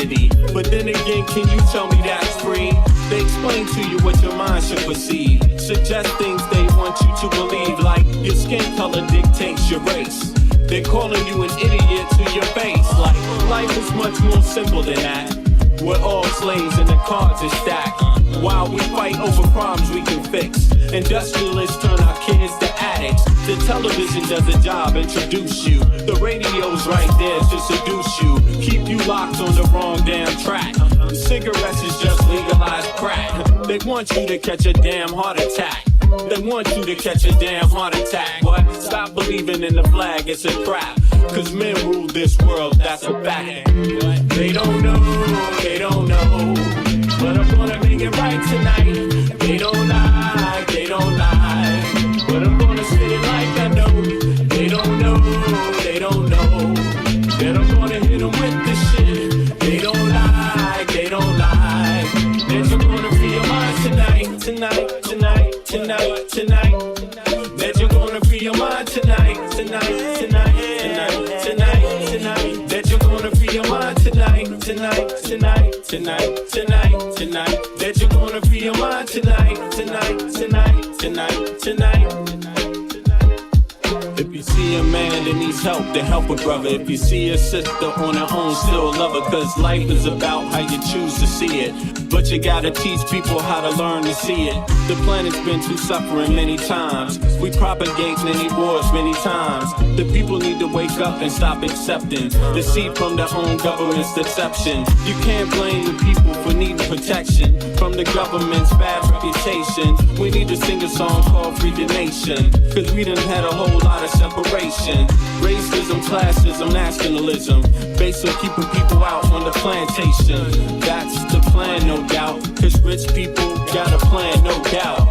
identity. But then again, can you tell me that's free? They explain to you what your mind should perceive, suggest things they want you to believe, like your skin color dictates your race. They're calling you an idiot to your face, like life is much more simple than that. We're all slaves and the cards are stacked. While we fight over problems we can fix, industrialists turn our kids to addicts. The television does a job, introduce you. The radio's right there to seduce you, keep you locked on the wrong damn track. Cigarettes is just legalized crack. They want you to catch a damn heart attack. They want you to catch a damn heart attack. What? Stop believing in the flag, it's a trap. Cause men rule this world, that's a fact. They don't know, but I'm gonna make it right tonight. They don't lie, but I'm gonna say it like I know. They don't know, that I'm gonna hit them with this shit. They don't lie, that you're gonna free your mind tonight. That you're gonna free your mind tonight. That you're gonna free your mind tonight. That you're gonna free your mind tonight. If you see a man that needs help, then help a brother. If you see a sister on her own, still love her. Cause life is about how you choose to see it. But you gotta teach people how to learn to see it. The planet's been through suffering many times. We propagate many wars many times. The people need to wake up and stop accepting deceit from their own government's deception. You can't blame the people for needing protection from the government's bad reputation. We need to sing a song called Free the Nation. Cause we done had a whole lot of separation. Racism, classism, nationalism, based on keeping people out on the plantation. That's the plan, no doubt. Cause rich people got a plan, no doubt.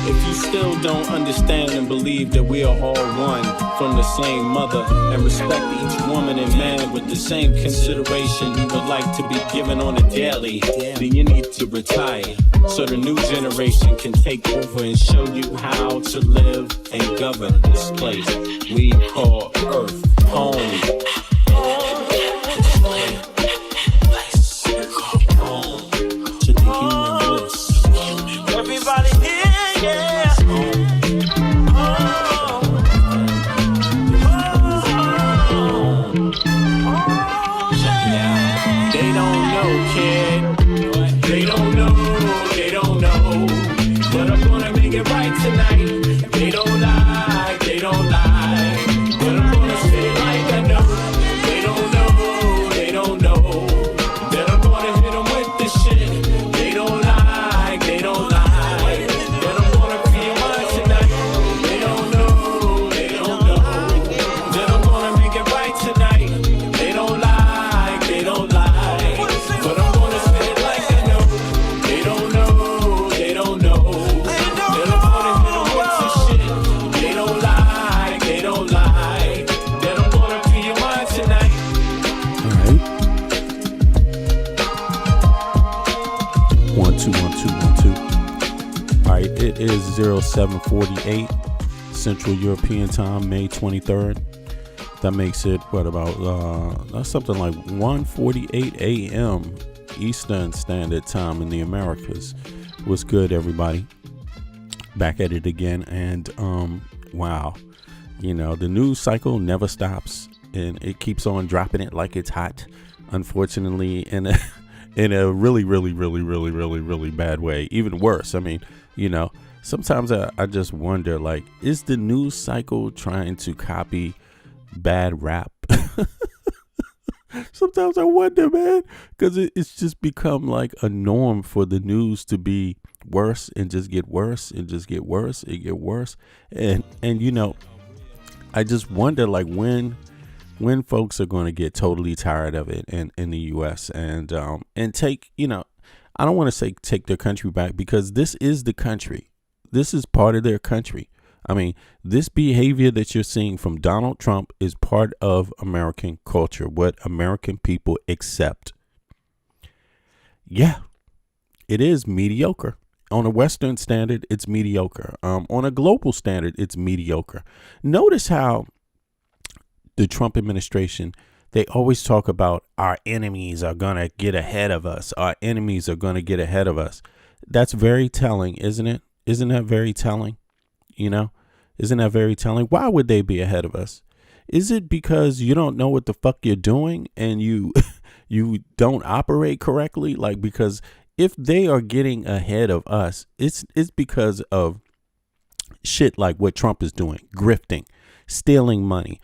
If you still don't understand and believe that we are all one from the same mother, and respect each woman and man with the same consideration you would like to be given on a daily, then you need to retire so the new generation can take over and show you how to live and govern this place we call Earth home. It is 0748 Central European Time, May 23rd. That makes it, that's something like 1:48 a.m. Eastern Standard Time in the Americas. What's good, everybody? Back at it again. And, wow. You know, the news cycle never stops, and it keeps on dropping it like it's hot. Unfortunately, in a really bad way. Even worse. I mean, you know, sometimes I just wonder, like, is the news cycle trying to copy bad rap? Sometimes I wonder, man, because it's just become like a norm for the news to be worse and just get worse and just get worse and get worse. And you know, I just wonder, like, when folks are going to get totally tired of it in the U.S. and take, you know, I don't want to say take their country back, because this is the country. This is part of their country. I mean, this behavior that you're seeing from Donald Trump is part of American culture, what American people accept. Yeah, it is mediocre. On a Western standard, it's mediocre. On a global standard, it's mediocre. Notice how the Trump administration they always talk about our enemies are going to get ahead of us. Our enemies are going to get ahead of us. That's very telling, isn't it? Isn't that very telling? You know, isn't that very telling? Why would they be ahead of us? Is it because you don't know what the fuck you're doing and you you don't operate correctly? Like, because if they are getting ahead of us, it's because of shit like what Trump is doing, grifting, stealing money.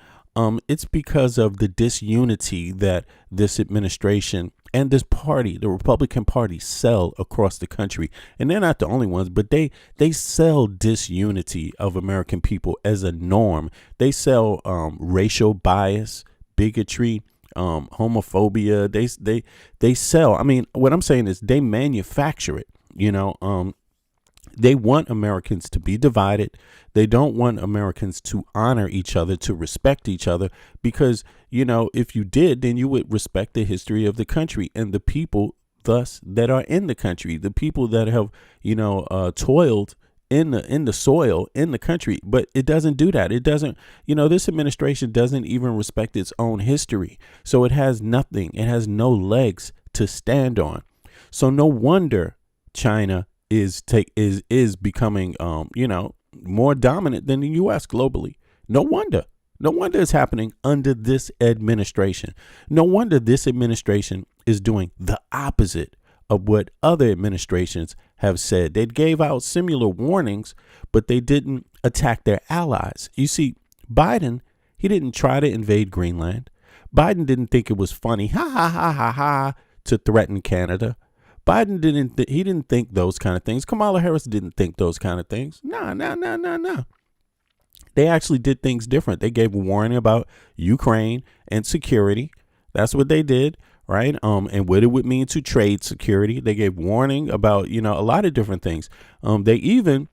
It's because of the disunity that this administration and this party, the Republican Party, sell across the country. And they're not the only ones, but they sell disunity of American people as a norm. They sell racial bias, bigotry, homophobia. They sell. I mean, what I'm saying is they manufacture it. You know, they want Americans to be divided. They don't want Americans to honor each other, to respect each other, because, you know, if you did, then you would respect the history of the country and the people thus that are in the country, the people that have, you know, toiled in the soil in the country. But it doesn't do that. It doesn't, you know, this administration doesn't even respect its own history. So it has nothing. It has no legs to stand on. So no wonder China is becoming, you know, more dominant than the U.S. globally. No wonder it's happening under this administration. No wonder this administration is doing the opposite of what other administrations have said. They gave out similar warnings, but they didn't attack their allies. You see, Biden, he didn't try to invade Greenland. Biden didn't think it was funny, to threaten Canada. Biden didn't think those kind of things. Kamala Harris didn't think those kind of things. No. They actually did things different. They gave a warning about Ukraine and security. That's what they did, right? And what it would mean to trade security. They gave warning about, you know, a lot of different things. They even,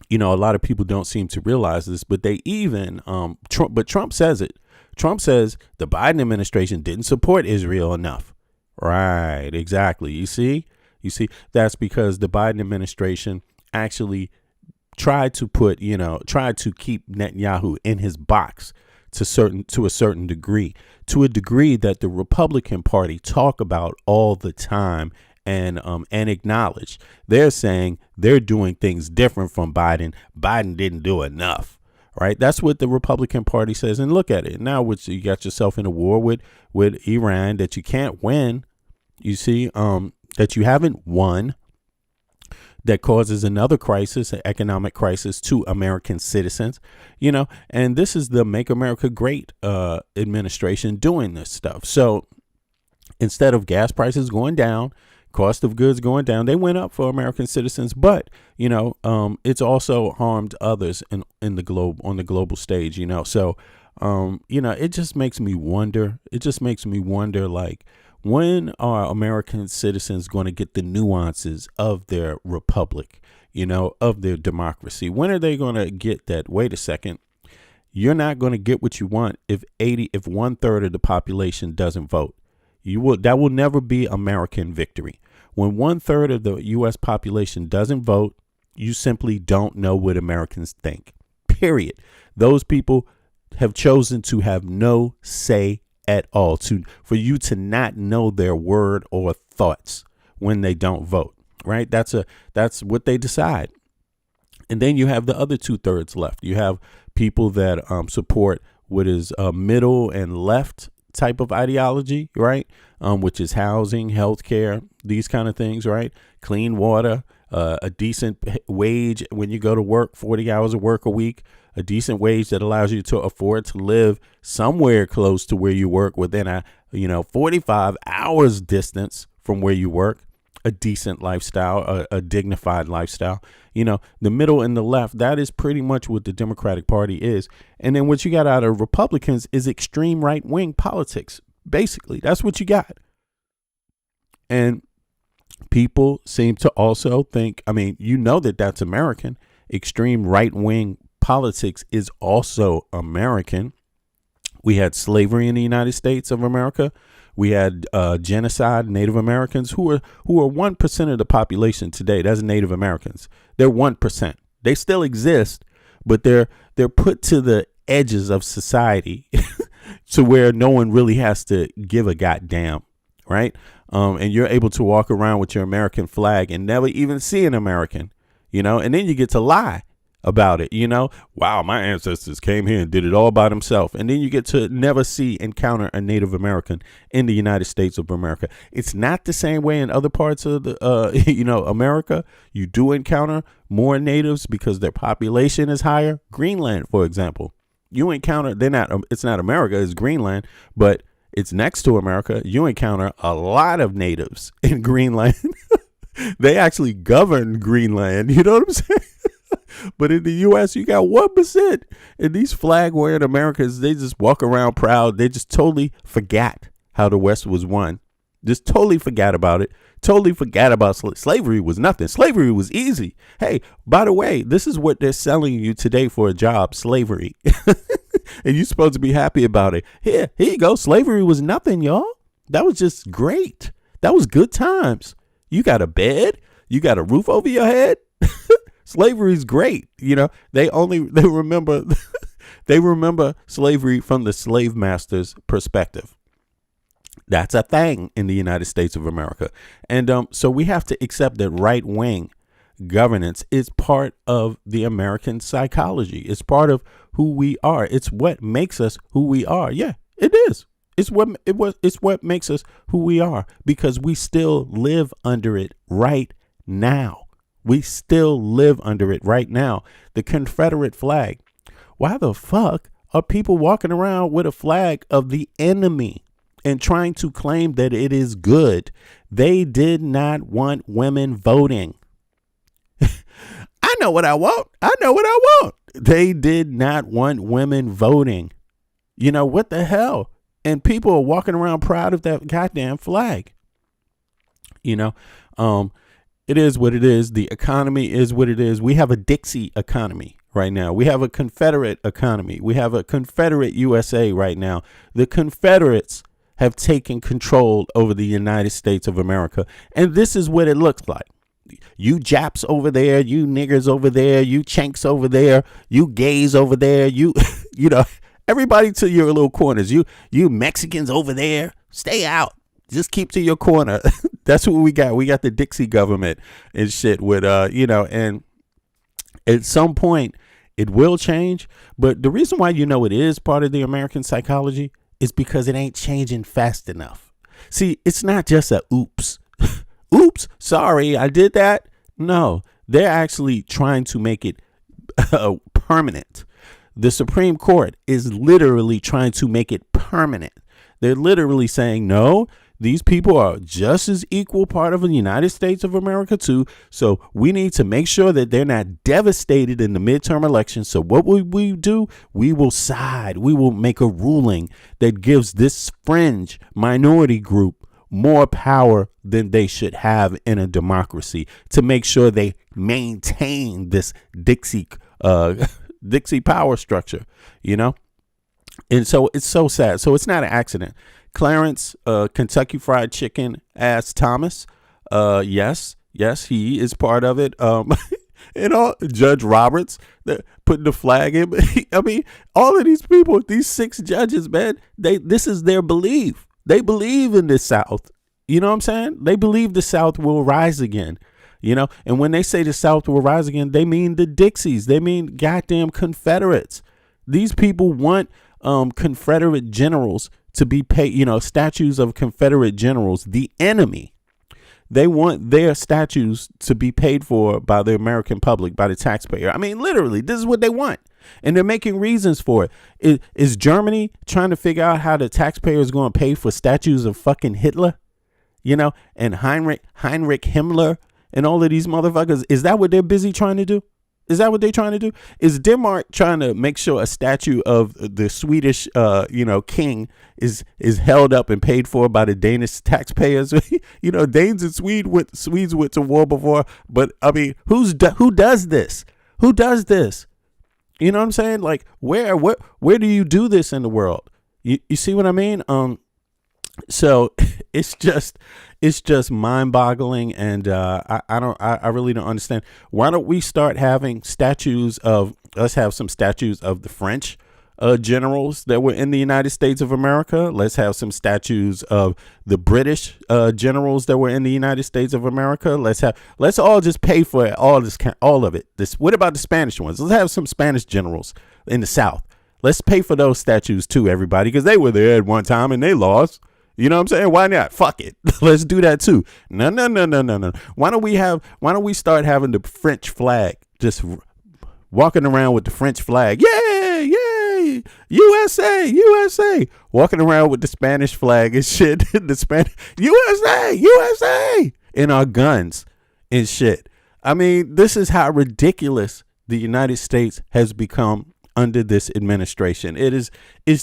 you know, a lot of people don't seem to realize this, but they even, Trump says it. Trump says the Biden administration didn't support Israel enough. Right, exactly. You see, that's because the Biden administration actually tried to keep Netanyahu in his box to a certain degree, to a degree that the Republican Party talk about all the time and acknowledge. They're saying they're doing things different from Biden. Biden didn't do enough. Right. That's what the Republican Party says. And look at it now, which you got yourself in a war with Iran that you can't win. You see, that you haven't won, that causes another crisis, an economic crisis to American citizens, you know, and this is the Make America Great administration doing this stuff. So instead of gas prices going down, cost of goods going down, they went up for American citizens. But, you know, it's also harmed others in the globe, on the global stage, you know. So, you know, it just makes me wonder. Like, when are American citizens going to get the nuances of their republic, you know, of their democracy? When are they going to get that? Wait a second. You're not going to get what you want if 1/3 of the population doesn't vote. That will never be American victory. When 1/3 of the U.S. population doesn't vote, you simply don't know what Americans think. Period. Those people have chosen to have no say at all, for you to not know their word or thoughts when they don't vote. Right. That's what they decide. And then you have the other 2/3 left. You have people that support what is middle and left type of ideology, right? Which is housing, healthcare, these kind of things, right? Clean water, a decent wage when you go to work, 40 hours of work a week, a decent wage that allows you to afford to live somewhere close to where you work within a, 45 hours distance from where you work, a decent lifestyle, a dignified lifestyle. You know, the middle and the left, that is pretty much what the Democratic Party is. And then what you got out of Republicans is extreme right wing politics. Basically, that's what you got. And people seem to also think, I mean, you know, that's American. Extreme right wing politics is also American. We had slavery in the United States of America. We had genocide, Native Americans who are 1% of the population today. That's Native Americans. They're 1%. They still exist, but they're put to the edges of society to where no one really has to give a goddamn, right? And you're able to walk around with your American flag and never even see an American, and then you get to lie about it, wow, my ancestors came here and did it all by themselves. And then you get to never encounter a Native American in the United States of America. It's not the same way in other parts of the, America. You do encounter more natives because their population is higher. Greenland, for example, you encounter, it's not America, it's Greenland, but it's next to America. You encounter a lot of natives in Greenland. They actually govern Greenland. You know what I'm saying? But in the U.S., you got 1%. And these flag wearing Americans, they just walk around proud. They just totally forgot how the West was won. Just totally forgot about it. Totally forgot about slavery was nothing. Slavery was easy. Hey, by the way, this is what they're selling you today for a job, slavery. And you're supposed to be happy about it. Here you go. Slavery was nothing, y'all. That was just great. That was good times. You got a bed. You got a roof over your head. Slavery's great. They remember they remember slavery from the slave master's perspective. That's a thing in the United States of America. And so we have to accept that right wing governance is part of the American psychology. It's part of who we are. It's what makes us who we are. Yeah, it is. It's what makes us who we are, because we still live under it right now. We still live under it right now. The Confederate flag. Why the fuck are people walking around with a flag of the enemy and trying to claim that it is good? They did not want women voting. I know what I want. They did not want women voting. What the hell? And people are walking around proud of that goddamn flag. It is what it is. The economy is what it is. We have a Dixie economy right now. We have a Confederate economy. We have a Confederate USA right now. The Confederates have taken control over the United States of America. And this is what it looks like. You Japs over there, you niggers over there, you Chanks over there, you gays over there, everybody to your little corners. You Mexicans over there, stay out. Just keep to your corner. That's what we got. We got the Dixie government and shit with, and at some point it will change. But the reason why it is part of the American psychology is because it ain't changing fast enough. See, it's not just a oops. Oops, sorry, I did that. No, they're actually trying to make it permanent. The Supreme Court is literally trying to make it permanent. They're literally saying, no, these people are just as equal part of the United States of America too. So we need to make sure that they're not devastated in the midterm elections. So what will we do? We will side. We will make a ruling that gives this fringe minority group more power than they should have in a democracy, to make sure they maintain this Dixie power structure, And so it's so sad. So it's not an accident. Clarence, Kentucky Fried Chicken ass Thomas. Yes, he is part of it. Judge Roberts putting the flag in. I mean, all of these people, these 6 judges, man, this is their belief. They believe in the South. You know what I'm saying? They believe the South will rise again. And when they say the South will rise again, they mean the Dixies. They mean goddamn Confederates. These people want Confederate generals to be paid, statues of Confederate generals, the enemy. They want their statues to be paid for by the American public, by the taxpayer. I mean, literally, this is what they want. And they're making reasons for it. Is Germany trying to figure out how the taxpayer is going to pay for statues of fucking Hitler, and Heinrich Himmler and all of these motherfuckers? Is that what they're busy trying to do? Is that what they're trying to do? Is Denmark trying to make sure a statue of the Swedish, king is held up and paid for by the Danish taxpayers? Danes and Swedes went to war before, but I mean, who does this? Who does this? You know what I'm saying? Like, where do you do this in the world? You see what I mean? So it's just mind-boggling, and I really don't understand. Why don't we start having statues of? Let's have some statues of the French generals that were in the United States of America. Let's have some statues of the British generals that were in the United States of America. Let's all just pay for all of it. What about the Spanish ones? Let's have some Spanish generals in the South. Let's pay for those statues too, everybody, because they were there at one time and they lost. You know what I'm saying? Why not? Fuck it. Let's do that too. No. Why don't we start having the French flag, just walking around with the French flag? Yay, USA. Walking around with the Spanish flag and shit. The Spanish USA in our guns and shit. I mean, this is how ridiculous the United States has become under this administration. It's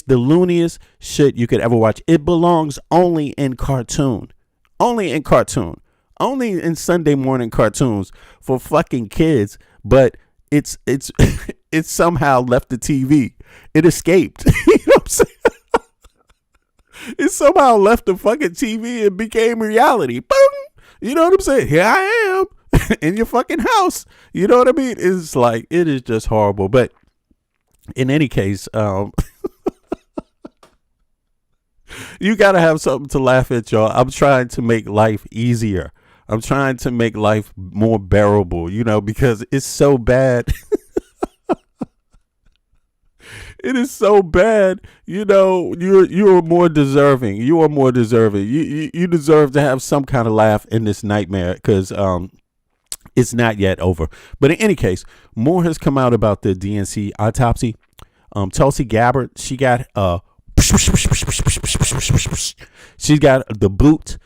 the looniest shit you could ever watch. It belongs only in cartoon. Only in Sunday morning cartoons for fucking kids, but it's somehow left the TV. It escaped. You know what I'm saying? It somehow left the fucking TV and became reality. Boom. You know what I'm saying? Here I am in your fucking house. You know what I mean? It's like, it is just horrible. But in any case, you got to have something to laugh at, y'all. I'm trying to make life easier. I'm trying to make life more bearable, because it's so bad. It is so bad. You're more deserving. You are more deserving. You deserve to have some kind of laugh in this nightmare, because it's not yet over. But in any case, more has come out about the DNC autopsy. Tulsi Gabbard, she got the boot.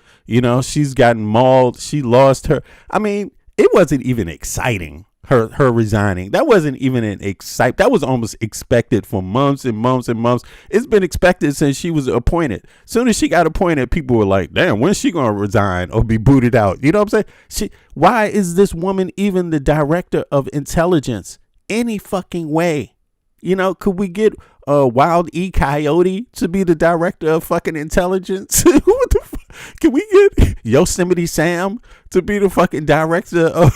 She's gotten mauled. She lost her. I mean, it wasn't even exciting. Her resigning. That wasn't even that was almost expected for months and months and months. It's been expected since she was appointed. Soon as she got appointed, people were like, damn, when's she going to resign or be booted out? You know what I'm saying? Why is this woman even the director of intelligence any fucking way? Could we get Wild E. Coyote to be the director of fucking intelligence? What the fuck? Can we get Yosemite Sam to be the fucking director of...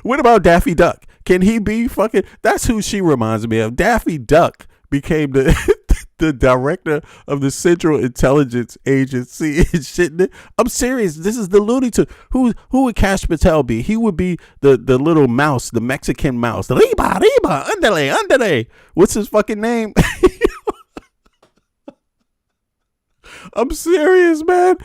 What about Daffy Duck? Can he be fucking... That's who she reminds me of. Daffy Duck became the director of the Central Intelligence Agency and shit. I'm serious. This is the Looney Tunes. Who would Cash Patel be? He would be the little mouse, the Mexican mouse. Riba, andale. What's his fucking name? I'm serious, man.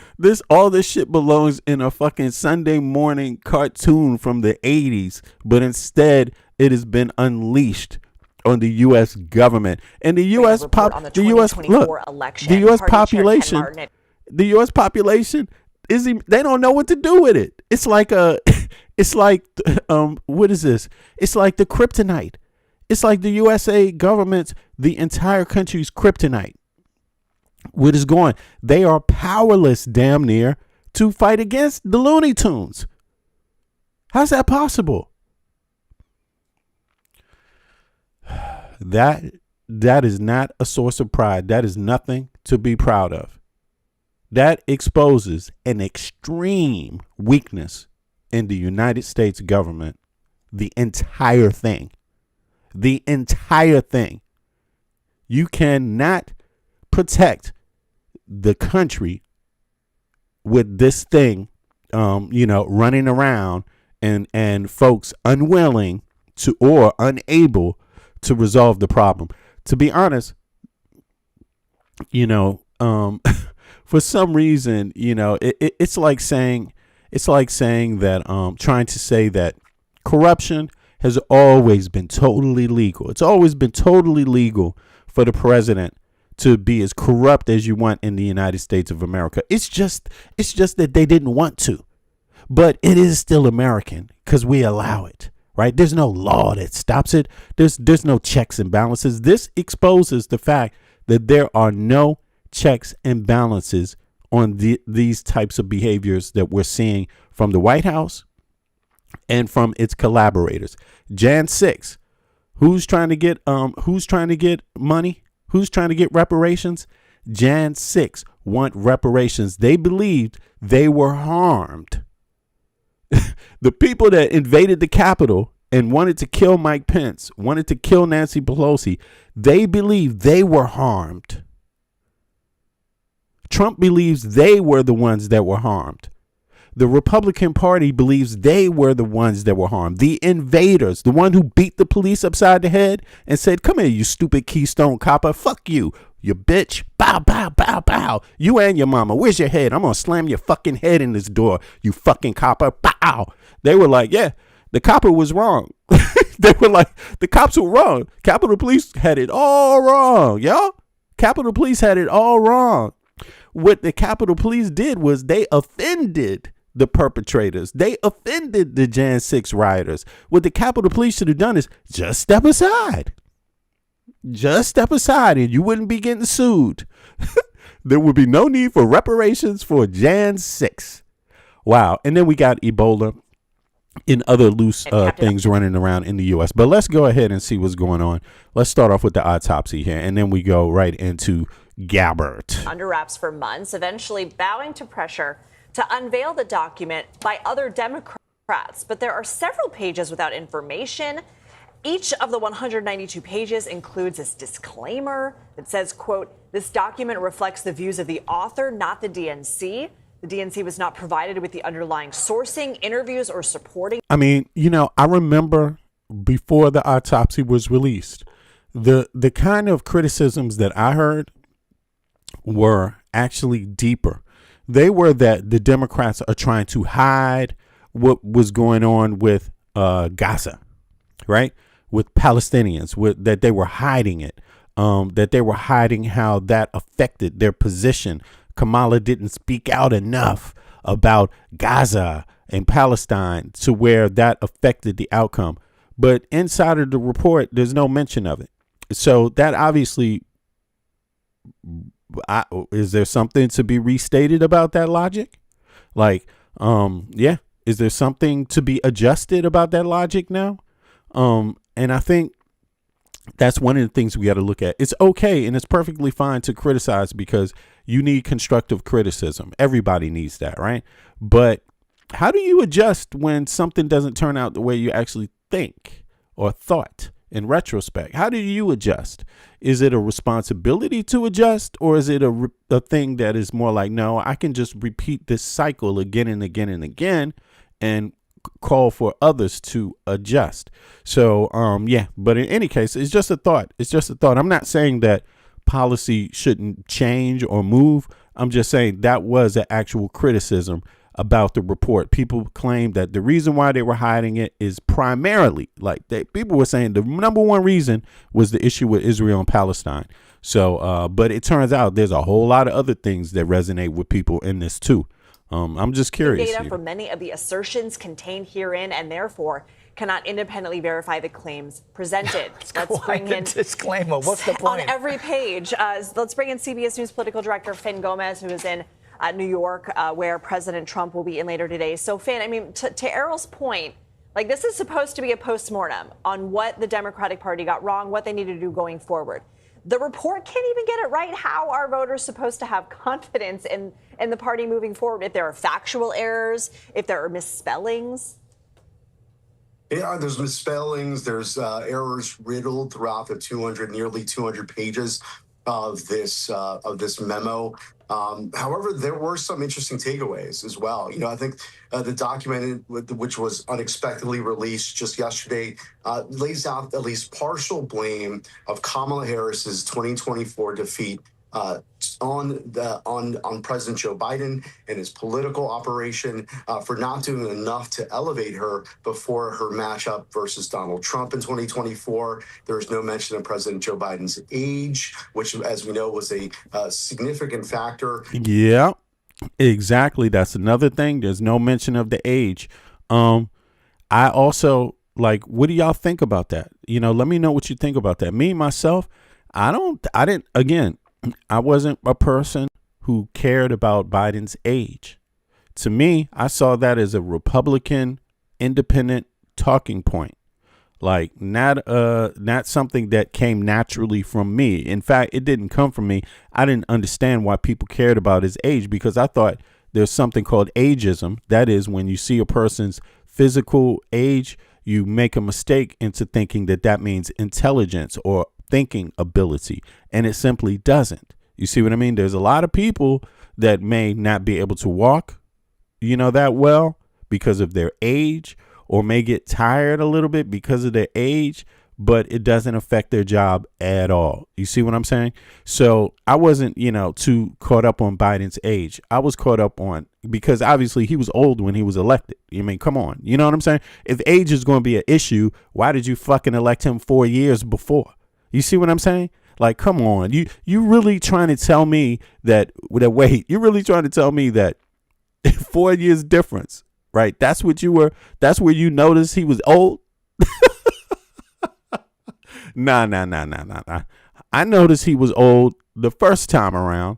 All this shit belongs in a fucking Sunday morning cartoon from the 80s, but instead it has been unleashed on the U.S. government and the U.S. The U.S. population they don't know what to do with it. It's like what is this? It's like the kryptonite. It's like the USA government's, the entire country's kryptonite. What is going? They are powerless, damn near, to fight against the Looney Tunes. How's that possible? That is not a source of pride. That is nothing to be proud of. That exposes an extreme weakness in the United States government. The entire thing. You cannot protect the country with this thing, running around and folks unwilling to or unable to resolve the problem. To be honest, for some reason, it's like saying that trying to say that corruption has always been totally legal. It's always been totally legal for the president to be as corrupt as you want in the United States of America. It's just that they didn't want to, but it is still American because we allow it, right? There's no law that stops it. There's no checks and balances. This exposes the fact that there are no checks and balances on these types of behaviors that we're seeing from the White House and from its collaborators. Jan 6, who's trying to get money? Who's trying to get reparations? Jan 6 want reparations. They believed they were harmed. The people that invaded the Capitol and wanted to kill Mike Pence, wanted to kill Nancy Pelosi, they believe they were harmed. Trump believes they were the ones that were harmed. The Republican Party believes they were the ones that were harmed. The invaders, the one who beat the police upside the head and said, come here, you stupid Keystone copper. Fuck you, you bitch. Bow, bow, bow, bow. You and your mama. Where's your head? I'm going to slam your fucking head in this door, you fucking copper. Bow. They were like, yeah, the copper was wrong. They were like, the cops were wrong. Capitol Police had it all wrong, y'all. Capitol Police had it all wrong. What the Capitol Police did was they offended the perpetrators. They offended the Jan 6 rioters. What the Capitol Police should have done is just step aside. Just step aside and you wouldn't be getting sued. There would be no need for reparations for Jan 6. Wow. And then we got Ebola and other loose things running around in the U.S. But let's go ahead and see what's going on. Let's start off with the autopsy here, and then we go right into Gabbart. Under wraps for months, eventually bowing to pressure to unveil the document by other Democrats. But there are several pages without information. Each of the 192 pages includes this disclaimer that says, quote, this document reflects the views of the author, not the DNC. The DNC was not provided with the underlying sourcing, interviews, or supporting. I mean, you know, I remember before the autopsy was released, the kind of criticisms that I heard were actually deeper. They were that the Democrats are trying to hide what was going on with Gaza, right? With Palestinians, that they were hiding it, that they were hiding how that affected their position. Kamala didn't speak out enough about Gaza and Palestine to where that affected the outcome. But inside of the report, there's no mention of it. So that obviously, is there something to be restated about that logic? Like, yeah, is there something to be adjusted about that logic now? And I think that's one of the things we got to look at. It's okay and it's perfectly fine to criticize because you need constructive criticism. Everybody needs that, right? But how do you adjust when something doesn't turn out the way you actually think or thought in retrospect? How do you adjust? Is it a responsibility to adjust, or is it a thing that is more like, no, I can just repeat this cycle again and again and again and call for others to adjust? So, yeah, but in any case, it's just a thought. It's just a thought. I'm not saying that policy shouldn't change or move. I'm just saying that was an actual criticism about the report. People claim that the reason why they were hiding it is primarily, like, people were saying the number one reason was the issue with Israel and Palestine. So, but it turns out there's a whole lot of other things that resonate with people in this too. I'm just curious. Data for many of the assertions contained herein, and therefore cannot independently verify the claims presented. Let's bring in disclaimer. What's the point? On every page, let's bring in CBS News political director Finn Gomez, who is in New York, where President Trump will be in later today. So, Finn, I mean, to Errol's point, like, this is supposed to be a postmortem on what the Democratic Party got wrong, what they need to do going forward. The report can't even get it right. How are voters supposed to have confidence in the party moving forward if there are factual errors, if there are misspellings? Yeah, there's misspellings. There's errors riddled throughout the nearly 200 pages of this memo. However, there were some interesting takeaways as well. You know, I think the document, which was unexpectedly released just yesterday, lays out at least partial blame of Kamala Harris's 2024 defeat on President Joe Biden and his political operation for not doing enough to elevate her before her matchup versus Donald Trump in 2024. There was no mention of President Joe Biden's age, which, as we know, was a significant factor. Yeah, exactly. That's another thing. There's no mention of the age. I also, like, what do y'all think about that? You know, let me know what you think about that. Me, myself, I wasn't a person who cared about Biden's age. To me, I saw that as a Republican independent talking point, like not something that came naturally from me. In fact, it didn't come from me. I didn't understand why people cared about his age, because I thought there's something called ageism. That is, when you see a person's physical age, you make a mistake into thinking that that means intelligence or thinking ability, and it simply doesn't. You see what I mean? There's a lot of people that may not be able to walk, that well because of their age, or may get tired a little bit because of their age, but it doesn't affect their job at all. You see what I'm saying? So I wasn't, too caught up on Biden's age. I was caught up on, because obviously he was old when he was elected. I mean, come on. You know what I'm saying? If age is going to be an issue, why did you fucking elect him 4 years before? You see what I'm saying? Like, come on. You really trying to tell me that, you're really trying to tell me that 4 years difference, right? That's where you noticed he was old? Nah. I noticed he was old the first time around,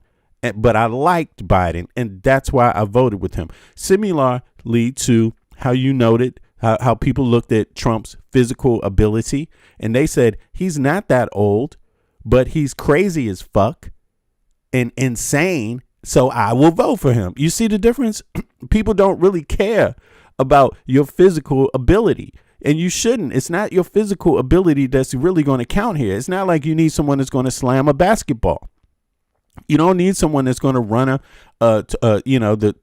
but I liked Biden, and that's why I voted with him. Similarly to how you noted how people looked at Trump's physical ability, and they said he's not that old, but he's crazy as fuck and insane, so I will vote for him. You see the difference? People don't really care about your physical ability. And you shouldn't. It's not your physical ability that's really going to count here. It's not like you need someone that's going to slam a basketball. You don't need someone that's going to run the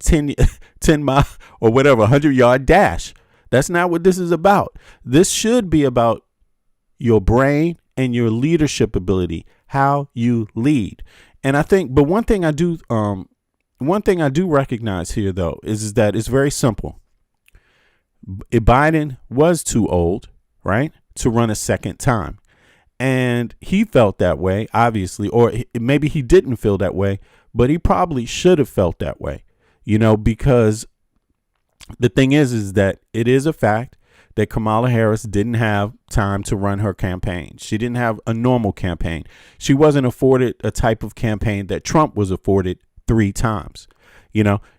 10 mile or whatever, 100-yard dash. That's not what this is about. This should be about your brain and your leadership ability, how you lead. And I think, but one thing I do recognize here, though, is that it's very simple. Biden was too old, right, to run a second time. And he felt that way, obviously, or maybe he didn't feel that way, but he probably should have felt that way, because the thing is that it is a fact that Kamala Harris didn't have time to run her campaign. She didn't have a normal campaign. She wasn't afforded a type of campaign that Trump was afforded 3 times.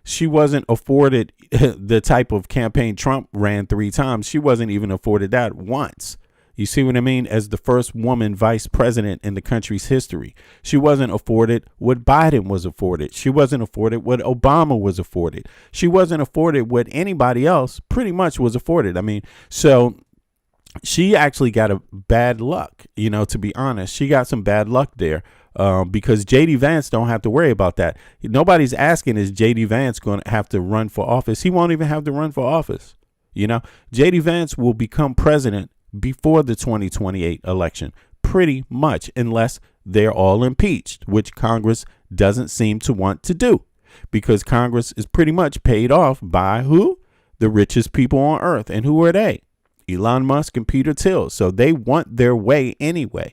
She wasn't afforded the type of campaign Trump ran 3 times. She wasn't even afforded that once. You see what I mean? As the first woman vice president in the country's history, she wasn't afforded what Biden was afforded. She wasn't afforded what Obama was afforded. She wasn't afforded what anybody else pretty much was afforded. I mean, so she actually got a bad luck, to be honest. She got some bad luck there. Because J.D. Vance don't have to worry about that. Nobody's asking, is J.D. Vance going to have to run for office? He won't even have to run for office. J.D. Vance will become president before the 2028 election, pretty much, unless they're all impeached, which Congress doesn't seem to want to do, because Congress is pretty much paid off by who? The richest people on earth. And who are they? Elon Musk and Peter Thiel. So they want their way anyway.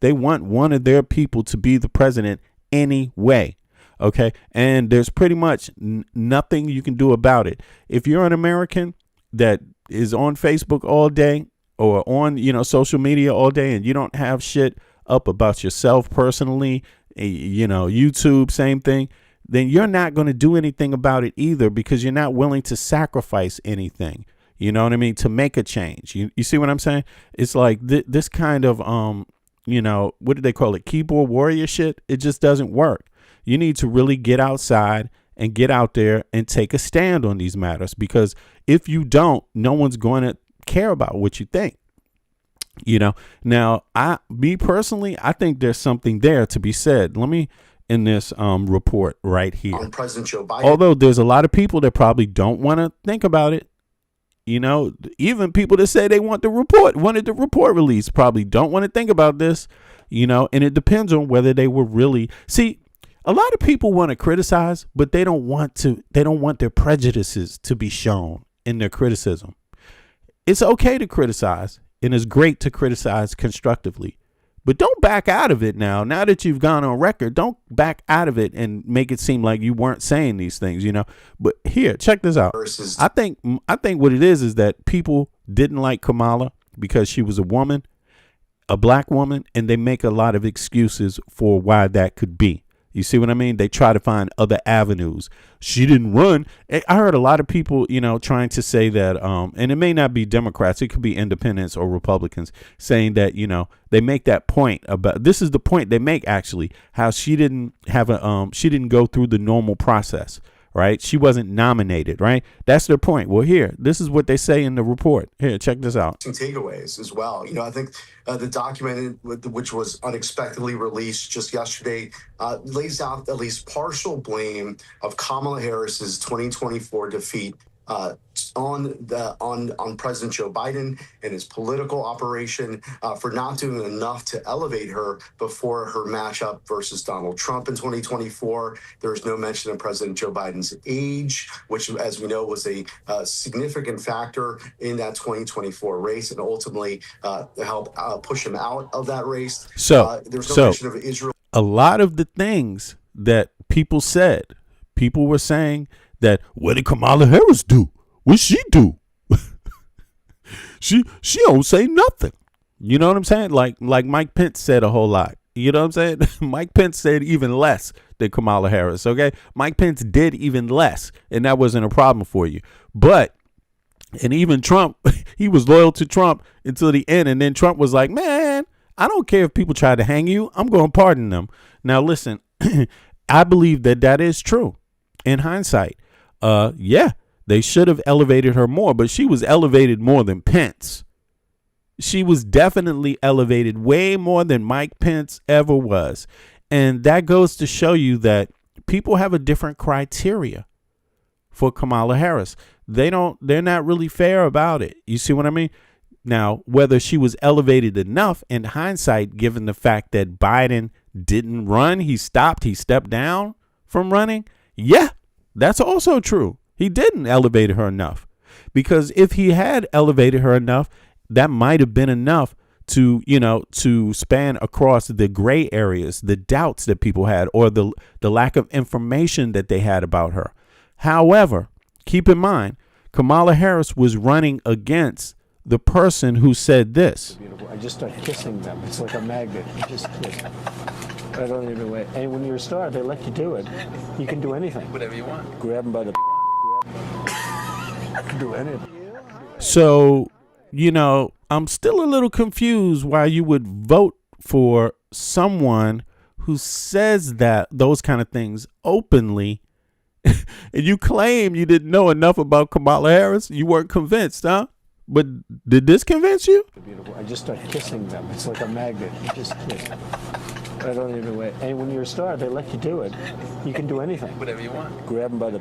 They want one of their people to be the president anyway. OK, and there's pretty much nothing you can do about it. If you're an American that is on Facebook all day or on, social media all day, and you don't have shit up about yourself personally, YouTube, same thing, then you're not going to do anything about it either, because you're not willing to sacrifice anything. You know what I mean? To make a change. You see what I'm saying? It's like this kind of what do they call it? Keyboard warrior shit. It just doesn't work. You need to really get outside and get out there and take a stand on these matters, because if you don't, no one's going to care about what you think. Now, me personally, I think there's something there to be said. Let me in this report right here. On President Joe Biden. Although there's a lot of people that probably don't want to think about it. Even people that say they wanted the report released probably don't want to think about this, and it depends on whether they were really. See, a lot of people want to criticize, but they don't want their prejudices to be shown in their criticism. It's okay to criticize, and it's great to criticize constructively, but don't back out of it now. Now that you've gone on record, don't back out of it and make it seem like you weren't saying these things, But here, check this out. I think what it is that people didn't like Kamala because she was a woman, a black woman, and they make a lot of excuses for why that could be. You see what I mean? They try to find other avenues. She didn't run. I heard a lot of people, trying to say that, and it may not be Democrats, it could be independents or Republicans, saying that, they make that point about, this is the point they make actually, how she didn't have she didn't go through the normal process, right? She wasn't nominated, right? That's their point. Well, here, this is what they say in the report. Here, check this out. Some takeaways as well. I think the document, which was unexpectedly released just yesterday, lays out at least partial blame of Kamala Harris's 2024 defeat on President Joe Biden and his political operation for not doing enough to elevate her before her matchup versus Donald Trump in 2024. There was no mention of President Joe Biden's age, which, as we know, was a significant factor in that 2024 race and ultimately helped push him out of that race. So there's no mention of Israel. A lot of the things that people were saying that, what did Kamala Harris do? What she do? she don't say nothing. You know what I'm saying? Like Mike Pence said a whole lot. You know what I'm saying? Mike Pence said even less than Kamala Harris. Okay, Mike Pence did even less, and that wasn't a problem for you. And even Trump, he was loyal to Trump until the end, and then Trump was like, "Man, I don't care if people try to hang you. I'm going to pardon them." Now, listen, I believe that is true. In hindsight, yeah, they should have elevated her more, but she was elevated more than Pence. She was definitely elevated way more than Mike Pence ever was. And that goes to show you that people have a different criteria for Kamala Harris. They're not really fair about it. You see what I mean? Now, whether she was elevated enough in hindsight, given the fact that Biden didn't run, he stepped down from running. Yeah, that's also true. He didn't elevate her enough, because if he had elevated her enough, that might have been enough to span across the gray areas, the doubts that people had, or the lack of information that they had about her. However, keep in mind, Kamala Harris was running against the person who said this. Beautiful. I just start kissing them. It's like a magnet. You just kiss. I don't even wait. And when you're a star, they let you do it. You can do anything. Whatever you want. Grab them by the. I can do anything. So, I'm still a little confused why you would vote for someone who says those kind of things openly. And you claim you didn't know enough about Kamala Harris. You weren't convinced, huh? But did this convince you? Beautiful. I just start kissing them. It's like a magnet. You just kiss. I don't even wait. And when you're a star, they let you do it. You can do anything. Whatever you want. Grab them by the.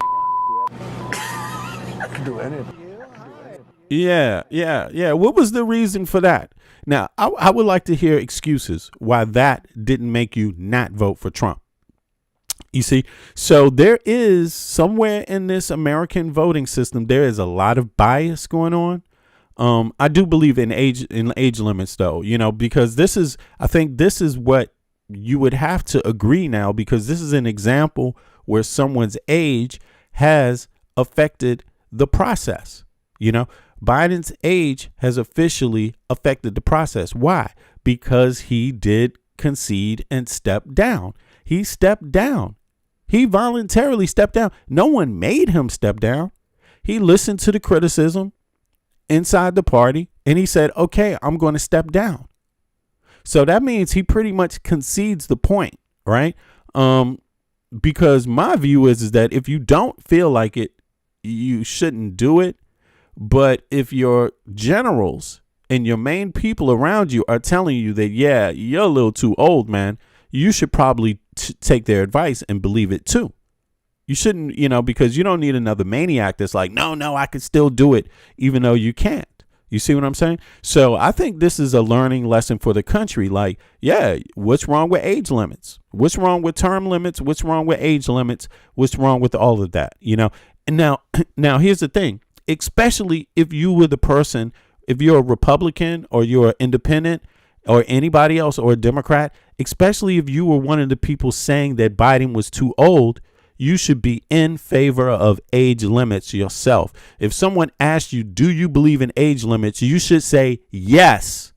I can do anything. Yeah. What was the reason for that? Now, I would like to hear excuses why that didn't make you not vote for Trump. You see, so there is somewhere in this American voting system, there is a lot of bias going on. I do believe in age limits, though, because I think this is what you would have to agree now, because this is an example where someone's age has affected the process. Biden's age has officially affected the process. Why? Because he did concede and step down. He stepped down. He voluntarily stepped down. No one made him step down. He listened to the criticism inside the party and he said, okay, I'm going to step down. So that means he pretty much concedes the point, right? Because my view is that if you don't feel like it, you shouldn't do it. But if your generals and your main people around you are telling you that, yeah, you're a little too old, man, you should probably take their advice and believe it too. You shouldn't, because you don't need another maniac that's like, no, I can still do it, even though you can't. You see what I'm saying? So I think this is a learning lesson for the country. Like, yeah, what's wrong with age limits? What's wrong with term limits? What's wrong with age limits? What's wrong with all of that? And now here's the thing. Especially if you were the person, if you're a Republican or you're an independent or anybody else or a Democrat, especially if you were one of the people saying that Biden was too old, you should be in favor of age limits yourself. If someone asks you, do you believe in age limits? You should say, yes,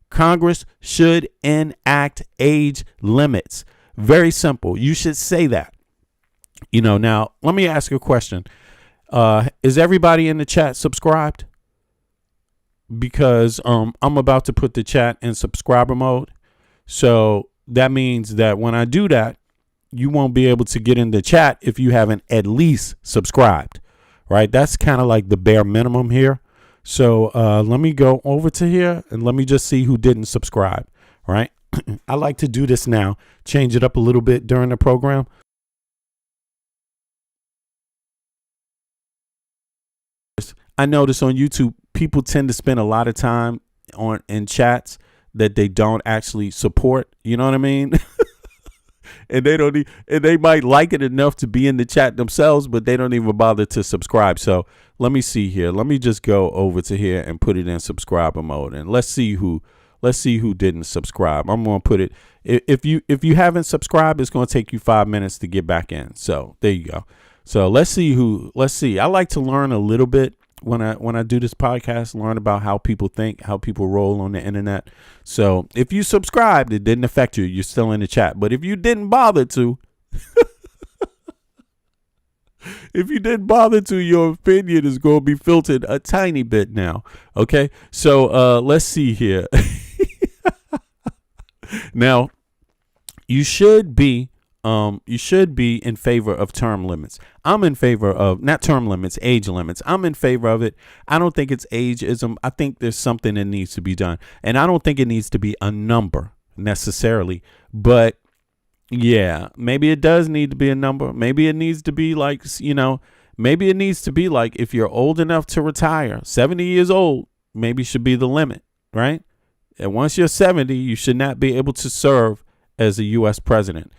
Congress should enact age limits. Very simple. You should say that. Now let me ask you a question. Is everybody in the chat subscribed? Because I'm about to put the chat in subscriber mode. So that means that when I do that, you won't be able to get in the chat if you haven't at least subscribed, right? That's kind of like the bare minimum here. So let me go over to here and let me just see who didn't subscribe, right? I like to do this now, change it up a little bit during the program. I notice on YouTube, people tend to spend a lot of time in chats that they don't actually support. You know what I mean? And they might like it enough to be in the chat themselves, but they don't even bother to subscribe. So let me see here. Let me just go over to here and put it in subscriber mode, and let's see who didn't subscribe. I'm going to put it. If you haven't subscribed, it's going to take you 5 minutes to get back in. So there you go. So let's see. I like to learn a little bit when I do this podcast, learn about how people think, how people roll on the internet. So if you subscribed, it didn't affect you. You're still in the chat. But if you didn't bother to, your opinion is going to be filtered a tiny bit now. Okay. So let's see here. Now, you should be in favor of term limits. I'm in favor of not term limits, age limits. I'm in favor of it. I don't think it's ageism. I think there's something that needs to be done. And I don't think it needs to be a number necessarily. But yeah, maybe it does need to be a number. Maybe it needs to be like, maybe it needs to be like if you're old enough to retire, 70 years old, maybe should be the limit, right? And once you're 70, you should not be able to serve as a U.S. president.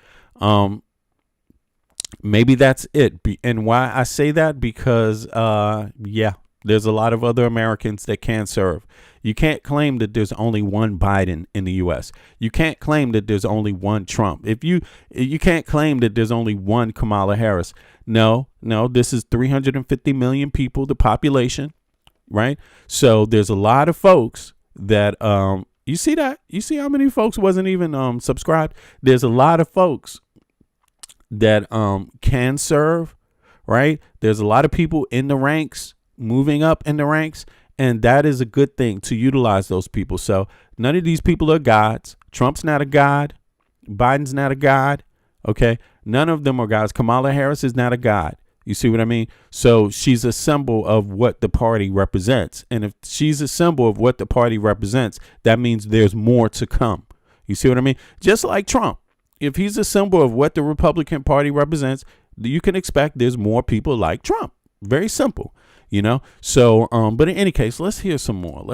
Maybe that's it. And why I say that, because, there's a lot of other Americans that can serve. You can't claim that there's only one Biden in the U.S. You can't claim that there's only one Trump. You can't claim that there's only one Kamala Harris. No, this is 350 million people, the population, right? So there's a lot of folks that, you see how many folks wasn't even subscribed? There's a lot of folks that can serve, right? There's a lot of people in the ranks, moving up in the ranks, and that is a good thing to utilize those people. So none of these people are gods. Trump's not a god. Biden's not a god. Okay, none of them are gods. Kamala Harris is not a god. You see what I mean? So she's a symbol of what the party represents. And if she's a symbol of what the party represents, that means there's more to come. You see what I mean? Just like Trump. If he's a symbol of what the Republican Party represents, you can expect there's more people like Trump. Very simple, So, but in any case, let's hear some more.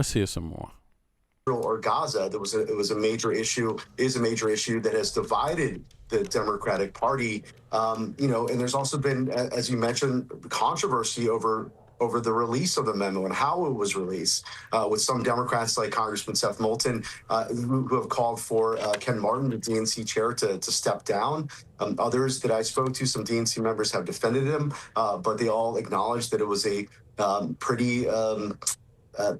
Or Gaza, it was a major issue, is a major issue that has divided the Democratic Party. And there's also been, as you mentioned, controversy over the release of the memo and how it was released, with some Democrats like Congressman Seth Moulton, who have called for Ken Martin, the DNC chair, to step down. Others that I spoke to, some DNC members have defended him, but they all acknowledged that it was a pretty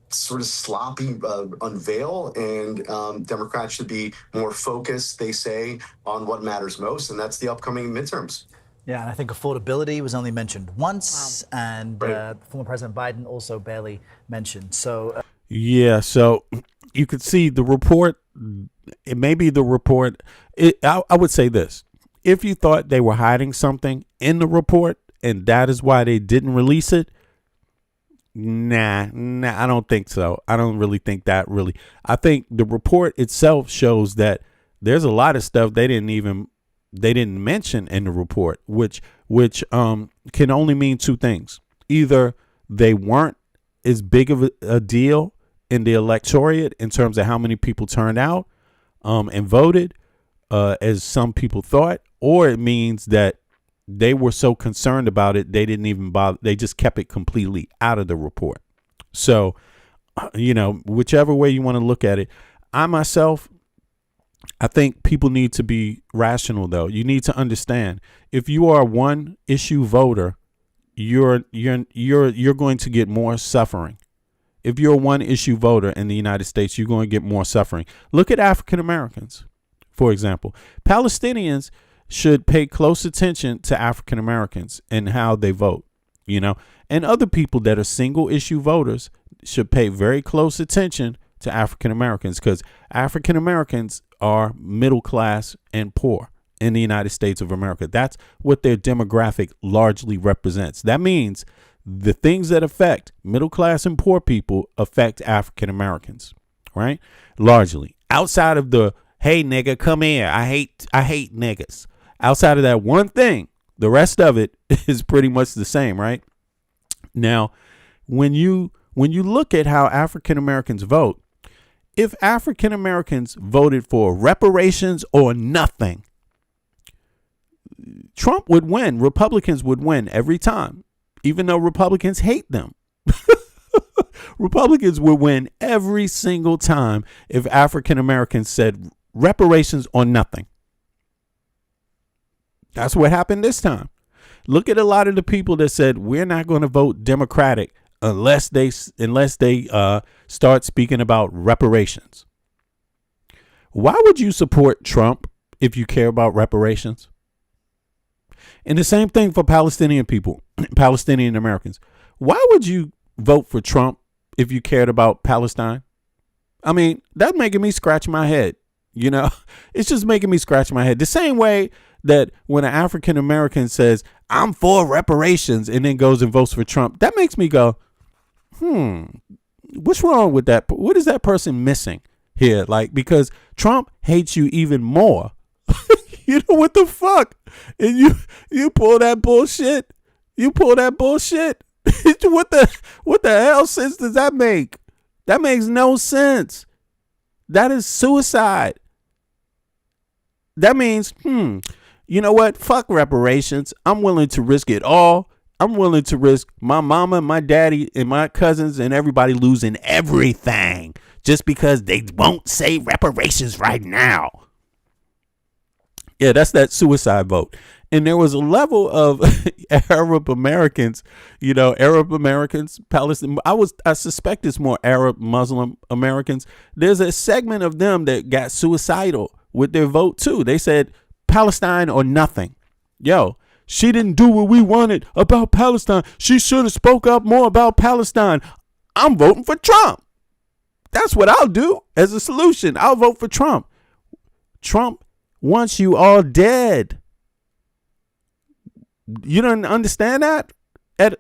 sort of sloppy unveil, and Democrats should be more focused, they say, on what matters most, and that's the upcoming midterms. Yeah, and I think affordability was only mentioned once, and former President Biden also barely mentioned. So, so you could see the report. It may be the report. I would say this: if you thought they were hiding something in the report, and that is why they didn't release it, nah, I don't think so. I don't really think that. I think the report itself shows that there's a lot of stuff they didn't mention in the report, which can only mean two things. Either they weren't as big of a deal in the electorate in terms of how many people turned out and voted as some people thought, or it means that they were so concerned about it they didn't even bother. They just kept it completely out of the report. So, whichever way you want to look at it, I think people need to be rational, though. You need to understand, if you are a one issue voter, you're going to get more suffering. If you're a one issue voter in the United States, you're going to get more suffering. Look at African Americans, for example. Palestinians should pay close attention to African Americans and how they vote, and other people that are single issue voters should pay very close attention to African Americans, because African Americans are middle class and poor in the United States of America. That's what their demographic largely represents. That means the things that affect middle class and poor people affect African Americans, right? Largely. Outside of the, hey nigga, come here, I hate niggas. Outside of that one thing, the rest of it is pretty much the same, right? Now, when you look at how African Americans vote, if African Americans voted for reparations or nothing, Trump would win. Republicans would win every time, even though Republicans hate them. Republicans would win every single time if African Americans said reparations or nothing. That's what happened this time. Look at a lot of the people that said we're not going to vote Democratic unless they start speaking about reparations. Why would you support Trump if you care about reparations? And the same thing for Palestinian people, Palestinian Americans. Why would you vote for Trump if you cared about Palestine? I mean, that's making me scratch my head. You know, it's just making me scratch my head. The same way that when an African American says, I'm for reparations, and then goes and votes for Trump, that makes me go, what's wrong with that? What is that person missing here? Like, because Trump hates you even more. You know what the fuck? And you pull that bullshit. You pull that bullshit. What the hell sense does that make? That makes no sense. That is suicide. That means, you know what? Fuck reparations. I'm willing to risk it all. I'm willing to risk my mama, my daddy, and my cousins and everybody losing everything just because they won't say reparations right now. Yeah, that's that suicide vote. And there was a level of Arab Americans, Palestine. I suspect it's more Arab Muslim Americans. There's a segment of them that got suicidal with their vote too. They said Palestine or nothing. Yo, she didn't do what we wanted about Palestine. She should have spoke up more about Palestine. I'm voting for Trump. That's what I'll do as a solution. I'll vote for Trump. Trump wants you all dead. You didn't understand that?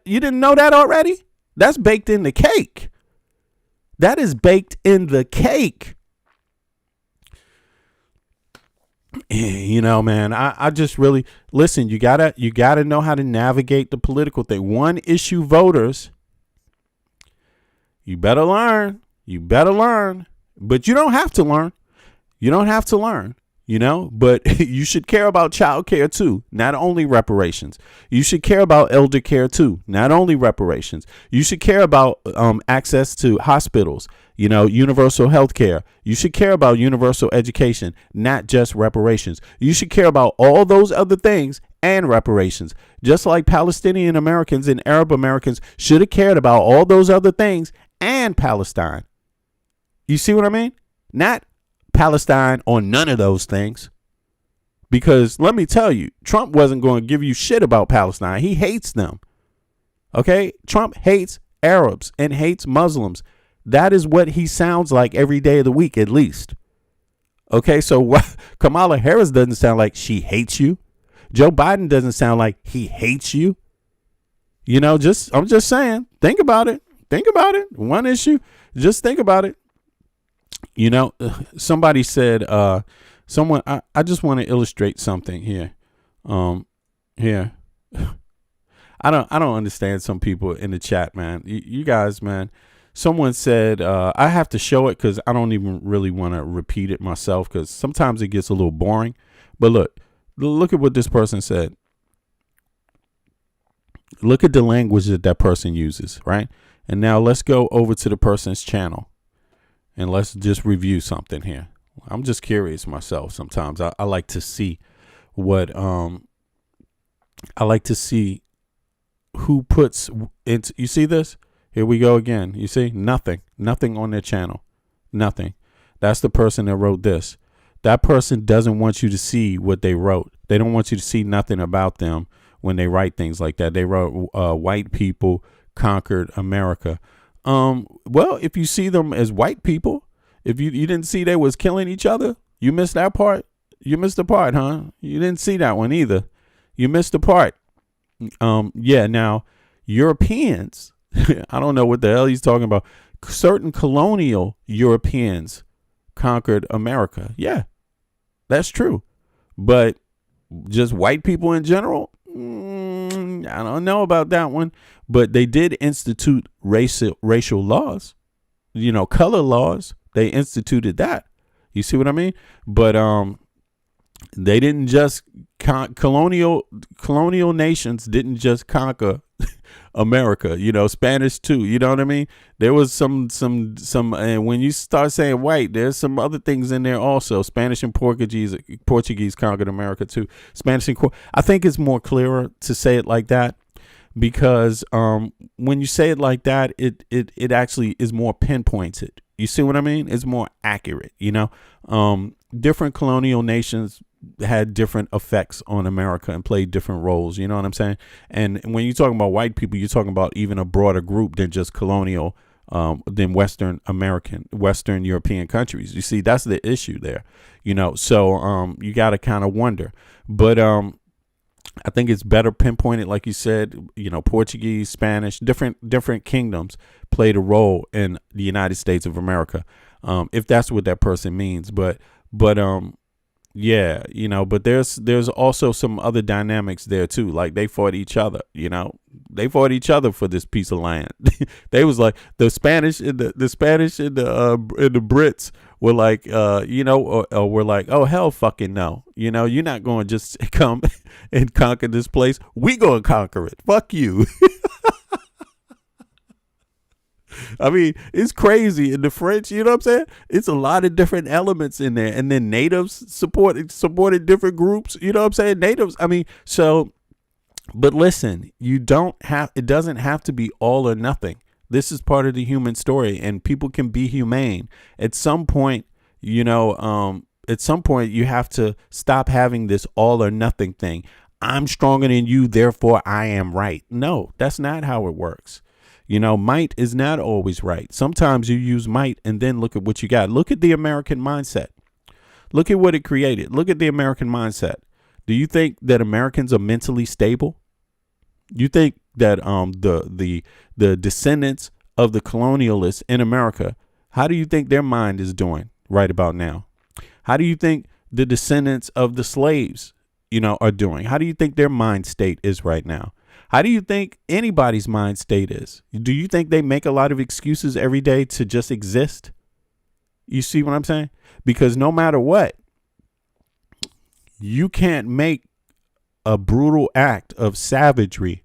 You didn't know that already? That's baked in the cake. That is baked in the cake. You know, man, I just really listen. You gotta know how to navigate the political thing. One issue voters. You better learn. But you don't have to learn. But you should care about child care too, not only reparations. You should care about elder care too, not only reparations. You should care about access to hospitals, universal health care. You should care about universal education, not just reparations. You should care about all those other things and reparations, just like Palestinian Americans and Arab Americans should have cared about all those other things and Palestine. You see what I mean? Not Palestine or none of those things. Because let me tell you, Trump wasn't going to give you shit about Palestine. He hates them. Okay? Trump hates Arabs and hates Muslims. That is what he sounds like every day of the week, at least. Okay? So Kamala Harris doesn't sound like she hates you. Joe Biden doesn't sound like he hates you. I'm just saying, think about it. One issue. Just think about it. Somebody said, I just want to illustrate something here. Here. I don't understand some people in the chat, man. You guys, man. Someone said, I have to show it because I don't even really want to repeat it myself because sometimes it gets a little boring. But look at what this person said. Look at the language that person uses, right? And now let's go over to the person's channel. And let's just review something here. I'm just curious myself. Sometimes I like to see what I like to see who puts into. You see this? Here we go again. You see nothing on their channel. Nothing. That's the person that wrote this. That person doesn't want you to see what they wrote. They don't want you to see nothing about them when they write things like that. They wrote white people conquered America. Well, if you see them as white people, if you didn't see they was killing each other, you missed that part. You missed the part, huh? You didn't see that one either. You missed the part. Yeah, now, Europeans, I don't know what the hell he's talking about. Certain colonial Europeans conquered America. Yeah, that's true. But just white people in general, I don't know about that one. But they did institute racial laws, color laws. They instituted that. You see what I mean? But they didn't just colonial nations didn't just conquer America. Spanish too. You know what I mean? There was some and when you start saying white, there's some other things in there also. Spanish and Portuguese conquered America too. I think it's more clearer to say it like that, because when you say it like that, it actually is more pinpointed. You see what I mean? It's more accurate. Different colonial nations had different effects on America and played different roles. You know what I'm saying? And when you're talking about white people, you're talking about even a broader group than just colonial, than Western European countries. You see, that's the issue there. So you got to kind of wonder. But I think it's better pinpointed, like you said. Portuguese, Spanish, different kingdoms played a role in the United States of America, if that's what that person means. But yeah, but there's also some other dynamics there too. Like they fought each other. They fought each other for this piece of land. They was like the Spanish and the Brits were like, or were like, oh hell, fucking no. You're not going to just come and conquer this place. We gonna conquer it. Fuck you. I mean, it's crazy. In the French, you know what I'm saying? It's a lot of different elements in there. And then natives supported different groups. You know what I'm saying? Natives. I mean, so, but listen, it doesn't have to be all or nothing. This is part of the human story, and people can be humane. At some point, you have to stop having this all or nothing thing. I'm stronger than you, therefore I am right. No, that's not how it works. Might is not always right. Sometimes you use might and then look at what you got. Look at the American mindset. Look at what it created. Look at the American mindset. Do you think that Americans are mentally stable? You think that the descendants of the colonialists in America, how do you think their mind is doing right about now? How do you think the descendants of the slaves, are doing? How do you think their mind state is right now? How do you think anybody's mind state is? Do you think they make a lot of excuses every day to just exist? You see what I'm saying? Because no matter what, you can't make a brutal act of savagery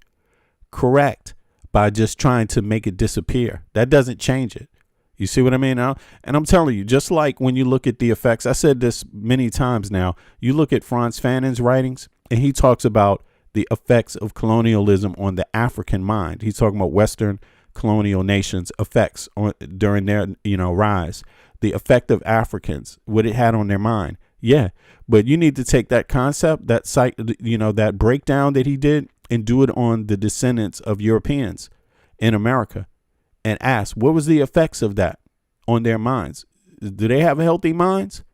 correct by just trying to make it disappear. That doesn't change it. You see what I mean now? And I'm telling you, just like when you look at the effects, I said this many times now, you look at Frantz Fanon's writings and he talks about the effects of colonialism on the African mind. He's talking about Western colonial nations' effects during their, rise. The effect of Africans, what it had on their mind. Yeah, but you need to take that concept, that breakdown that he did, and do it on the descendants of Europeans in America, and ask, what was the effects of that on their minds? Do they have healthy minds?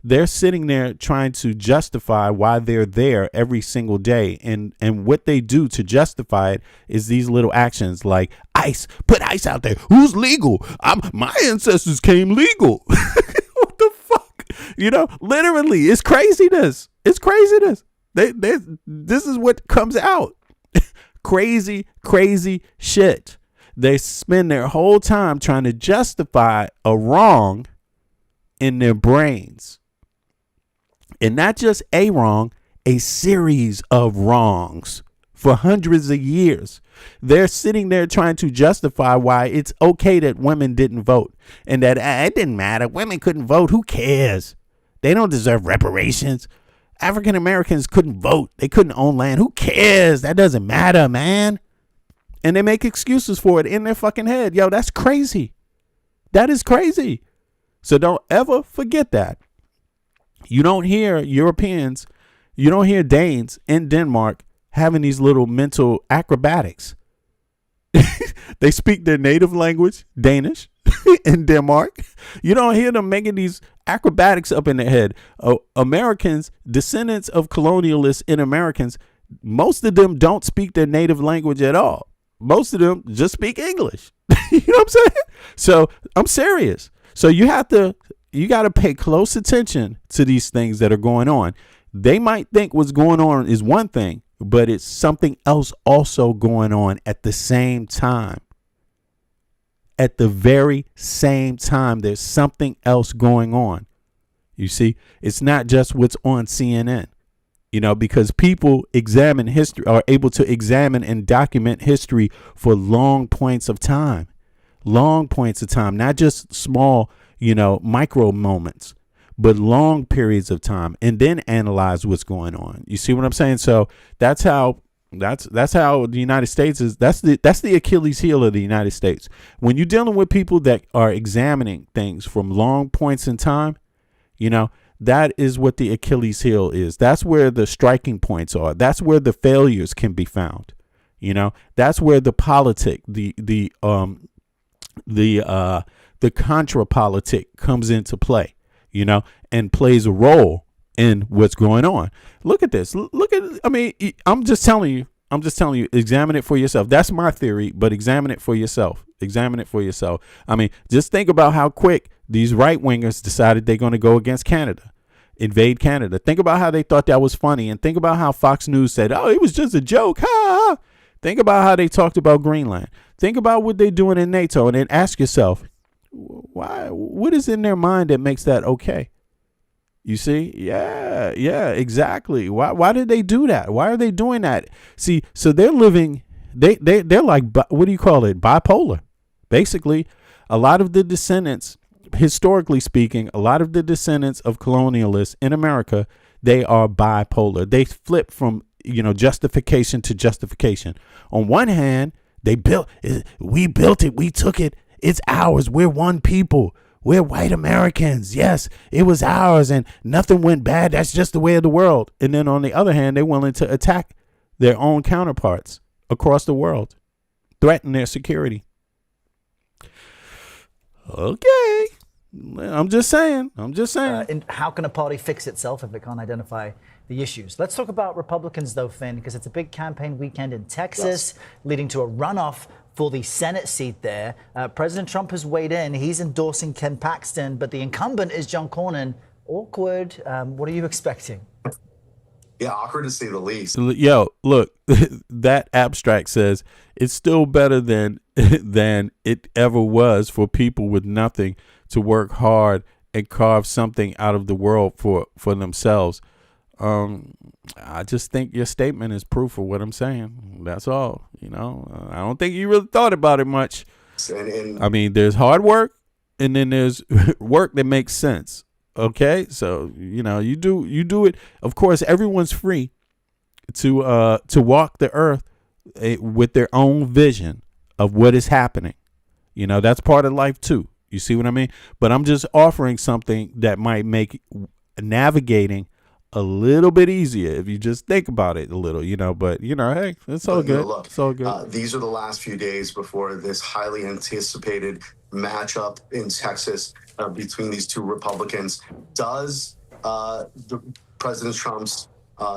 They're sitting there trying to justify why they're there every single day. And what they do to justify it is these little actions like ICE, put ICE out there. Who's legal? My ancestors came legal. What the fuck? Literally, it's craziness. It's craziness. This is what comes out. Crazy shit. They spend their whole time trying to justify a wrong in their brains. And not just a wrong, a series of wrongs for hundreds of years. They're sitting there trying to justify why it's okay that women didn't vote and that it didn't matter. Women couldn't vote. Who cares? They don't deserve reparations. African Americans couldn't vote. They couldn't own land. Who cares? That doesn't matter, man. And they make excuses for it in their fucking head. Yo, that's crazy. That is crazy. So don't ever forget that. You don't hear Europeans, you don't hear Danes in Denmark having these little mental acrobatics. They speak their native language, Danish, in Denmark. You don't hear them making these acrobatics up in their head. Americans, descendants of colonialists in Americans, most of them don't speak their native language at all. Most of them just speak English. You know what I'm saying? So I'm serious. So you got to pay close attention to these things that are going on. They might think what's going on is one thing, but it's something else also going on at the same time. At the very same time, there's something else going on. You see, it's not just what's on CNN, because people examine history, are able to examine and document history for long points of time, not just small, micro moments, but long periods of time, and then analyze what's going on. You see what I'm saying? So that's how the United States is. That's the Achilles heel of the United States. When you're dealing with people that are examining things from long points in time, that is what the Achilles heel is. That's where the striking points are. That's where the failures can be found. That's where the politic, the contra politic comes into play, and plays a role in what's going on. Look at this. I'm just telling you, examine it for yourself. That's my theory, but examine it for yourself. Just think about how quick these right wingers decided they're going to go against Canada, invade Canada. Think about how they thought that was funny, and think about how Fox News said, "Oh, it was just a joke." Ha, ha. Think about how they talked about Greenland. Think about what they're doing in NATO, and then ask yourself, why? What is in their mind that makes that okay? You see? Yeah, exactly. Why did they do that? Why are they doing that? See, so they're living, they're like, what do you call it? Bipolar. Basically, a lot of the descendants, historically speaking, a lot of the descendants of colonialists in America, they are bipolar. They flip from, justification to justification. On one hand, we built it, we took it, it's ours, we're one people. We're white Americans. Yes, it was ours and nothing went bad. That's just the way of the world. And then on the other hand, they're willing to attack their own counterparts across the world, threaten their security. Okay. I'm just saying. And how can a party fix itself if it can't identify the issues? Let's talk about Republicans, though, Finn, because it's a big campaign weekend in Texas, leading to a runoff for the Senate seat there. President Trump has weighed in. He's endorsing Ken Paxton, but the incumbent is John Cornyn. Awkward. What are you expecting? Yeah, awkward to say the least. Yo, look, that abstract says it's still better than it ever was for people with nothing to work hard and carve something out of the world for themselves. I just think your statement is proof of what I'm saying. That's all. I don't think you really thought about it much. There's hard work, and then there's work that makes sense. Okay, so you do it. Of course, everyone's free to walk the earth with their own vision of what is happening. That's part of life too. You see what I mean? But I'm just offering something that might make navigating a little bit easier if you just think about it a little, but hey, it's all good. Look, it's all good. These are the last few days before this highly anticipated matchup in Texas between these two Republicans. Does President Trump's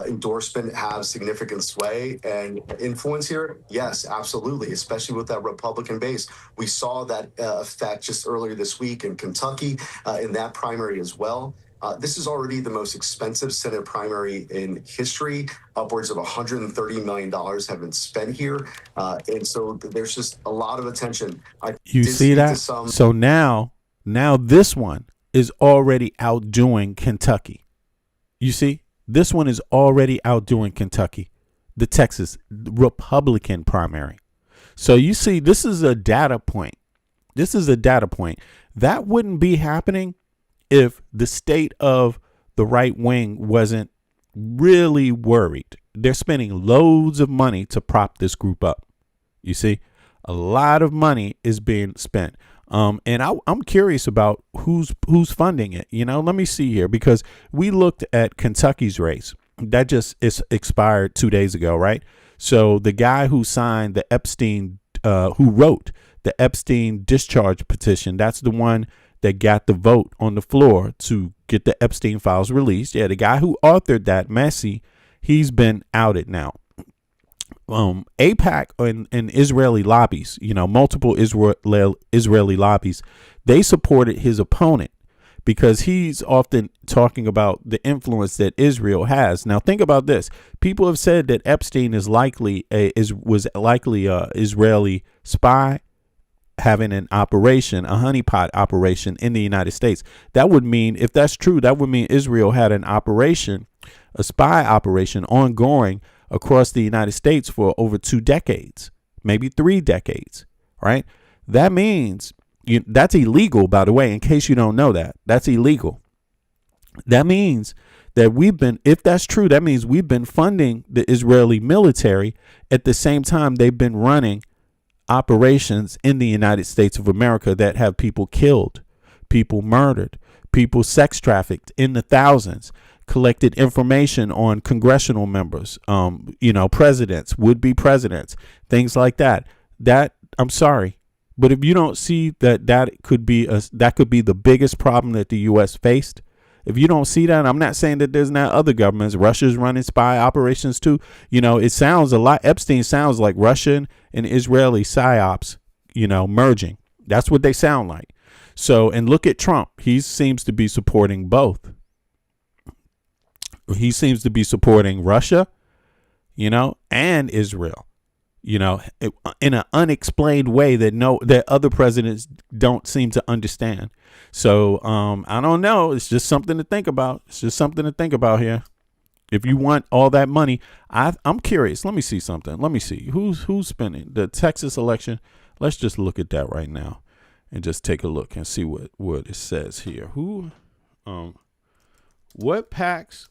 endorsement have significant sway and influence here? Yes, absolutely, especially with that Republican base. We saw that effect just earlier this week in Kentucky in that primary as well. This is already the most expensive Senate primary in history. Upwards of $130 million have been spent here. And so there's just a lot of attention. You see that? So now this one is already outdoing Kentucky. You see? This one is already outdoing Kentucky, the Texas Republican primary. So you see, this is a data point. That wouldn't be happening if the state of the right wing wasn't really worried. They're spending loads of money to prop this group up. You see, a lot of money is being spent. And I'm curious about who's funding it. Let me see here, because we looked at Kentucky's race that just is expired 2 days ago, right? So the guy who signed the Epstein, who wrote the Epstein discharge petition, that's the one that got the vote on the floor to get the Epstein files released. Yeah, the guy who authored that, Messi, he's been outed now. AIPAC and Israeli lobbies, multiple Israeli lobbies, they supported his opponent because he's often talking about the influence that Israel has. Now, think about this. People have said that Epstein was likely a Israeli spy having an operation, a honeypot operation in the United States. That would mean, if that's true, that would mean Israel had an operation, a spy operation ongoing across the United States for over 2 decades, maybe 3 decades, right? That means that's illegal, by the way, in case you don't know that. That's illegal. That means that if that's true, that means we've been funding the Israeli military at the same time they've been running operations in the United States of America that have people killed, people murdered, people sex trafficked in the thousands, collected information on congressional members, presidents, would-be presidents, things like that. That, I'm sorry, but if you don't see that could be the biggest problem that the U.S. faced, if you don't see that, I'm not saying that there's not other governments. Russia's running spy operations too. It sounds a lot. Epstein sounds like Russian and Israeli psyops, merging. That's what they sound like. So, and look at Trump. He seems to be supporting both. He seems to be supporting Russia, and Israel, in an unexplained way that other presidents don't seem to understand. So I don't know. It's just something to think about. It's just something to think about here. If you want all that money, I'm curious. Let me see something. Let me see who's spending the Texas election. Let's just look at that right now and just take a look and see what it says here. What PACs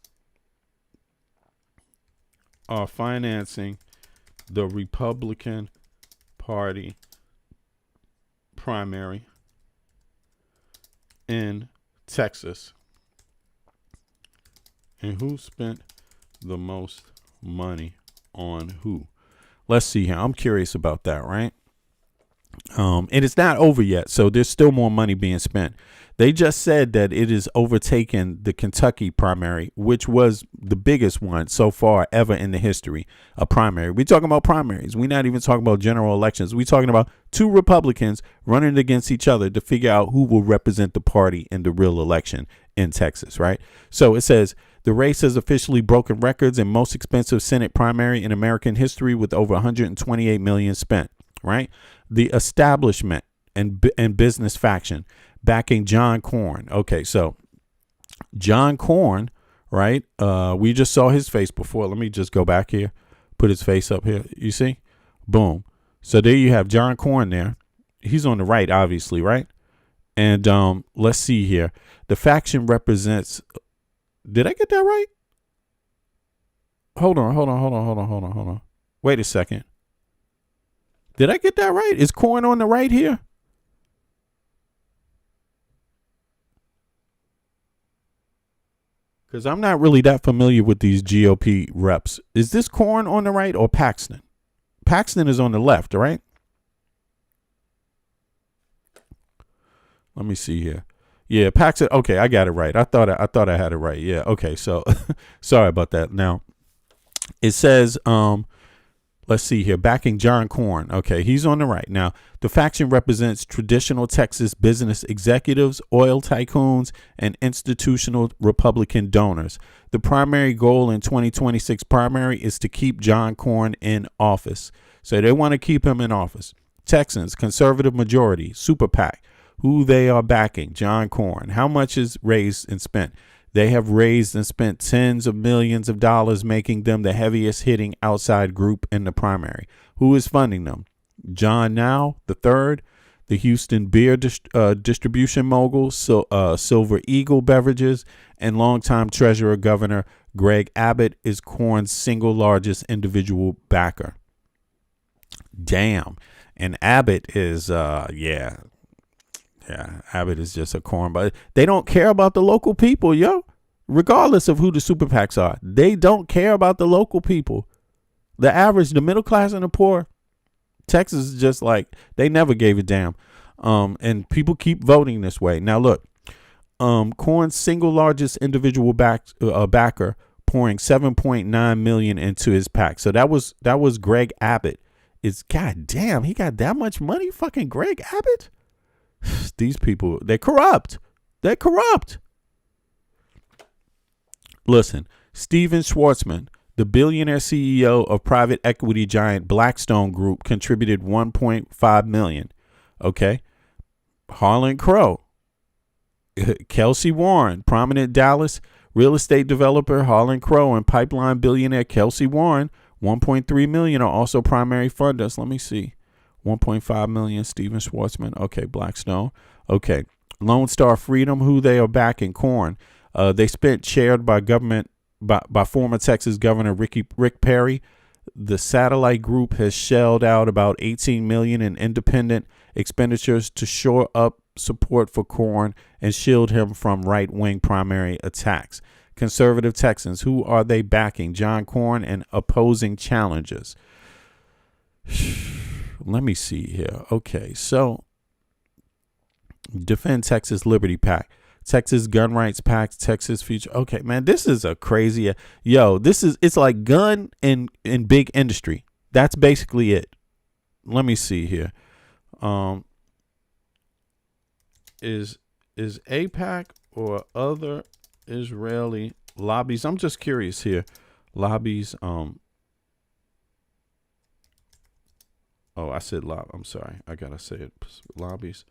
are financing the Republican Party primary in Texas, and who spent the most money on who? Let's see here. I'm curious about that, right? And it's not over yet, so there's still more money being spent. They just said that it is overtaken the Kentucky primary, which was the biggest one so far ever in the history of primary. We're talking about primaries. We're not even talking about general elections. We're talking about 2 Republicans running against each other to figure out who will represent the party in the real election in Texas, right? So it says the race has officially broken records in most expensive Senate primary in American history with over $128 million spent, right? The establishment and business faction backing John Cornyn. Okay, so John Cornyn, right? We just saw his face before. Let me just go back here, put his face up here. You see? Boom. So there you have John Cornyn there. He's on the right, obviously, right? And let's see here. The faction represents. Did I get that right? Hold on. Wait a second. Did I get that right? Is Cornyn on the right here? Because I'm not really that familiar with these GOP reps. Is this Cornyn on the right or Paxton? Paxton is on the left, right? Let me see here. Yeah, Paxton. Okay, I got it right. I thought I had it right. Yeah. Okay. So sorry about that. Now it says, let's see here, backing John Cornyn. Okay, he's on the right. Now, the faction represents traditional Texas business executives, oil tycoons, and institutional Republican donors. The primary goal in 2026 primary is to keep John Cornyn in office. So they want to keep him in office. Texans, conservative majority, super PAC, who they are backing, John Cornyn. How much is raised and spent? They have raised and spent tens of millions of dollars, making them the heaviest hitting outside group in the primary. Who is funding them? John Now III, the Houston beer distribution mogul, Silver Eagle Beverages, and longtime Treasurer Governor Greg Abbott is Cornyn's single largest individual backer. Damn. And Abbott is, Abbott is just a corn, but they don't care about the local people, yo. Regardless of who the super PACs are, they don't care about the local people. The average, the middle class and the poor. Texas is just like, they never gave a damn. And people keep voting this way. Now look, Corn's single largest individual backer pouring $7.9 million into his PAC. So that was Greg Abbott. It's goddamn, he got that much money, fucking Greg Abbott. These people, they're corrupt. They're corrupt. Listen, Steven Schwartzman, the billionaire CEO of private equity giant Blackstone Group, contributed $1.5 million. Okay. Harlan Crow, Kelsey Warren, prominent Dallas real estate developer Harlan Crow, and pipeline billionaire Kelsey Warren, $1.3 million, are also primary funders. Let me see. 1.5 million, Steven Schwartzman. Okay, Blackstone. Okay. Lone Star Freedom, who they are backing, Corn. They spent, chaired by by former Texas Governor Rick Perry. The satellite group has shelled out about $18 million in independent expenditures to shore up support for Corn and shield him from right-wing primary attacks. Conservative Texans, who are they backing? John Corn and opposing challengers. Let me see here. Okay, so Defend Texas Liberty PAC, Texas Gun Rights PAC, Texas Future. Okay, man, this is a crazy. It's like gun and big industry. That's basically it. Let me see here. Is AIPAC or other Israeli lobbies? I'm just curious here. Lobbies. Oh, I said lob. I'm sorry. I gotta say it. Lobbies.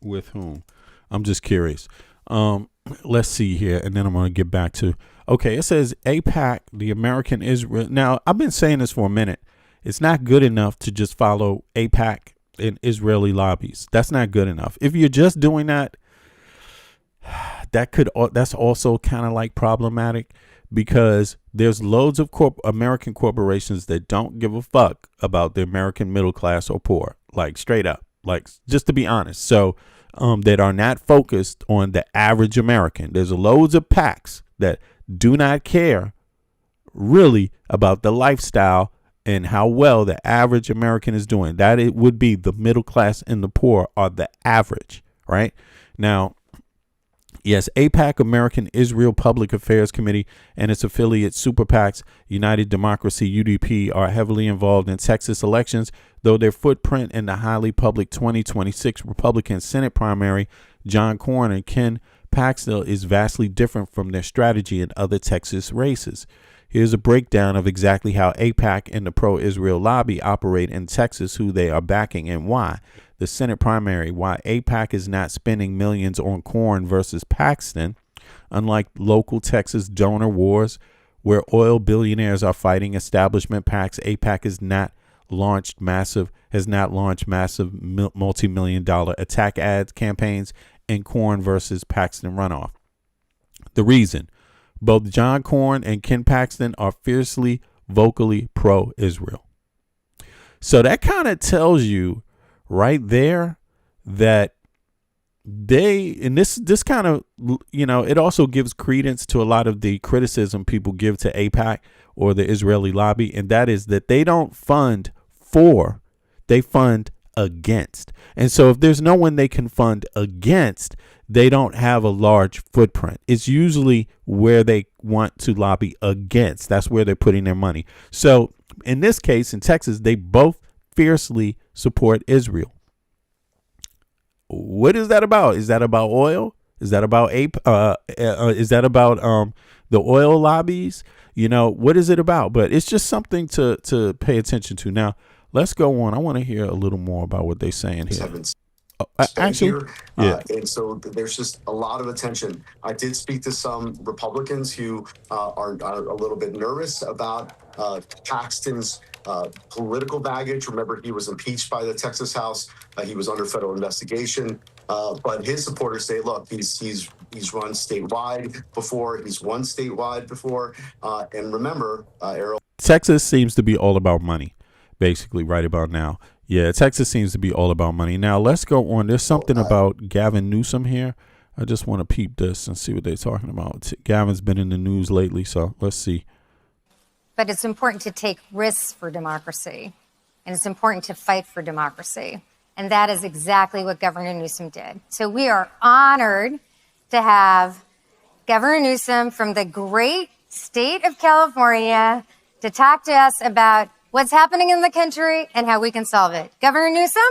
With whom? I'm just curious. Let's see here, and then I'm gonna get back to. Okay, it says AIPAC, the American Israel. Now, I've been saying this for a minute. It's not good enough to just follow AIPAC and Israeli lobbies. That's not good enough. If you're just doing that, that's also kind of like problematic, because there's loads of American corporations that don't give a fuck about the American middle class or poor, like straight up, like just to be honest. So that are not focused on the average American. There's loads of PACs that do not care really about the lifestyle and how well the average American is doing. That it would be the middle class and the poor are the average, right? Now, yes, AIPAC, American Israel Public Affairs Committee, and its affiliate Super PACs, United Democracy, UDP, are heavily involved in Texas elections, though their footprint in the highly public 2026 Republican Senate primary, John Corn and Ken Paxton, is vastly different from their strategy in other Texas races. Here's a breakdown of exactly how AIPAC and the pro-Israel lobby operate in Texas, who they are backing, and why. The Senate primary, why AIPAC is not spending millions on Corn versus Paxton. Unlike local Texas donor wars, where oil billionaires are fighting establishment PACs, AIPAC has not launched massive multi-million-dollar attack ads campaigns in Corn versus Paxton runoff. The reason: both John Corn and Ken Paxton are fiercely, vocally pro-Israel. So that kind of tells you right there that this kind of, it also gives credence to a lot of the criticism people give to AIPAC or the Israeli lobby, and that is that they don't fund for, they fund against. And so if there's no one they can fund against, they don't have a large footprint. It's usually where they want to lobby against. That's where they're putting their money. So in this case, in Texas, they both fiercely support Israel. What is that about? Is that about oil? Is that about the oil lobbies? What is it about? But it's just something to pay attention to. Now, let's go on. I want to hear a little more about what they're saying here. Actually, and so there's just a lot of attention. I did speak to some Republicans who are a little bit nervous about Paxton's political baggage. Remember, he was impeached by the Texas House. He was under federal investigation. But his supporters say, look, he's run statewide before. He's won statewide before. And remember, Errol, Texas seems to be all about money, basically, right about now. Yeah, Texas seems to be all about money. Now, let's go on. There's something about Gavin Newsom here. I just want to peep this and see what they're talking about. Gavin's been in the news lately, so let's see. but it's important to take risks for democracy, and it's important to fight for democracy. And that is exactly what Governor Newsom did. So we are honored to have Governor Newsom from the great state of California to talk to us about what's happening in the country and how we can solve it. Governor Newsom?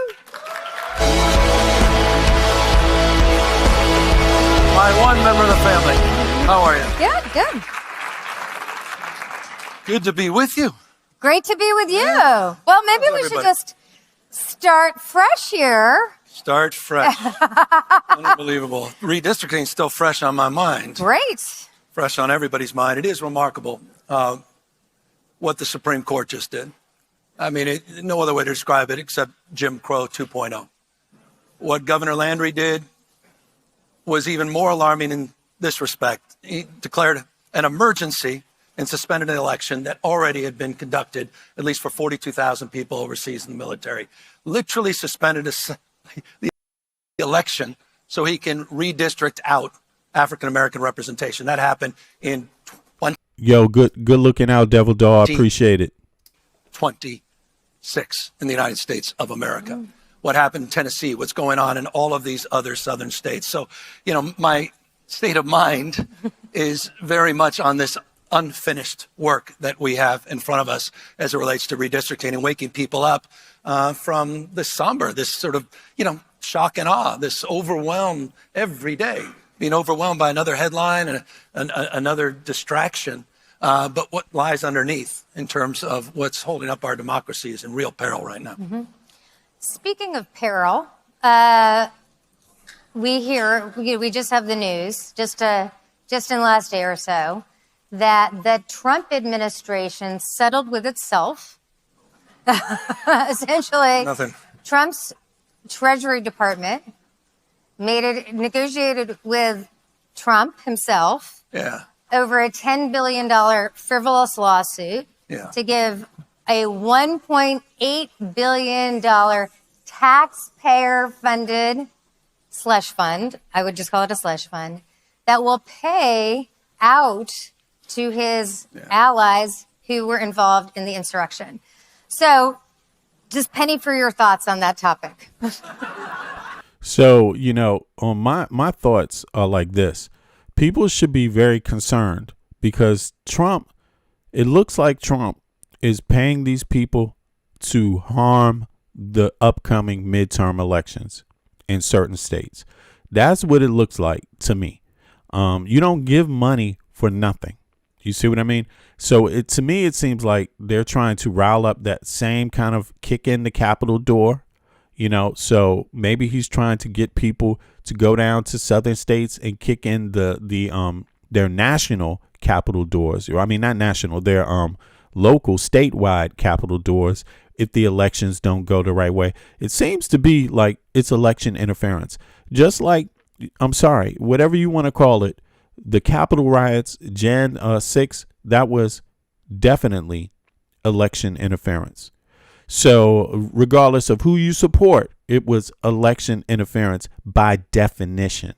My one member of the family. How are you? Good. Good to be with you. Great to be with you. Well, maybe we should just start fresh here. Start fresh. Unbelievable. Redistricting is still fresh on my mind. Great. Fresh on everybody's mind. It is remarkable what the Supreme Court just did. I mean, no other way to describe it except Jim Crow 2.0. What Governor Landry did was even more alarming in this respect. He declared an emergency and suspended an election that already had been conducted, at least for 42,000 people overseas in the military. Literally suspended the election so he can redistrict out African-American representation. That happened in Yo, good looking out, Devil Dog. Appreciate it. 26 in the United States of America. What happened in Tennessee, what's going on in all of these other southern states. So, you know, my state of mind is very much on this unfinished work that we have in front of us as it relates to redistricting and waking people up from this somber, this sort of, you know, shock and awe, this overwhelm every day, being overwhelmed by another headline and another distraction. But what lies underneath in terms of what's holding up our democracy is in real peril right now. Speaking of peril, we just have the news, just in the last day or so, that the Trump administration settled with itself. Essentially, Nothing. Trump's Treasury Department negotiated with Trump himself over a $10 billion frivolous lawsuit to give a $1.8 billion taxpayer-funded slush fund, I would just call it a slush fund, that will pay out to his allies who were involved in the insurrection. So, just Penny, for your thoughts on that topic. So, you know, on my thoughts are like this. People should be very concerned because Trump, it looks like Trump is paying these people to harm the upcoming midterm elections in certain states. That's what it looks like to me. You don't give money for nothing. You see what I mean? So to me, it seems like they're trying to rile up that same kind of kick in the Capitol door, you know, so maybe he's trying to get people to go down to southern states and kick in their national Capitol doors. I mean, not national, their local statewide Capitol doors if the elections don't go the right way. It seems to be like it's election interference. Just like, I'm sorry, whatever you want to call it, the Capitol riots, Jan 6, that was definitely election interference. So regardless of who you support, it was election interference by definition.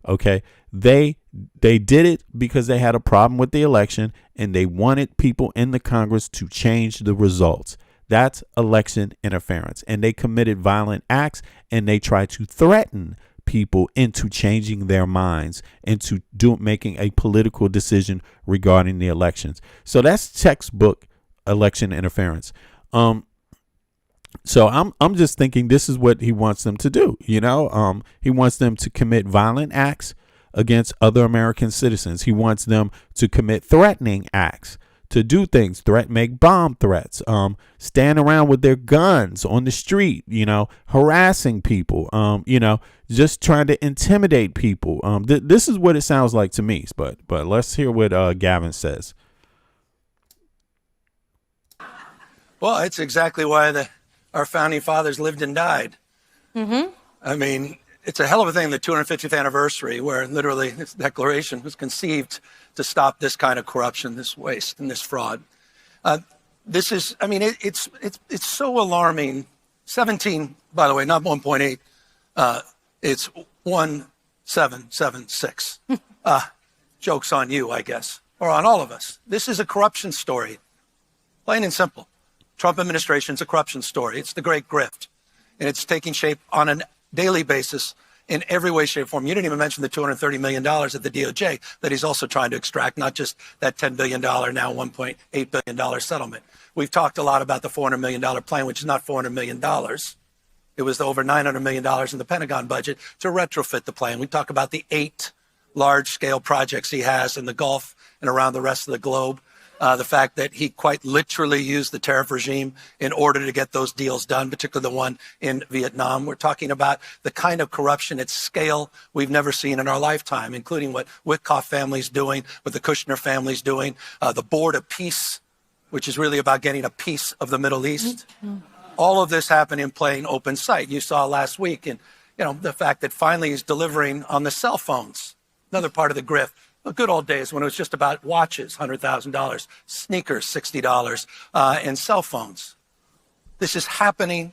Okay, they did it because they had a problem with the election and they wanted people in the Congress to change the results. That's election interference. And they committed violent acts and they tried to threaten people into changing their minds, into making a political decision regarding the elections. So that's textbook election interference. So I'm just thinking this is what he wants them to do. You know, he wants them to commit violent acts against other American citizens. He wants them to commit threatening acts, to do things, make bomb threats, stand around with their guns on the street, you know, harassing people, you know, just trying to intimidate people. This is what it sounds like to me. But let's hear what Gavin says. Well, it's exactly why our founding fathers lived and died. I mean, it's a hell of a thing, the 250th anniversary, where literally this declaration was conceived to stop this kind of corruption, this waste, and this fraud. This is, I mean, it's so alarming. 17, by the way, not 1.8. It's 1776. Joke's on you, I guess, or on all of us. This is a corruption story. Plain and simple. Trump administration's a corruption story. It's the great grift. And it's taking shape on a daily basis in every way, shape, or form. You didn't even mention the $230 million at the DOJ that he's also trying to extract, not just that $10 billion, now $1.8 billion settlement. We've talked a lot about the $400 million plan, which is not $400 million. It was over $900 million in the Pentagon budget to retrofit the plane. We talk about the 8 large-scale projects he has in the Gulf and around the rest of the globe. The fact that he quite literally used the tariff regime in order to get those deals done, particularly the one in Vietnam. We're talking about the kind of corruption at scale we've never seen in our lifetime, including what Witkoff family's doing, what the Kushner family's doing, the Board of Peace, which is really about getting a piece of the Middle East. All of this happened in plain open sight. You saw last week, and the fact that finally he's delivering on the cell phones, another part of the grift. The good old days when it was just about watches, $100,000, sneakers, $60, and cell phones. This is happening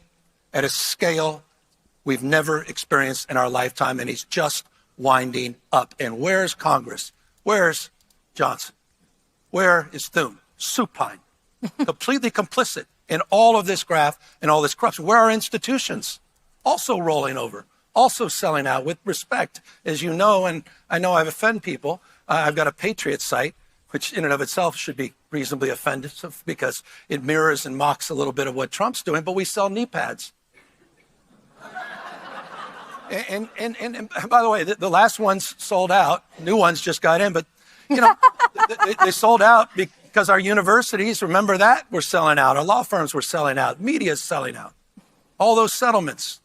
at a scale we've never experienced in our lifetime, and he's just winding up. And where's Congress? Where's Johnson? Where is Thune? Supine, completely complicit in all of this graft and all this corruption. Where are institutions? Also rolling over, also selling out with respect, as you know, and I know I've offended people. I've got a Patriot site, which in and of itself should be reasonably offensive because it mirrors and mocks a little bit of what Trump's doing, but we sell knee pads. And by the way, the last ones sold out. New ones just got in, but they sold out because our universities, remember that, were selling out. Our law firms were selling out. Media's selling out. All those settlements.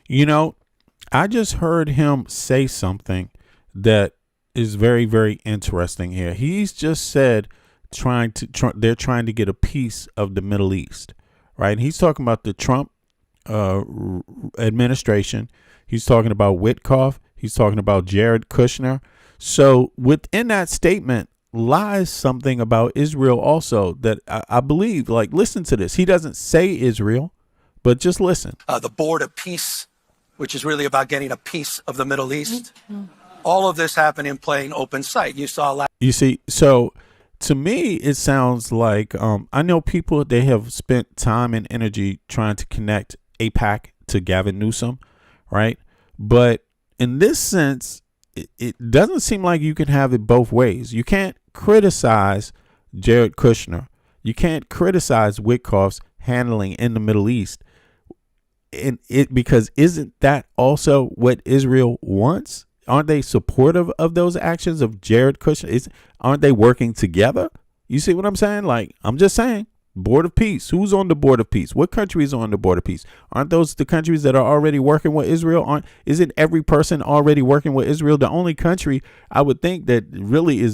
I just heard him say something that is very, very interesting here. He's just said they're trying to get a piece of the Middle East, right? And he's talking about the Trump administration. He's talking about Witkoff. He's talking about Jared Kushner. So within that statement lies something about Israel also that I believe, listen to this. He doesn't say Israel, but just listen. The Board of Peace, which is really about getting a piece of the Middle East. All of this happened in plain open sight. You saw You see, so to me, it sounds like I know people, they have spent time and energy trying to connect AIPAC to Gavin Newsom, right? But in this sense, it doesn't seem like you can have it both ways. You can't criticize Jared Kushner. You can't criticize Witkoff's handling in the Middle East. Because isn't that also what Israel wants? Aren't they supportive of those actions of Jared Kushner? Aren't they working together? You see what I'm saying? I'm just saying, Board of Peace. Who's on the Board of Peace? What countries are on the Board of Peace? Aren't those the countries that are already working with Israel? Isn't every person already working with Israel? The only country I would think that really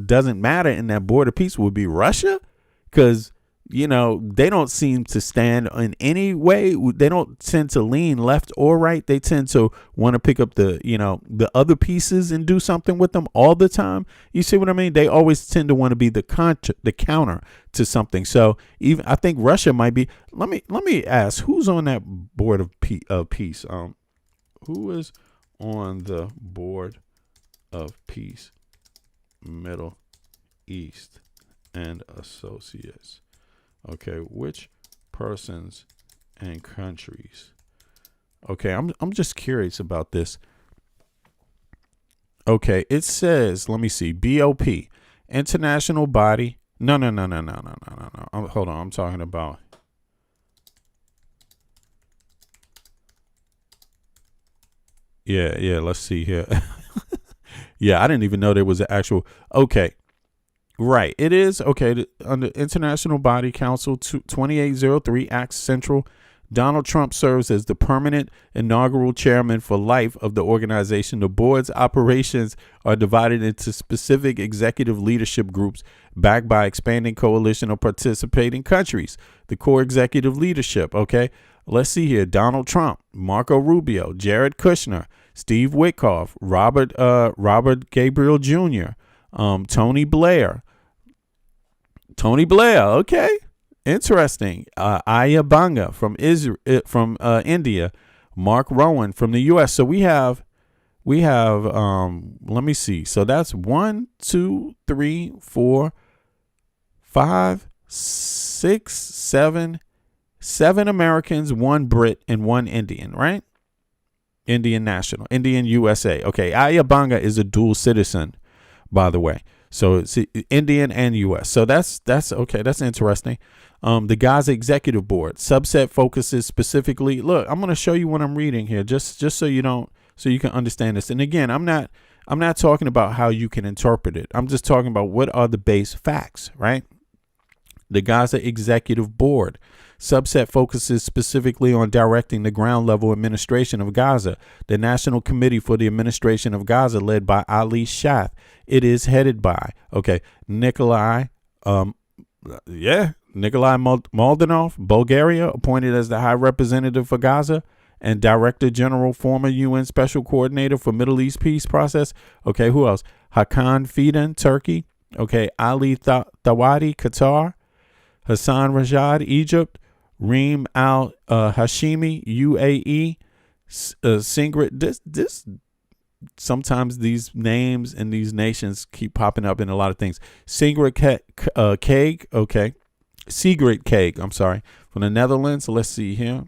doesn't matter in that Board of Peace would be Russia, because they don't seem to stand in any way. They don't tend to lean left or right. They tend to want to pick up the other pieces and do something with them all the time. You see what I mean? They always tend to want to be the counter to something. So even I think Russia might be. Let me ask, who's on that Board of Peace? Who is on the Board of Peace, Middle East and Associates? Okay, which persons and countries? Okay, I'm just curious about this. Okay, it says, let me see, BOP, international body. No. Hold on, I'm talking about. Yeah, let's see here. Yeah, I didn't even know there was an actual. Okay. Right. It is. Okay. Under International Body Council 2803 Acts Central, Donald Trump serves as the permanent inaugural chairman for life of the organization. The board's operations are divided into specific executive leadership groups backed by expanding coalition of participating countries. The core executive leadership. Okay. Let's see here. Donald Trump, Marco Rubio, Jared Kushner, Steve Witkoff, Robert Gabriel Jr., Tony Blair. Okay. Interesting. Aya Banga from India, Mark Rowan from the U.S. So we have, let me see. So that's 1, 2, 3, 4, 5, 6. seven Americans, one Brit, and one Indian, right? Indian national, Indian USA. Okay, Ayabanga is a dual citizen, by the way. So it's Indian and U.S. So that's okay. That's interesting. The Gaza Executive Board subset focuses specifically. Look, I'm going to show you what I'm reading here, just so you can understand this. And again, I'm not talking about how you can interpret it. I'm just talking about what are the base facts, right? The Gaza Executive Board subset focuses specifically on directing the ground level administration of Gaza. The National Committee for the Administration of Gaza, led by Ali Shaf, it is headed by, Nikolai Moldanov, Bulgaria, appointed as the High Representative for Gaza and Director General, former UN Special Coordinator for Middle East Peace Process. Okay, who else? Hakan Fidan, Turkey. Okay, Ali Thawadi, Qatar. Hassan Rajad, Egypt. Reem Al Hashimi, UAE. Sigrid, sometimes these names and these nations keep popping up in a lot of things. Sigrid Kaag, Sigrid Kaag, I'm sorry, from the Netherlands. Let's see here.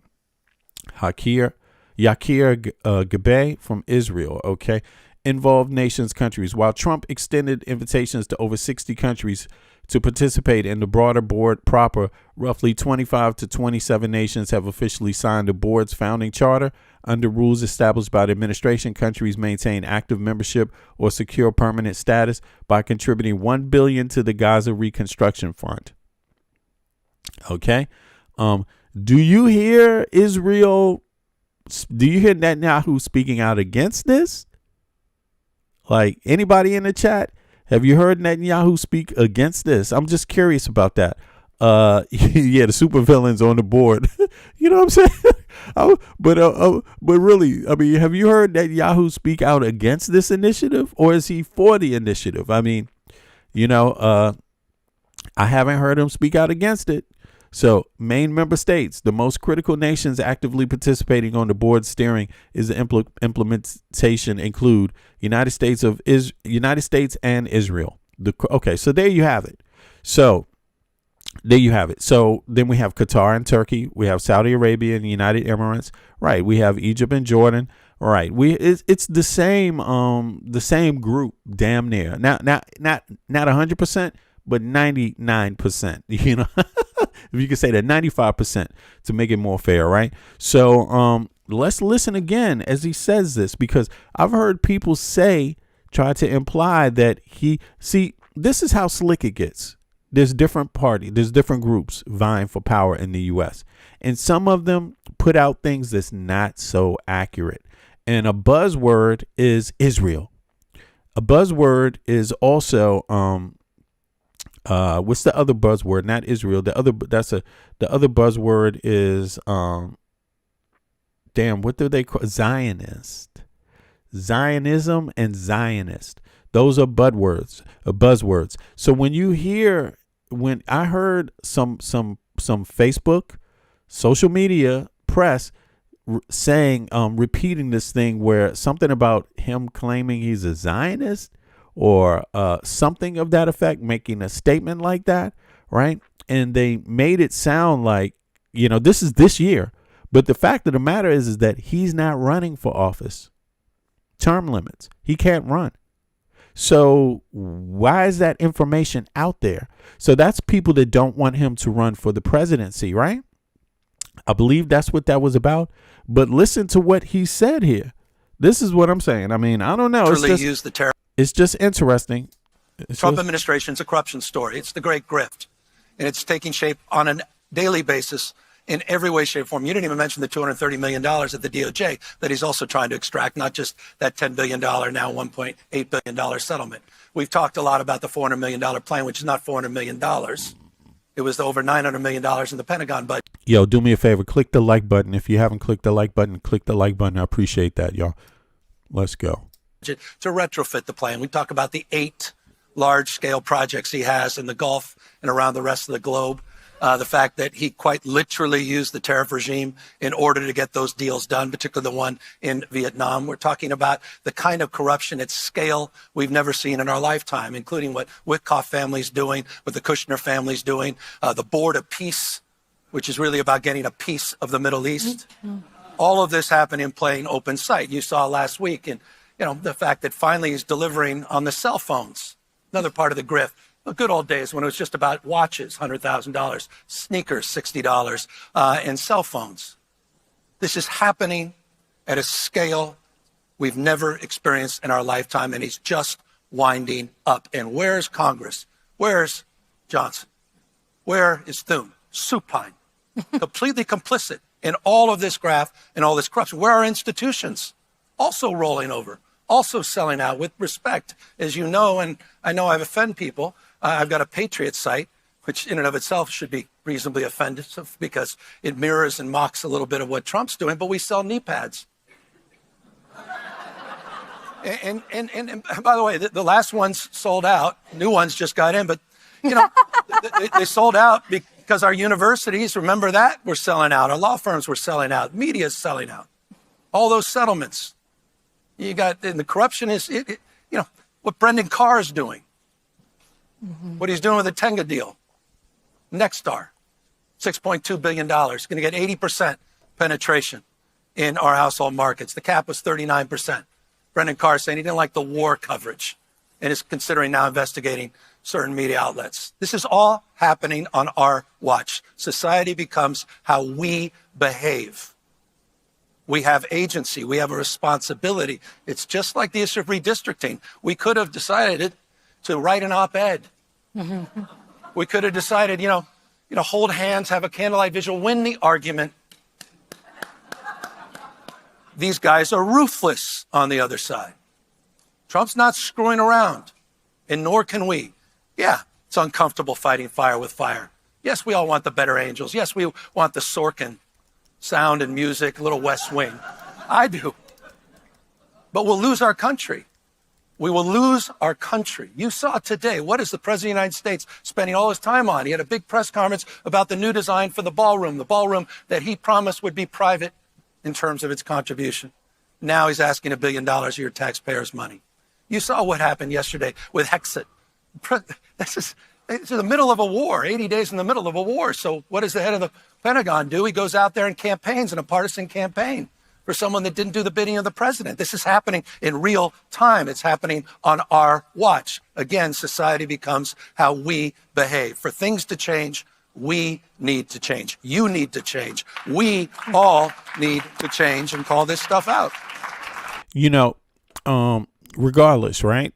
Yakir Gabbay from Israel, Involved nations, countries. While Trump extended invitations to over 60 countries to participate in the broader board proper, roughly 25 to 27 nations have officially signed the board's founding charter. Under rules established by the administration, countries maintain active membership or secure permanent status by contributing $1 billion to the Gaza Reconstruction Fund. Okay. Do you hear Israel? Do you hear Netanyahu speaking out against this? Like, anybody in the chat? Have you heard Netanyahu speak against this? I'm just curious about that. Yeah, the supervillains on the board. You know what I'm saying? But really, I mean, have you heard Netanyahu speak out against this initiative, or is he for the initiative? I mean, I haven't heard him speak out against it. So, main member states, the most critical nations actively participating on the board steering is the implementation include United States and Israel. So there you have it. So then we have Qatar and Turkey. We have Saudi Arabia and the United Emirates. Right. We have Egypt and Jordan. Right. It's the same group, damn near. Not 100%, but 99%. If you could say that, 95% to make it more fair, right? So let's listen again as he says this, because I've heard people try to imply that this is how slick it gets. There's different groups vying for power in the U.S. And some of them put out things that's not so accurate. And a buzzword is Israel. A buzzword is also what's the other buzzword? Not Israel. The other buzzword is what do they call Zionist? Zionism and Zionist. Those are buzzwords. So when I heard some Facebook, social media, press saying, repeating this thing where something about him claiming he's a Zionist or something of that effect, making a statement like that, right? And they made it sound like, this is this year. But the fact of the matter is that he's not running for office. Term limits. He can't run. So why is that information out there? So that's people that don't want him to run for the presidency, right? I believe that's what that was about. But listen to what he said here. This is what I'm saying. I mean, I don't know. It's just interesting. Trump administration is a corruption story. It's the great grift. And it's taking shape on a daily basis in every way, shape, or form. You didn't even mention the $230 million at the DOJ that he's also trying to extract, not just that $10 billion, now $1.8 billion settlement. We've talked a lot about the $400 million plan, which is not $400 million. It was over $900 million in the Pentagon budget. Yo, do me a favor. Click the like button. If you haven't clicked the like button, click the like button. I appreciate that, y'all. Let's go. To retrofit the plan. We talk about the 8 large-scale projects he has in the Gulf and around the rest of the globe. The fact that he quite literally used the tariff regime in order to get those deals done, particularly the one in Vietnam. We're talking about the kind of corruption at scale we've never seen in our lifetime, including what Witkoff family's doing, what the Kushner family's doing, the Board of Peace, which is really about getting a piece of the Middle East. All of this happened in plain open sight. You saw last week, and the fact that finally he's delivering on the cell phones, another part of the grift. The good old days when it was just about watches, $100,000, sneakers, $60, and cell phones. This is happening at a scale we've never experienced in our lifetime, and he's just winding up. And where's Congress? Where's Johnson? Where is Thune? Supine, completely complicit in all of this graft and all this corruption. Where are institutions? Also rolling over, also selling out with respect, as you know, and I know I've offended people. I've got a Patriot site, which in and of itself should be reasonably offensive because it mirrors and mocks a little bit of what Trump's doing, but we sell knee pads. And by the way, the last ones sold out. New ones just got in, but they sold out because our universities, remember that, were selling out. Our law firms were selling out. Media's selling out. All those settlements. You got, and the corruption is, what Brendan Carr is doing. What he's doing with the Tenga deal. Nexstar, $6.2 billion. Going to get 80% penetration in our household markets. The cap was 39%. Brendan Carr saying he didn't like the war coverage and is considering now investigating certain media outlets. This is all happening on our watch. Society becomes how we behave. We have agency. We have a responsibility. It's just like the issue of redistricting. We could have decided to write an op-ed. We could have decided, hold hands, have a candlelight vigil, win the argument. These guys are ruthless on the other side. Trump's not screwing around, and nor can we. Yeah, it's uncomfortable fighting fire with fire. Yes, we all want the better angels. Yes, we want the Sorkin sound and music, a little West Wing. I do. But we'll lose our country. We will lose our country. You saw today, what is the President of the United States spending all his time on? He had a big press conference about the new design for the ballroom that he promised would be private in terms of its contribution. Now he's asking $1 billion of your taxpayers' money. You saw what happened yesterday with Hexit. It's in the middle of a war, 80 days in the middle of a war. So what does the head of the Pentagon do? He goes out there and campaigns in a partisan campaign for someone that didn't do the bidding of the president. This is happening in real time. It's happening on our watch. Again, society becomes how we behave. For things to change, we need to change. You need to change. We all need to change and call this stuff out. Regardless, right?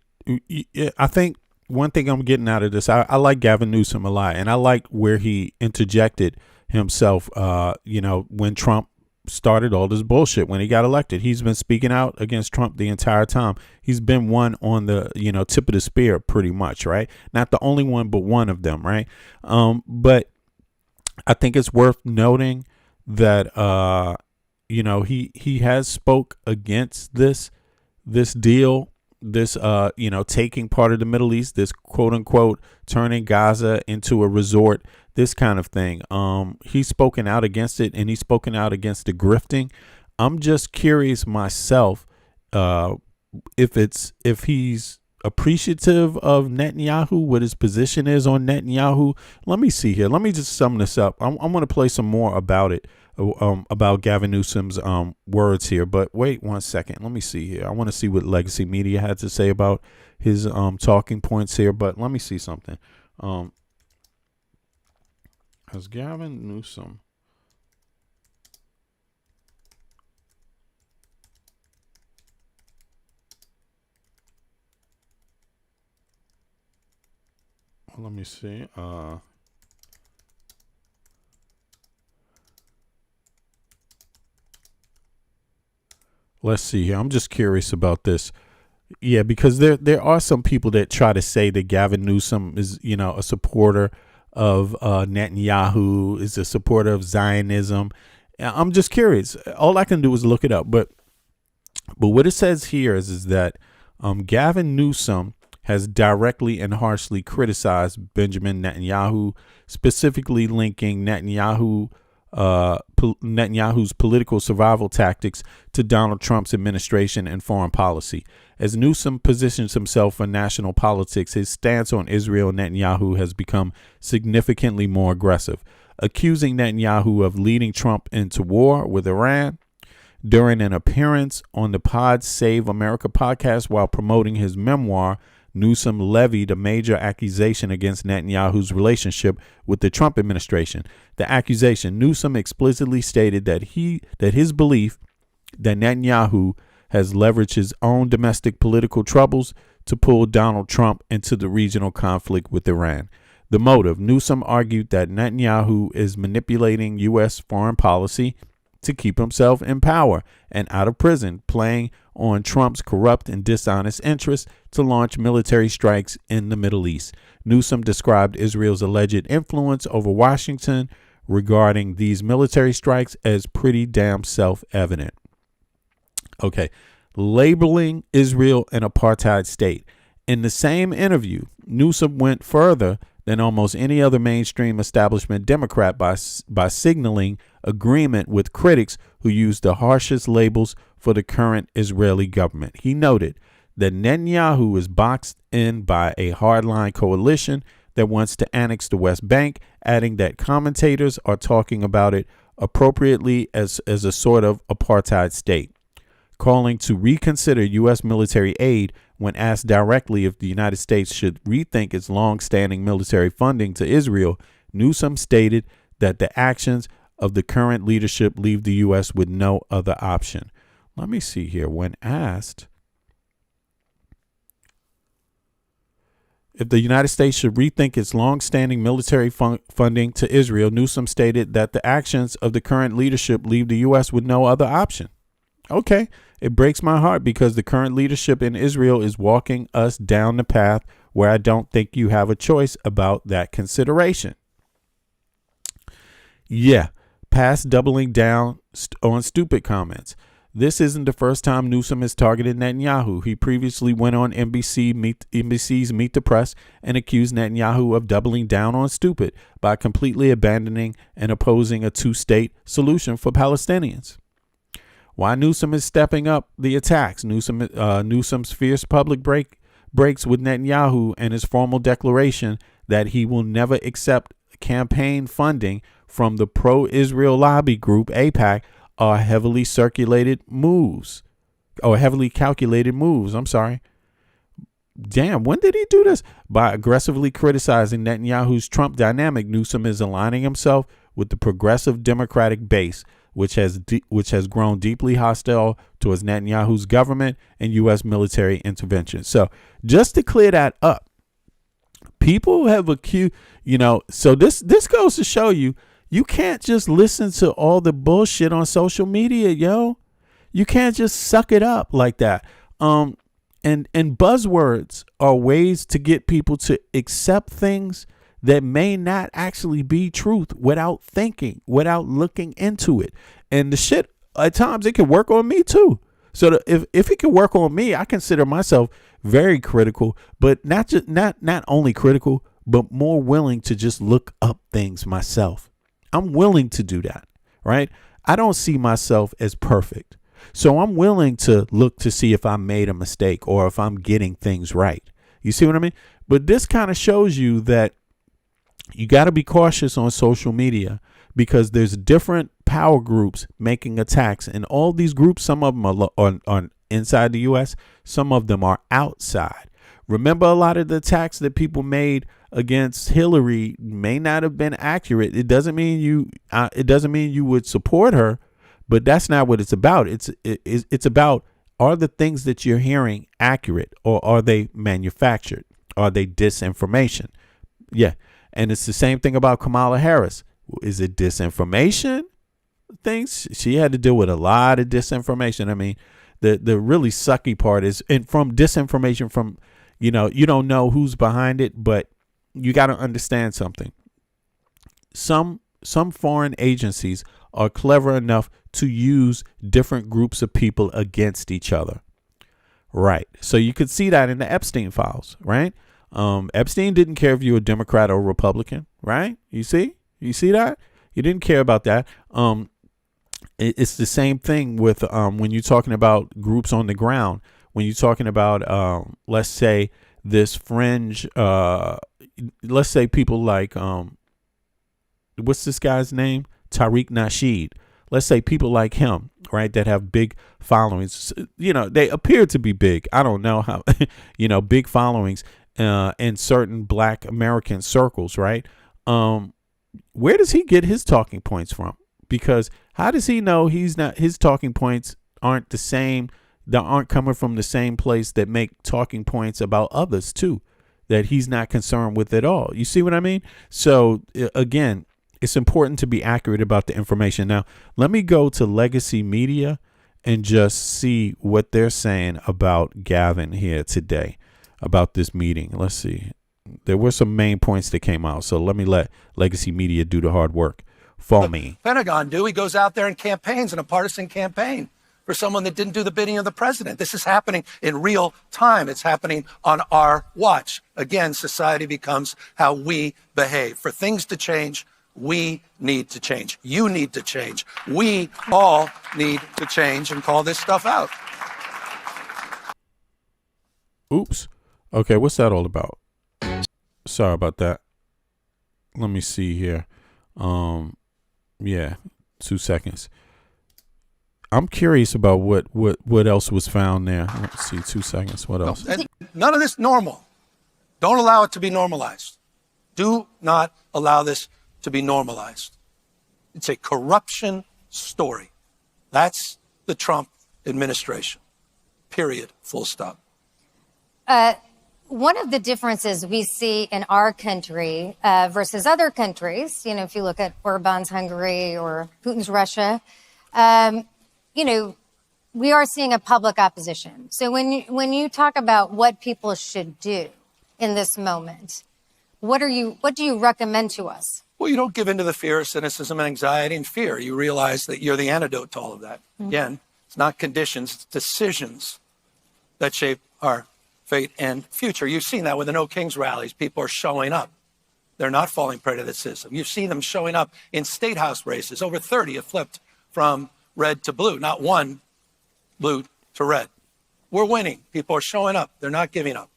I think one thing I'm getting out of this, I like Gavin Newsom a lot, and I like where he interjected himself, when Trump started all this bullshit when he got elected. He's been speaking out against Trump the entire time. He's been one on the, tip of the spear pretty much, right? Not the only one, but one of them, right? But I think it's worth noting that, he has spoke against this deal, this, taking part of the Middle East, this quote unquote, turning Gaza into a resort, this kind of thing. He's spoken out against it, and he's spoken out against the grifting. I'm just curious myself, if he's appreciative of Netanyahu, what his position is on Netanyahu. Let me see here. Let me just sum this up. I'm going to play some more about it, about Gavin Newsom's words here. But wait 1 second. Let me see here. I want to see what Legacy Media had to say about his talking points here. But let me see something. Has Gavin Newsom let me see. Let's see here. I'm just curious about this. Yeah, because there are some people that try to say that Gavin Newsom is, a supporter of Netanyahu, is a supporter of Zionism. I'm just curious. All I can do is look it up. But what it says here is that Gavin Newsom has directly and harshly criticized Benjamin Netanyahu, specifically linking Netanyahu's political survival tactics to Donald Trump's administration and foreign policy. As Newsom positions himself for national politics, his stance on Israel and Netanyahu has become significantly more aggressive, accusing Netanyahu of leading Trump into war with Iran. During an appearance on the Pod Save America podcast while promoting his memoir, Newsom levied a major accusation against Netanyahu's relationship with the Trump administration. The accusation, Newsom explicitly stated that his belief that Netanyahu has leveraged his own domestic political troubles to pull Donald Trump into the regional conflict with Iran. The motive, Newsom argued that Netanyahu is manipulating U.S. foreign policy to keep himself in power and out of prison, playing on Trump's corrupt and dishonest interests to launch military strikes in the Middle East. Newsom described Israel's alleged influence over Washington regarding these military strikes as pretty damn self-evident. Okay, labeling Israel an apartheid state. In the same interview, Newsom went further than almost any other mainstream establishment Democrat by signaling agreement with critics who use the harshest labels for the current Israeli government. He noted that Netanyahu is boxed in by a hardline coalition that wants to annex the West Bank, adding that commentators are talking about it appropriately as a sort of apartheid state. Calling to reconsider U.S. military aid when asked directly if the United States should rethink its long-standing military funding to Israel, Newsom stated that the actions of the current leadership leave the U.S. with no other option. Let me see here. When asked if the United States should rethink its long-standing military funding to Israel, Newsom stated that the actions of the current leadership leave the U.S. with no other option. Okay, it breaks my heart because the current leadership in Israel is walking us down the path where I don't think you have a choice about that consideration. Yeah, past doubling down on stupid comments. This isn't the first time Newsom has targeted Netanyahu. He previously went on NBC's Meet the Press and accused Netanyahu of doubling down on stupid by completely abandoning and opposing a two-state solution for Palestinians. Why Newsom is stepping up the attacks. Newsom's fierce public breaks with Netanyahu and his formal declaration that he will never accept campaign funding from the pro-Israel lobby group AIPAC are heavily calculated moves. I'm sorry. Damn, when did he do this? By aggressively criticizing Netanyahu's Trump dynamic, Newsom is aligning himself with the progressive Democratic base, which has grown deeply hostile towards Netanyahu's government and U.S. military intervention. So just to clear that up, people have accused, so this goes to show you can't just listen to all the bullshit on social media, yo. You can't just suck it up like that. And buzzwords are ways to get people to accept things that may not actually be truth without thinking, without looking into it. And the shit, at times, it can work on me too. So if it can work on me, I consider myself very critical, but not only critical, but more willing to just look up things myself. I'm willing to do that, right? I don't see myself as perfect. So I'm willing to look to see if I made a mistake or if I'm getting things right. You see what I mean? But this kind of shows you that you got to be cautious on social media because there's different power groups making attacks. And all these groups, some of them are on inside the U.S., some of them are outside. Remember, a lot of the attacks that people made against Hillary may not have been accurate. It doesn't mean you would support her, but that's not what it's about. It's about, are the things that you're hearing accurate, or are they manufactured? Are they disinformation? Yeah. And it's the same thing about Kamala Harris. Is it disinformation? Things she had to deal with a lot of disinformation. I mean, the really sucky part is, and from disinformation from, you don't know who's behind it, but you got to understand something. Some foreign agencies are clever enough to use different groups of people against each other, Right. So you could see that in the Epstein files, right? Epstein didn't care if you were a Democrat or Republican, right? You see that? He didn't care about that. It's the same thing with when you're talking about groups on the ground. When you're talking about, let's say, this fringe, let's say people like, what's this guy's name? Tariq Nasheed. Let's say people like him, right, that have big followings. They appear to be big. I don't know how, big followings in certain Black American circles, right? Where does he get his talking points from? Because how does he know his talking points aren't the same, that aren't coming from the same place that make talking points about others too, that he's not concerned with at all? You see what I mean? So again, it's important to be accurate about the information. Now, let me go to Legacy Media and just see what they're saying about Gavin here today, about this meeting. Let's see. There were some main points that came out. So let me let Legacy Media do the hard work for me. Pentagon do. He goes out there and campaigns in a partisan campaign for someone that didn't do the bidding of the president. This is happening in real time. It's happening on our watch. Again, society becomes how we behave. For things to change, we need to change. You need to change. We all need to change and call this stuff out. Oops. Okay, what's that all about? Sorry about that. Let me see here. Yeah, 2 seconds. I'm curious about what else was found there. Let's see, 2 seconds. What else? None of this normal. Don't allow it to be normalized. Do not allow this to be normalized. It's a corruption story. That's the Trump administration. Period. Full stop. One of the differences we see in our country versus other countries, if you look at Orban's Hungary or Putin's Russia, we are seeing a public opposition. So when you talk about what people should do in this moment, what do you recommend to us? Well, you don't give in to the fear, cynicism, and anxiety and fear. You realize that you're the antidote to all of that. Mm-hmm. Again, it's not conditions, it's decisions that shape our fate and future. You've seen that with the No Kings rallies. People are showing up. They're not falling prey to the system. You've seen them showing up in state house races. Over 30 have flipped from red to blue, not one blue to red. We're winning. People are showing up. They're not giving up.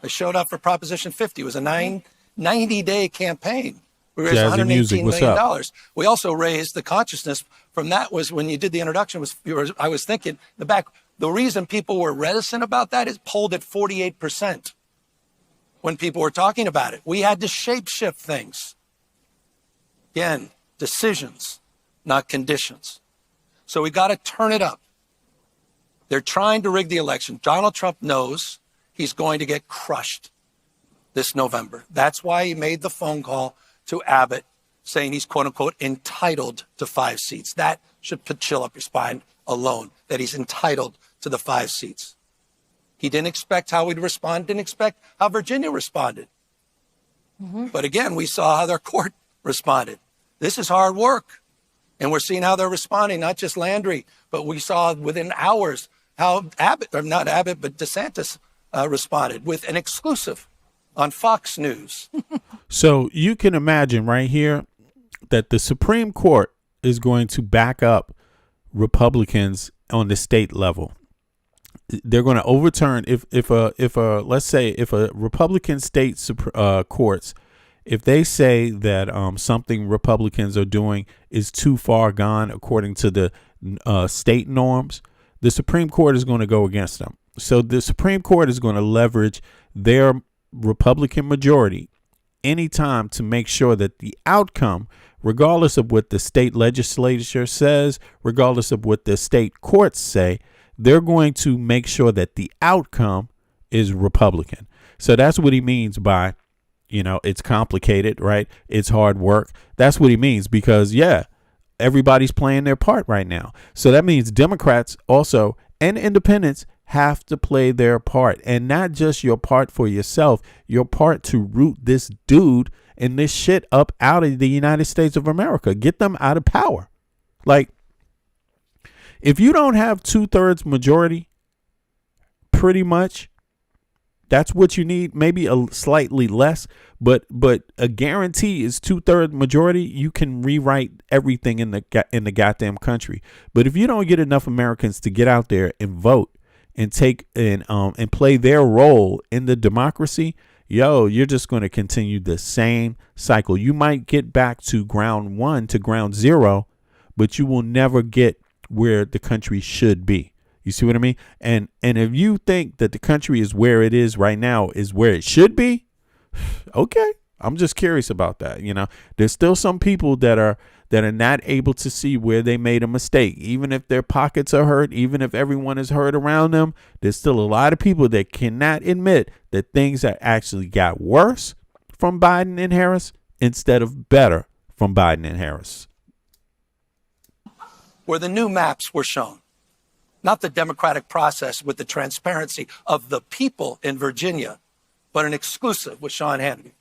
They showed up for Proposition 50. It was a 90-day campaign. We raised $118 million. We also raised the consciousness from that. Was when you did the introduction, I was thinking in the back, the reason people were reticent about that is polled at 48% when people were talking about it. We had to shape-shift things. Again, decisions, not conditions. So we got to turn it up. They're trying to rig the election. Donald Trump knows he's going to get crushed this November. That's why he made the phone call to Abbott saying he's, quote unquote, entitled to 5 seats. That should put chill up your spine alone, that he's entitled to the 5 seats. He didn't expect how we'd respond, didn't expect how Virginia responded. Mm-hmm. But again, we saw how their court responded. This is hard work. And we're seeing how they're responding, not just Landry, but we saw within hours how Abbott, or not Abbott, but DeSantis responded with an exclusive on Fox News. So you can imagine right here that the Supreme Court is going to back up Republicans on the state level. They're going to overturn if let's say if a Republican state courts, if they say that something Republicans are doing is too far gone according to the state norms, the Supreme Court is going to go against them. So the Supreme Court is going to leverage their Republican majority anytime to make sure that the outcome, regardless of what the state legislature says, regardless of what the state courts say, they're going to make sure that the outcome is Republican. So that's what he means by, it's complicated, right? It's hard work. That's what he means because, yeah, everybody's playing their part right now. So that means Democrats also and independents have to play their part, and not just your part for yourself, your part to root this dude and this shit up out of the United States of America. Get them out of power. Like, if you don't have 2/3 majority, pretty much, that's what you need. Maybe a slightly less, but a guarantee is 2/3 majority. You can rewrite everything in the goddamn country. But if you don't get enough Americans to get out there and vote and take and play their role in the democracy, you're just going to continue the same cycle. You might get back to ground one, to ground zero, but you will never get where the country should be. You see what I mean? And if you think that the country is where it is right now is where it should be, okay. I'm just curious about that. There's still some people that are not able to see where they made a mistake. Even if their pockets are hurt, even if everyone is hurt around them, there's still a lot of people that cannot admit that things actually got worse from Biden and Harris instead of better from Biden and Harris. Where the new maps were shown, not the democratic process with the transparency of the people in Virginia, but an exclusive with Sean Hannity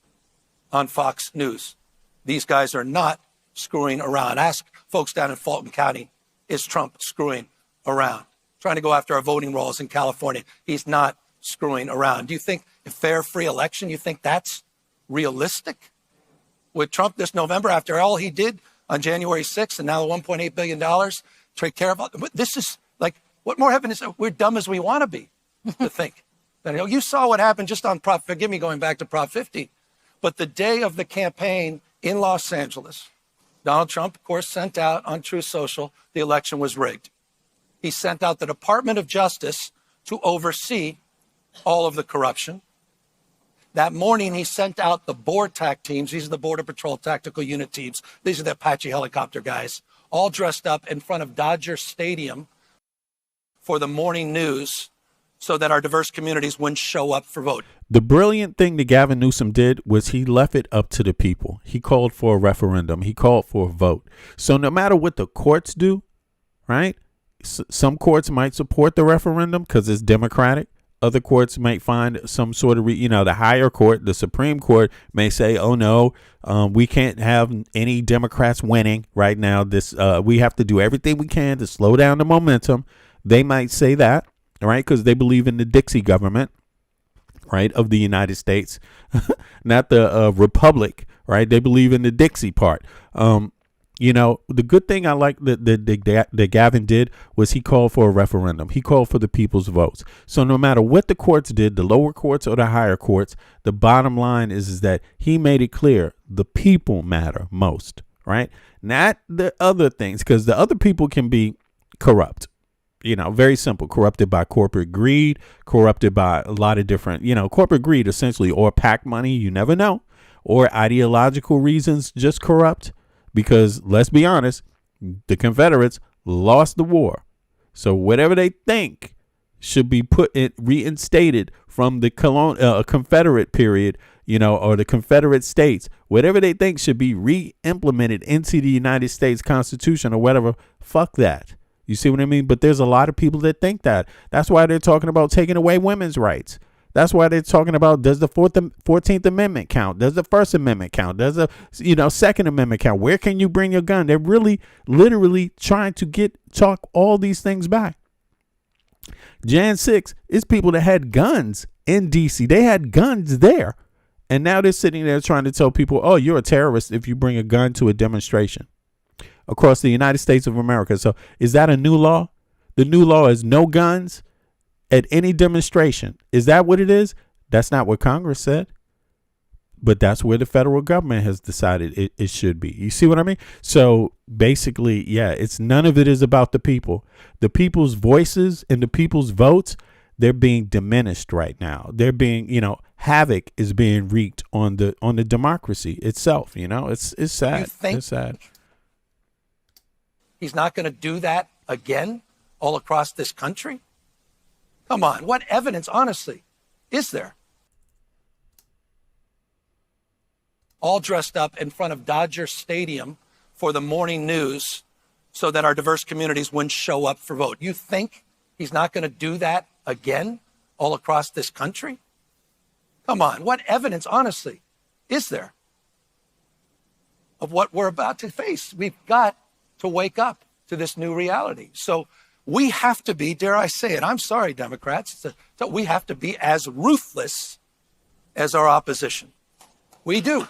on Fox News. These guys are not screwing around. Ask folks down in Fulton County, is Trump screwing around? Trying to go after our voting rolls in California. He's not screwing around. Do you think a fair, free election, you think that's realistic? With Trump this November, after all he did on January 6th and now the $1.8 billion, take care of it. This is like, what more heaven is, we're dumb as we want to be to think. That, you saw what happened just on forgive me going back to Prop 50, but the day of the campaign in Los Angeles, Donald Trump, of course, sent out on Truth Social, the election was rigged. He sent out the Department of Justice to oversee all of the corruption. That morning, he sent out the BORTAC teams. These are the Border Patrol Tactical Unit teams. These are the Apache helicopter guys, all dressed up in front of Dodger Stadium for the morning news so that our diverse communities wouldn't show up for vote. The brilliant thing that Gavin Newsom did was he left it up to the people. He called for a referendum. He called for a vote. So no matter what the courts do, right? Some courts might support the referendum because it's democratic. Other courts might find some sort of, the higher court, the Supreme Court may say, oh, no, we can't have any Democrats winning right now. We have to do everything we can to slow down the momentum. They might say that, right, because they believe in the Dixie government, right, of the United States, not the republic, right? They believe in the Dixie part. The good thing I like that Gavin did was he called for a referendum. He called for the people's votes. So no matter what the courts did, the lower courts or the higher courts, the bottom line is that he made it clear the people matter most, right? Not the other things, because the other people can be corrupt. Very simple, corrupted by corporate greed, corrupted by a lot of different, corporate greed essentially, or PAC money, you never know, or ideological reasons, just corrupt. Because let's be honest, the Confederates lost the war. So whatever they think should be reinstated from the Confederate period, or the Confederate states, whatever they think should be re-implemented into the United States Constitution or whatever, fuck that. You see what I mean? But there's a lot of people that think that. That's why they're talking about taking away women's rights. That's why they're talking about, does the 14th Amendment count? Does the First Amendment count? Does the Second Amendment count? Where can you bring your gun? They're really literally trying to talk all these things back. Jan 6 is people that had guns in D.C. They had guns there. And now they're sitting there trying to tell people, oh, you're a terrorist if you bring a gun to a demonstration across the United States of America. So is that a new law? The new law is no guns at any demonstration. Is that what it is? That's not what Congress said. But that's where the federal government has decided it should be. You see what I mean? So basically, yeah, none of it is about the people. The people's voices and the people's votes, they're being diminished right now. They're being, havoc is being wreaked on the democracy itself. It's sad. You think it's sad. He's not going to do that again all across this country? Come on, what evidence, honestly, is there? All dressed up in front of Dodger Stadium for the morning news so that our diverse communities wouldn't show up for vote. You think he's not going to do that again all across this country? Come on, what evidence, honestly, is there of what we're about to face? We've got to wake up to this new reality. So we have to be, dare I say it, I'm sorry, Democrats, that we have to be as ruthless as our opposition. We do.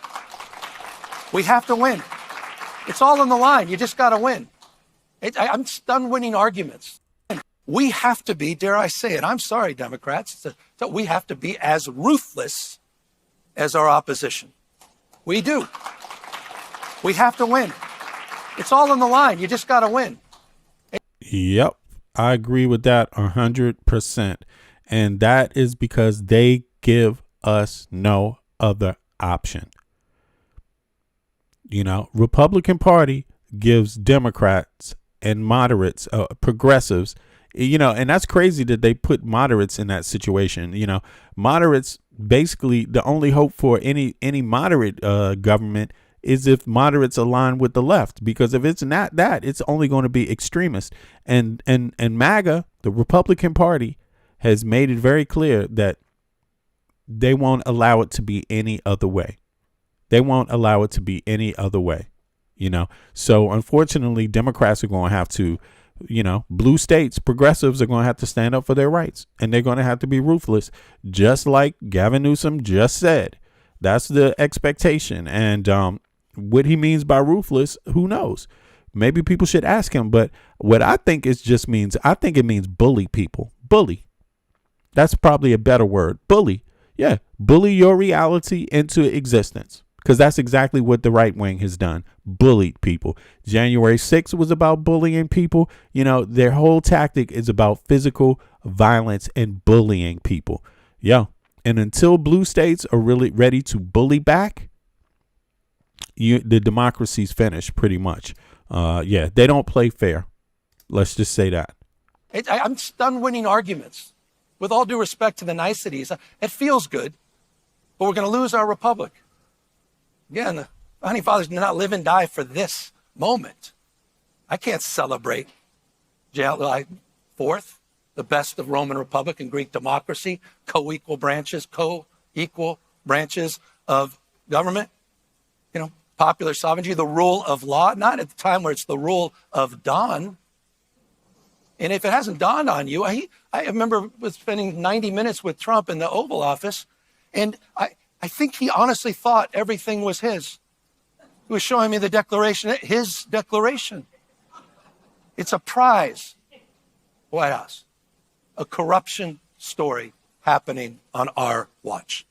We have to win. It's all on the line. You just got to win. I'm done winning arguments. We have to be, dare I say it, I'm sorry, Democrats, that we have to be as ruthless as our opposition. We do. We have to win. It's all on the line. You just got to win. Yep. I agree with that 100%. And that is because they give us no other option. You know, Republican Party gives Democrats and moderates, progressives, you know, and that's crazy that they put moderates in that situation. You know, moderates, basically the only hope for any moderate government is if moderates align with the left, because if it's not that, it's only going to be extremist. And MAGA, the Republican Party, has made it very clear that they won't allow it to be any other way. They won't allow it to be any other way, you know. So unfortunately, Democrats are going to have to, you know, blue states, progressives are going to have to stand up for their rights, and they're going to have to be ruthless, just like Gavin Newsom just said. That's the expectation. And what he means by ruthless, who knows? Maybe people should ask him. But what I think it just means, I think it means bully people. Bully. That's probably a better word. Bully. Yeah. Bully your reality into existence. Because that's exactly what the right wing has done. Bullied people. January 6th was about bullying people. You know, their whole tactic is about physical violence and bullying people. Yeah. And until blue states are really ready to bully back, the democracy's finished pretty much. Yeah, they don't play fair. Let's just say that. I'm done winning arguments. With all due respect to the niceties, it feels good, but we're going to lose our republic. Again, the founding fathers did not live and die for this moment. I can't celebrate July 4th, the best of Roman Republic and Greek democracy, co-equal branches of government, you know, popular sovereignty, the rule of law, not at the time where it's the rule of dawn. And if it hasn't dawned on you, I remember spending 90 minutes with Trump in the Oval Office, and I think he honestly thought everything was his. He was showing me the declaration, his declaration. It's a prize, White House, a corruption story happening on our watch.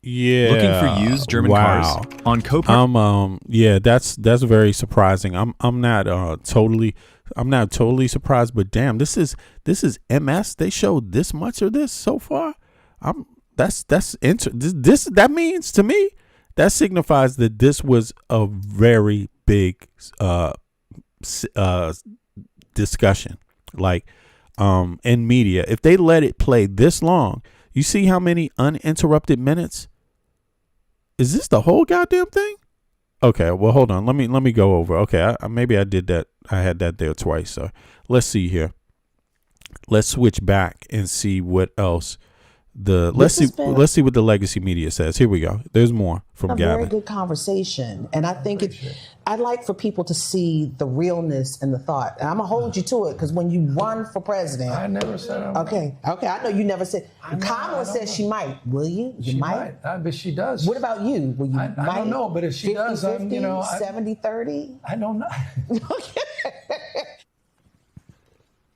Yeah. Looking for used German cars on Copart. Yeah, that's very surprising. I'm not totally surprised, but damn, this is MS. They showed this much of this so far. That means to me, that signifies that this was a very big discussion, like in media. If they let it play this long, you see how many uninterrupted minutes? Is this the whole goddamn thing? Okay, well, hold on. Let me go over. Okay, maybe I did that. I had that there twice. So let's see here. Let's switch back and see what else. Let's see what the legacy media says. Here we go. There's more from Gavin. Very good conversation, and I think I'd like for people to see the realness and the thought. And I'm gonna hold you to it, because when you run for president, I never said I would. Okay. I know you never said. Kamala said she might. Will you? You might. But she does. What about you? Will you? I don't know, but if she 50, does, 50, you know, 70-30. I don't know. Okay.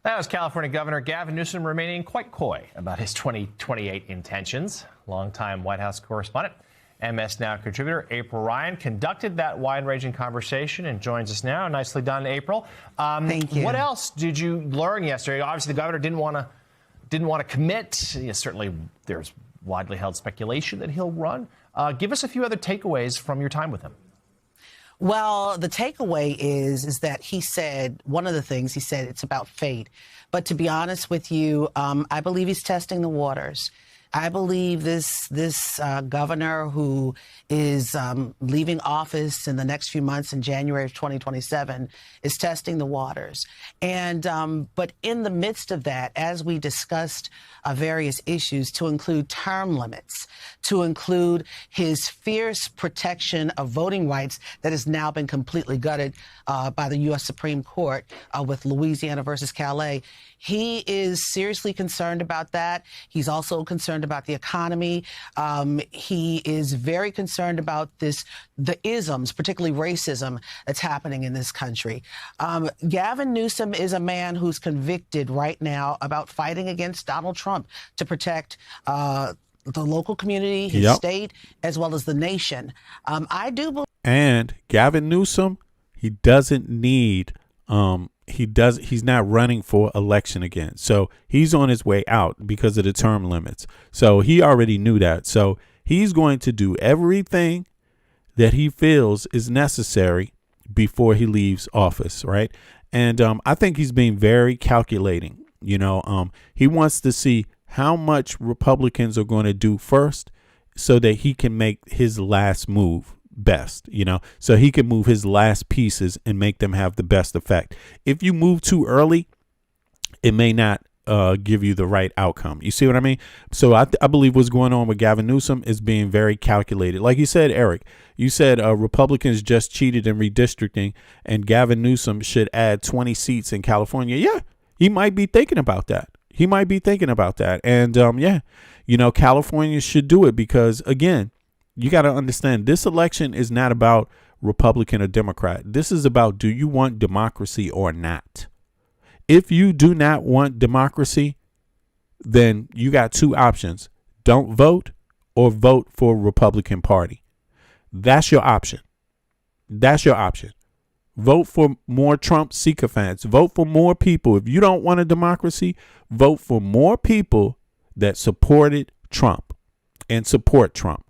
That was California Governor Gavin Newsom remaining quite coy about his 2028 intentions. Longtime White House correspondent, MS Now contributor April Ryan conducted that wide-ranging conversation and joins us now. Nicely done, April. Thank you. What else did you learn yesterday? Obviously, the governor didn't want to commit. Yes, certainly, there's widely held speculation that he'll run. Give us a few other takeaways from your time with him. Well, the takeaway is that he said, one of the things he said, it's about fate. But to be honest with you, I believe he's testing the waters. I believe this governor who is leaving office in the next few months in January of 2027 is testing the waters. And but in the midst of that, as we discussed various issues, to include term limits, to include his fierce protection of voting rights that has now been completely gutted by the U.S. Supreme Court with Louisiana versus Calais. He is seriously concerned about that. He's also concerned about the economy. He is very concerned about the isms, particularly racism, that's happening in this country. Gavin Newsom is a man who's convicted right now about fighting against Donald Trump to protect the local community, his state, as well as the nation. I do believe. And Gavin Newsom, he doesn't need he's not running for election again. So he's on his way out because of the term limits. So he already knew that. So he's going to do everything that he feels is necessary before he leaves office, right? And I think he's being very calculating. He wants to see how much Republicans are going to do first so that he can make his last move best, so he can move his last pieces and make them have the best effect. If you move too early, it may not give you the right outcome. You see what I mean? So I believe what's going on with Gavin Newsom is being very calculated. Like you said, Eric, you said Republicans just cheated in redistricting and Gavin Newsom should add 20 seats in California. Yeah, he might be thinking about that. And California should do it because, again, you got to understand this election is not about Republican or Democrat. This is about, do you want democracy or not? If you do not want democracy, then you got two options. Don't vote or vote for Republican Party. That's your option. Vote for more Trump sycophants. Vote for more people. If you don't want a democracy, vote for more people that supported Trump and support Trump.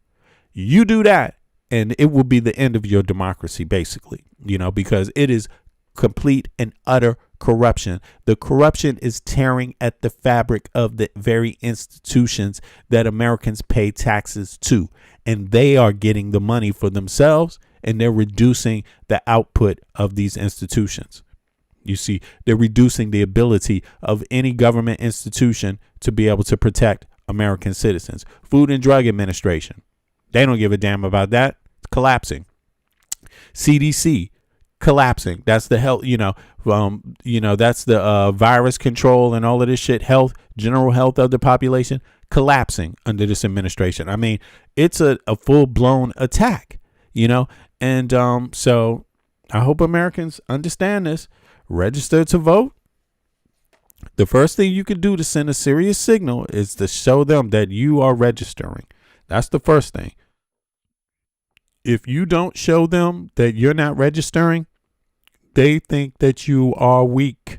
You do that, and it will be the end of your democracy, basically, because it is complete and utter corruption. The corruption is tearing at the fabric of the very institutions that Americans pay taxes to, and they are getting the money for themselves, and they're reducing the output of these institutions. You see, they're reducing the ability of any government institution to be able to protect American citizens. Food and Drug Administration. They don't give a damn about that. It's collapsing. CDC collapsing. That's the health, that's the virus control and all of this shit. General health of the population collapsing under this administration. I mean, it's a full blown attack, and so I hope Americans understand this. Register to vote. The first thing you can do to send a serious signal is to show them that you are registering. That's the first thing. If you don't show them that you're not registering, they think that you are weak.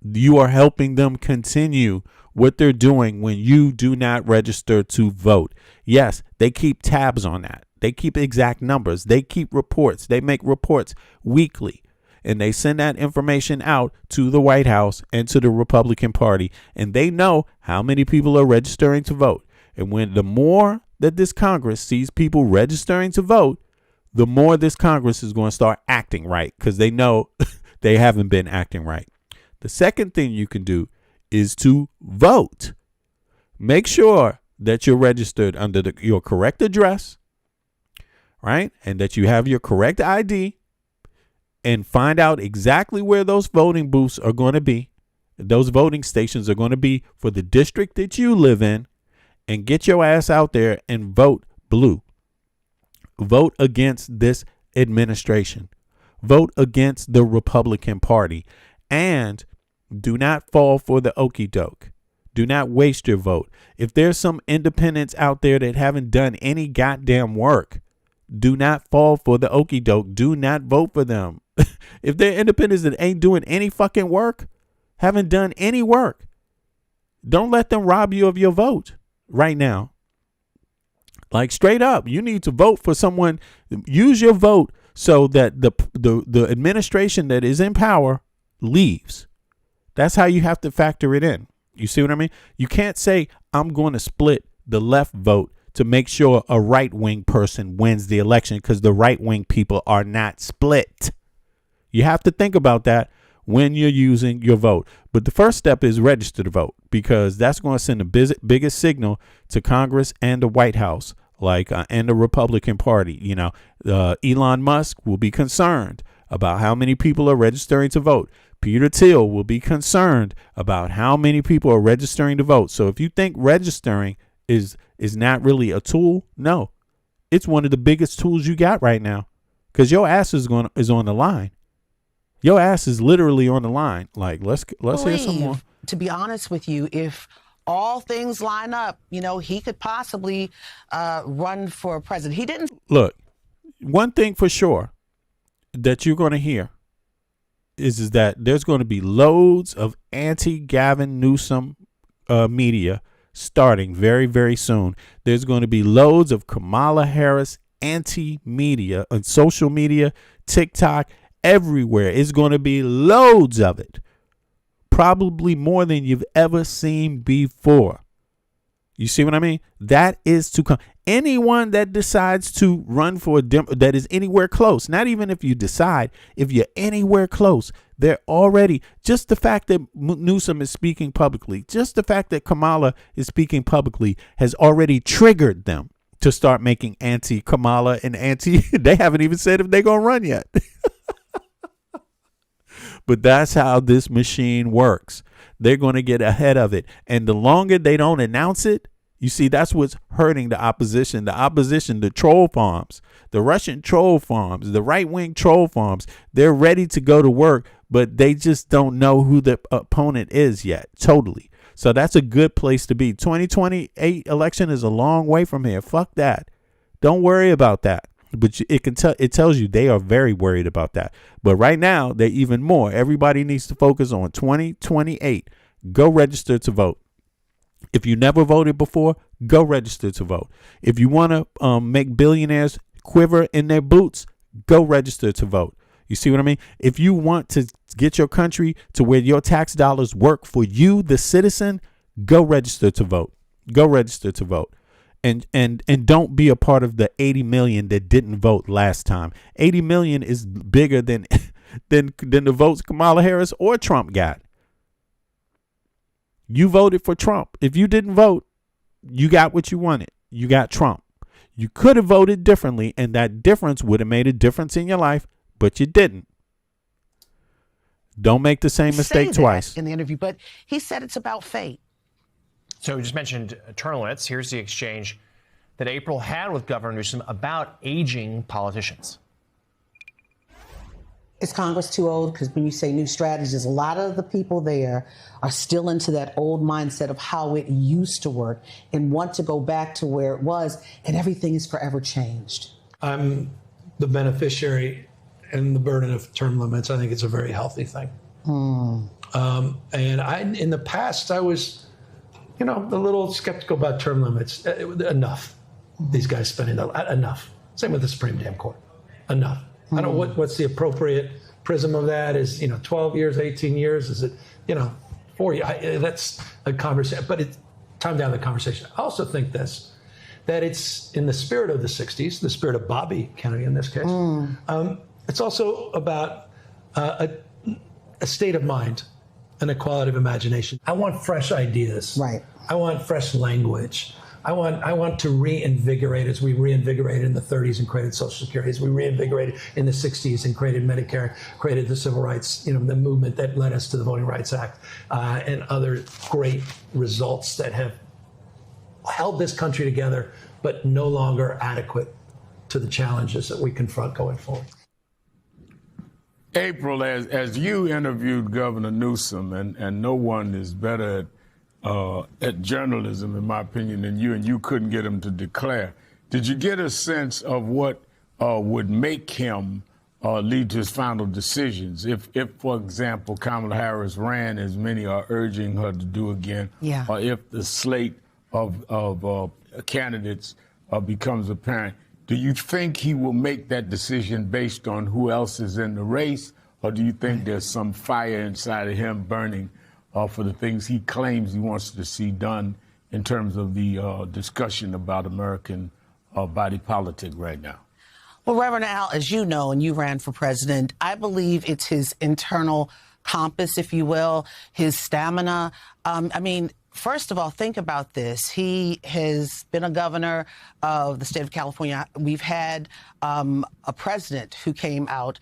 You are helping them continue what they're doing when you do not register to vote. Yes, they keep tabs on that. They keep exact numbers. They keep reports. They make reports weekly. And they send that information out to the White House and to the Republican Party. And they know how many people are registering to vote. And when the more that this Congress sees people registering to vote, the more this Congress is going to start acting right, because they know they haven't been acting right. The second thing you can do is to vote. Make sure that you're registered under your correct address, right? And that you have your correct ID, and find out exactly where those voting booths are going to be. Those voting stations are going to be for the district that you live in, and get your ass out there and vote blue. Vote against this administration. Vote against the Republican Party, and do not fall for the okie doke. Do not waste your vote. If there's some independents out there that haven't done any goddamn work, do not fall for the okie doke. Do not vote for them. If they're independents that ain't doing any fucking work, haven't done any work, don't let them rob you of your vote right now. Like, straight up, you need to vote for someone. Use your vote so that the administration that is in power leaves. That's how you have to factor it in. You see what I mean? You can't say, I'm going to split the left vote to make sure a right-wing person wins the election, because the right-wing people are not split. You have to think about that when you're using your vote. But the first step is register to vote, because that's going to send the biggest signal to Congress and the White House, and the Republican Party. You know, Elon Musk will be concerned about how many people are registering to vote. Peter Thiel will be concerned about how many people are registering to vote. So if you think registering is not really a tool, no, it's one of the biggest tools you got right now, because your ass is on the line. Your ass is literally on the line. Like, let's hear some more. To be honest with you, if all things line up, he could possibly run for president. He didn't. Look, one thing for sure that you're going to hear is that there's going to be loads of anti-Gavin Newsom media starting very, very soon. There's going to be loads of Kamala Harris anti-media on social media, TikTok, everywhere. It's going to be loads of it. Probably more than you've ever seen before. You see what I mean? That is to come. Anyone that decides to run for that is anywhere close, not even if you decide, if you're anywhere close, they're already, just the fact that Newsom is speaking publicly, just the fact that Kamala is speaking publicly has already triggered them to start making anti-Kamala and they haven't even said if they're going to run yet. But that's how this machine works. They're going to get ahead of it. And the longer they don't announce it, you see, that's what's hurting the opposition. The opposition, the troll farms, the Russian troll farms, the right-wing troll farms, they're ready to go to work, but they just don't know who the opponent is yet. Totally. So that's a good place to be. 2028 election is a long way from here. Fuck that. Don't worry about that. But it tells you they are very worried about that. But right now, they're even more. Everybody needs to focus on 2028. Go register to vote. If you never voted before, go register to vote. If you want to make billionaires quiver in their boots, go register to vote. You see what I mean? If you want to get your country to where your tax dollars work for you, the citizen, go register to vote. Go register to vote. And don't be a part of the 80 million that didn't vote last time. 80 million is bigger than the votes Kamala Harris or Trump got. You voted for Trump. If you didn't vote, you got what you wanted. You got Trump. You could have voted differently, and that difference would have made a difference in your life, but you didn't. Don't make the same mistake twice. In the interview, but he said it's about fate. So we just mentioned term limits. Here's the exchange that April had with Governor Newsom about aging politicians. Is Congress too old? Because when you say new strategies, a lot of the people there are still into that old mindset of how it used to work and want to go back to where it was, and everything is forever changed. I'm the beneficiary and the burden of term limits. I think it's a very healthy thing. And in the past, I was, a little skeptical about term limits. Enough. These guys spending enough. Same with the Supreme Damn Court. Enough. I don't know what's the appropriate prism of that is, 12 years, 18 years. Is it, 40? That's a conversation, but it's time to have the conversation. I also think that it's in the spirit of the 60s, the spirit of Bobby Kennedy in this case. It's also about a state of mind and a quality of imagination. I want fresh ideas. Right. I want fresh language. I want to reinvigorate as we reinvigorated in the 30s and created Social Security, as we reinvigorated in the 60s and created Medicare, created the civil rights, the movement that led us to the Voting Rights Act, and other great results that have held this country together, but no longer adequate to the challenges that we confront going forward. April, as you interviewed Governor Newsom, and no one is better at journalism, in my opinion, than you, and you couldn't get him to declare. Did you get a sense of what would make him lead to his final decisions? If, for example, Kamala Harris ran, as many are urging her to do again, or if the slate of candidates becomes apparent, do you think he will make that decision based on who else is in the race, or do you think there's some fire inside of him burning for the things he claims he wants to see done in terms of the discussion about American body politic right now? Well, Reverend Al, as you know, and you ran for president, I believe it's his internal compass, if you will, his stamina. I mean, first of all, think about this. He has been a governor of the state of California. We've had a president who came out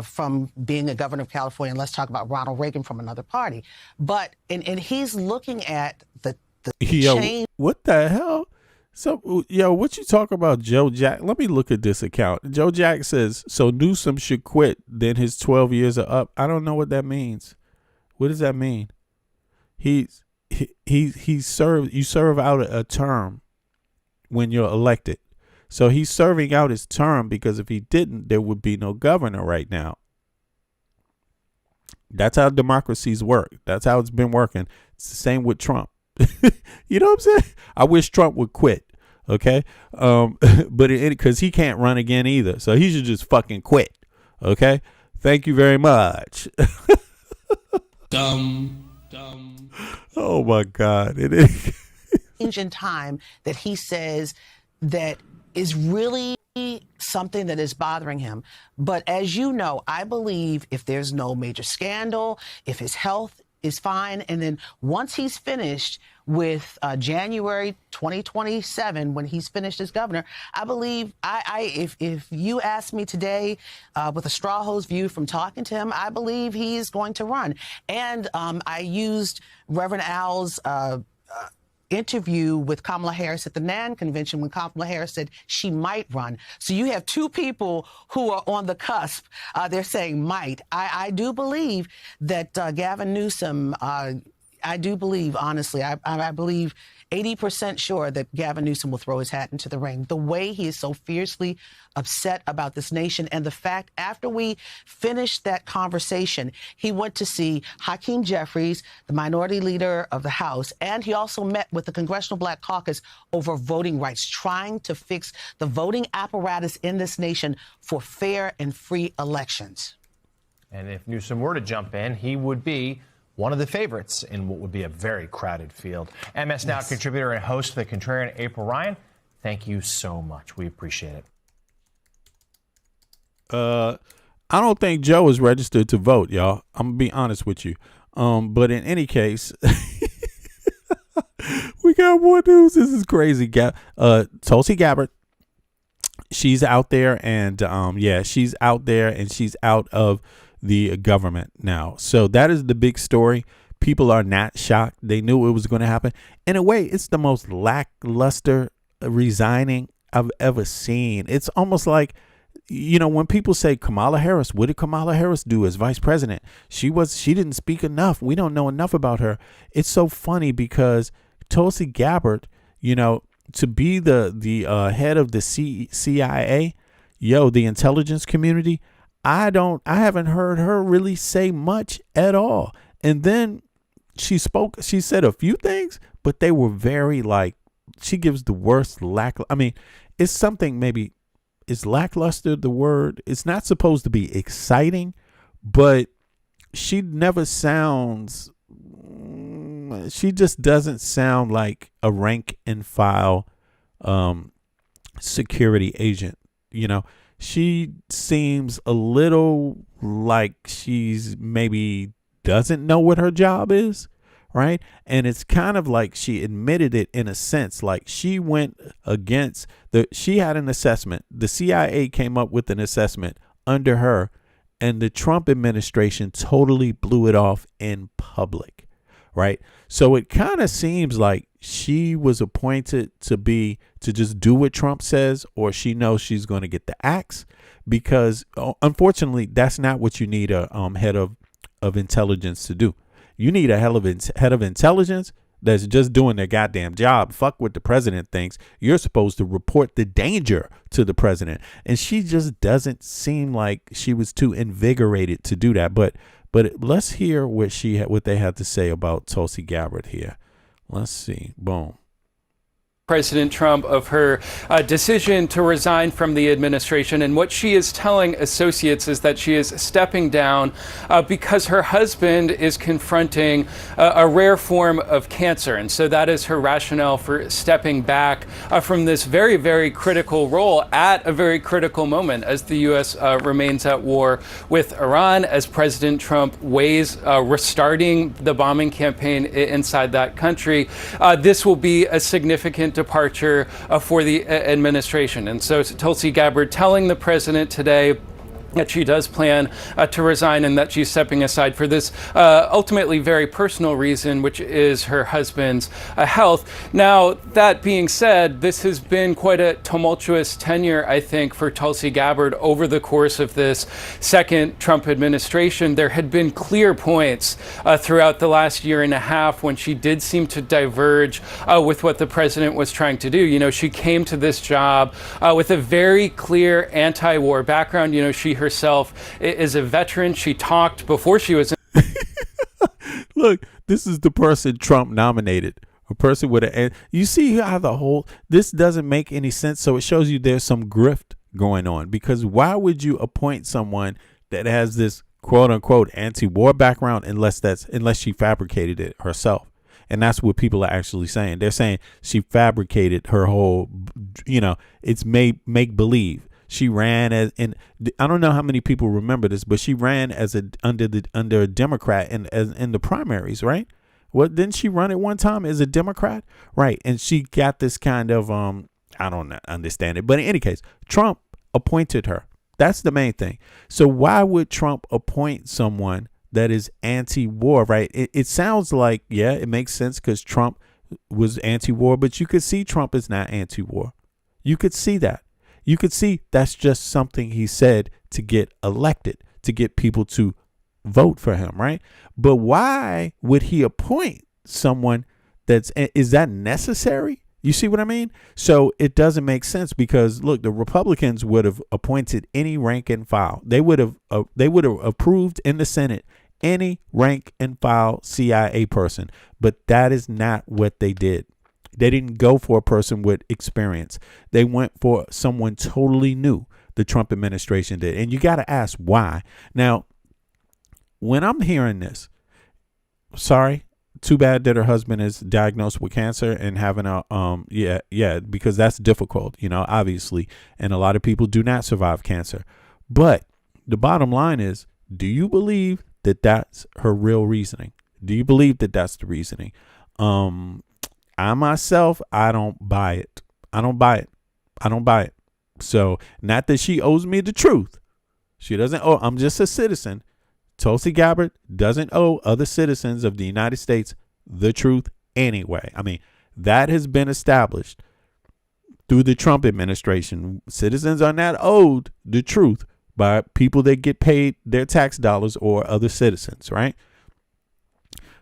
from being a governor of California, and let's talk about Ronald Reagan from another party. But, and he's looking at the change. What the hell? So, what you talk about, Joe Jack? Let me look at this account. Joe Jack says, so Newsom should quit, then his 12 years are up. I don't know what that means. What does that mean? He served, you serve out a term when you're elected. So he's serving out his term, because if he didn't, there would be no governor right now. That's how democracies work. That's how it's been working. It's the same with Trump. You know what I'm saying? I wish Trump would quit. Okay. But because he can't run again either. So he should just fucking quit. Okay. Thank you very much. Dumb. Oh my God. It is. Change in time that he says that is really something that is bothering him. But as you know, I believe if there's no major scandal, if his health is fine, and then once he's finished with January 2027, when he's finished as governor, I believe, if you ask me today with a straw hose view from talking to him, I believe he is going to run. And I used Reverend Al's interview with Kamala Harris at the NAN convention when Kamala Harris said she might run. So you have two people who are on the cusp. They're saying might. I do believe that Gavin Newsom, I do believe, honestly, I believe 80% sure that Gavin Newsom will throw his hat into the ring. The way he is so fiercely upset about this nation, and the fact after we finished that conversation, he went to see Hakeem Jeffries, the minority leader of the House, and he also met with the Congressional Black Caucus over voting rights, trying to fix the voting apparatus in this nation for fair and free elections. And if Newsom were to jump in, he would be one of the favorites in what would be a very crowded field. MS Now contributor and host of The Contrarian, April Ryan, thank you so much. We appreciate it. I don't think Joe is registered to vote, y'all. I'm going to be honest with you. But in any case, we got more news. This is crazy. Tulsi Gabbard, she's out there, and she's out there, and she's out of the government now. So that is the big story. People are not shocked. They knew it was going to happen. In a way, it's the most lackluster resigning I've ever seen. It's almost like, when people say Kamala Harris, what did Kamala Harris do as vice president? She didn't speak enough. We don't know enough about her. It's so funny because Tulsi Gabbard, to be the head of the CIA, the intelligence community, I haven't heard her really say much at all. And then she said a few things, but they were very she gives the worst it's something, maybe, is lackluster the word? It's not supposed to be exciting, but she just doesn't sound like a rank and file security agent, She seems a little like she's maybe doesn't know what her job is, right? And it's kind of like she admitted it in a sense, like she went against she had an assessment. The CIA came up with an assessment under her, and the Trump administration totally blew it off in public, right? So it kind of seems like she was appointed to just do what Trump says, or she knows she's going to get the axe, because unfortunately, that's not what you need a head of intelligence to do. You need a head of intelligence that's just doing their goddamn job. Fuck what the president thinks. You're supposed to report the danger to the president. And she just doesn't seem like she was too invigorated to do that. But let's hear what they had to say about Tulsi Gabbard here. Let's see. Boom. President Trump of her decision to resign from the administration. And what she is telling associates is that she is stepping down because her husband is confronting a rare form of cancer. And so that is her rationale for stepping back from this very, very critical role at a very critical moment as the U.S. Remains at war with Iran, as President Trump weighs restarting the bombing campaign inside that country. This will be a significant departure for the administration. And so Tulsi Gabbard telling the president today that she does plan to resign and that she's stepping aside for this ultimately very personal reason, which is her husband's health. Now, that being said, this has been quite a tumultuous tenure, I think, for Tulsi Gabbard over the course of this second Trump administration. There had been clear points throughout the last year and a half when she did seem to diverge with what the president was trying to do. You know, she came to this job with a very clear anti-war background. You know, she herself is a veteran. She talked before she was. Look, this is the person Trump nominated. A person with a. You see how this doesn't make any sense. So it shows you there's some grift going on, because why would you appoint someone that has this quote unquote anti-war background unless she fabricated it herself? And that's what people are actually saying. They're saying she fabricated her whole, it's make believe. She ran as, and I don't know how many people remember this, but she ran as under a Democrat in the primaries, right? What, didn't she run at one time as a Democrat? Right. And she got this kind of, I don't understand it. But in any case, Trump appointed her. That's the main thing. So why would Trump appoint someone that is anti-war, right? It sounds like, yeah, it makes sense because Trump was anti-war, but you could see Trump is not anti-war. You could see that. You could see that's just something he said to get elected, to get people to vote for him, right? But why would he appoint someone is that necessary? You see what I mean? So it doesn't make sense because, look, the Republicans would have appointed any rank and file. They would have approved in the Senate any rank and file CIA person, but that is not what they did. They didn't go for a person with experience. They went for someone totally new. The Trump administration did. And you got to ask why. Now, when I'm hearing this, sorry, too bad that her husband is diagnosed with cancer and having because that's difficult, obviously. And a lot of people do not survive cancer. But the bottom line is, do you believe that that's her real reasoning? Do you believe that that's the reasoning? I myself, I don't buy it. I don't buy it. So not that she owes me the truth. She doesn't owe. I'm just a citizen. Tulsi Gabbard doesn't owe other citizens of the United States the truth anyway. I mean, that has been established through the Trump administration. Citizens are not owed the truth by people that get paid their tax dollars or other citizens, right?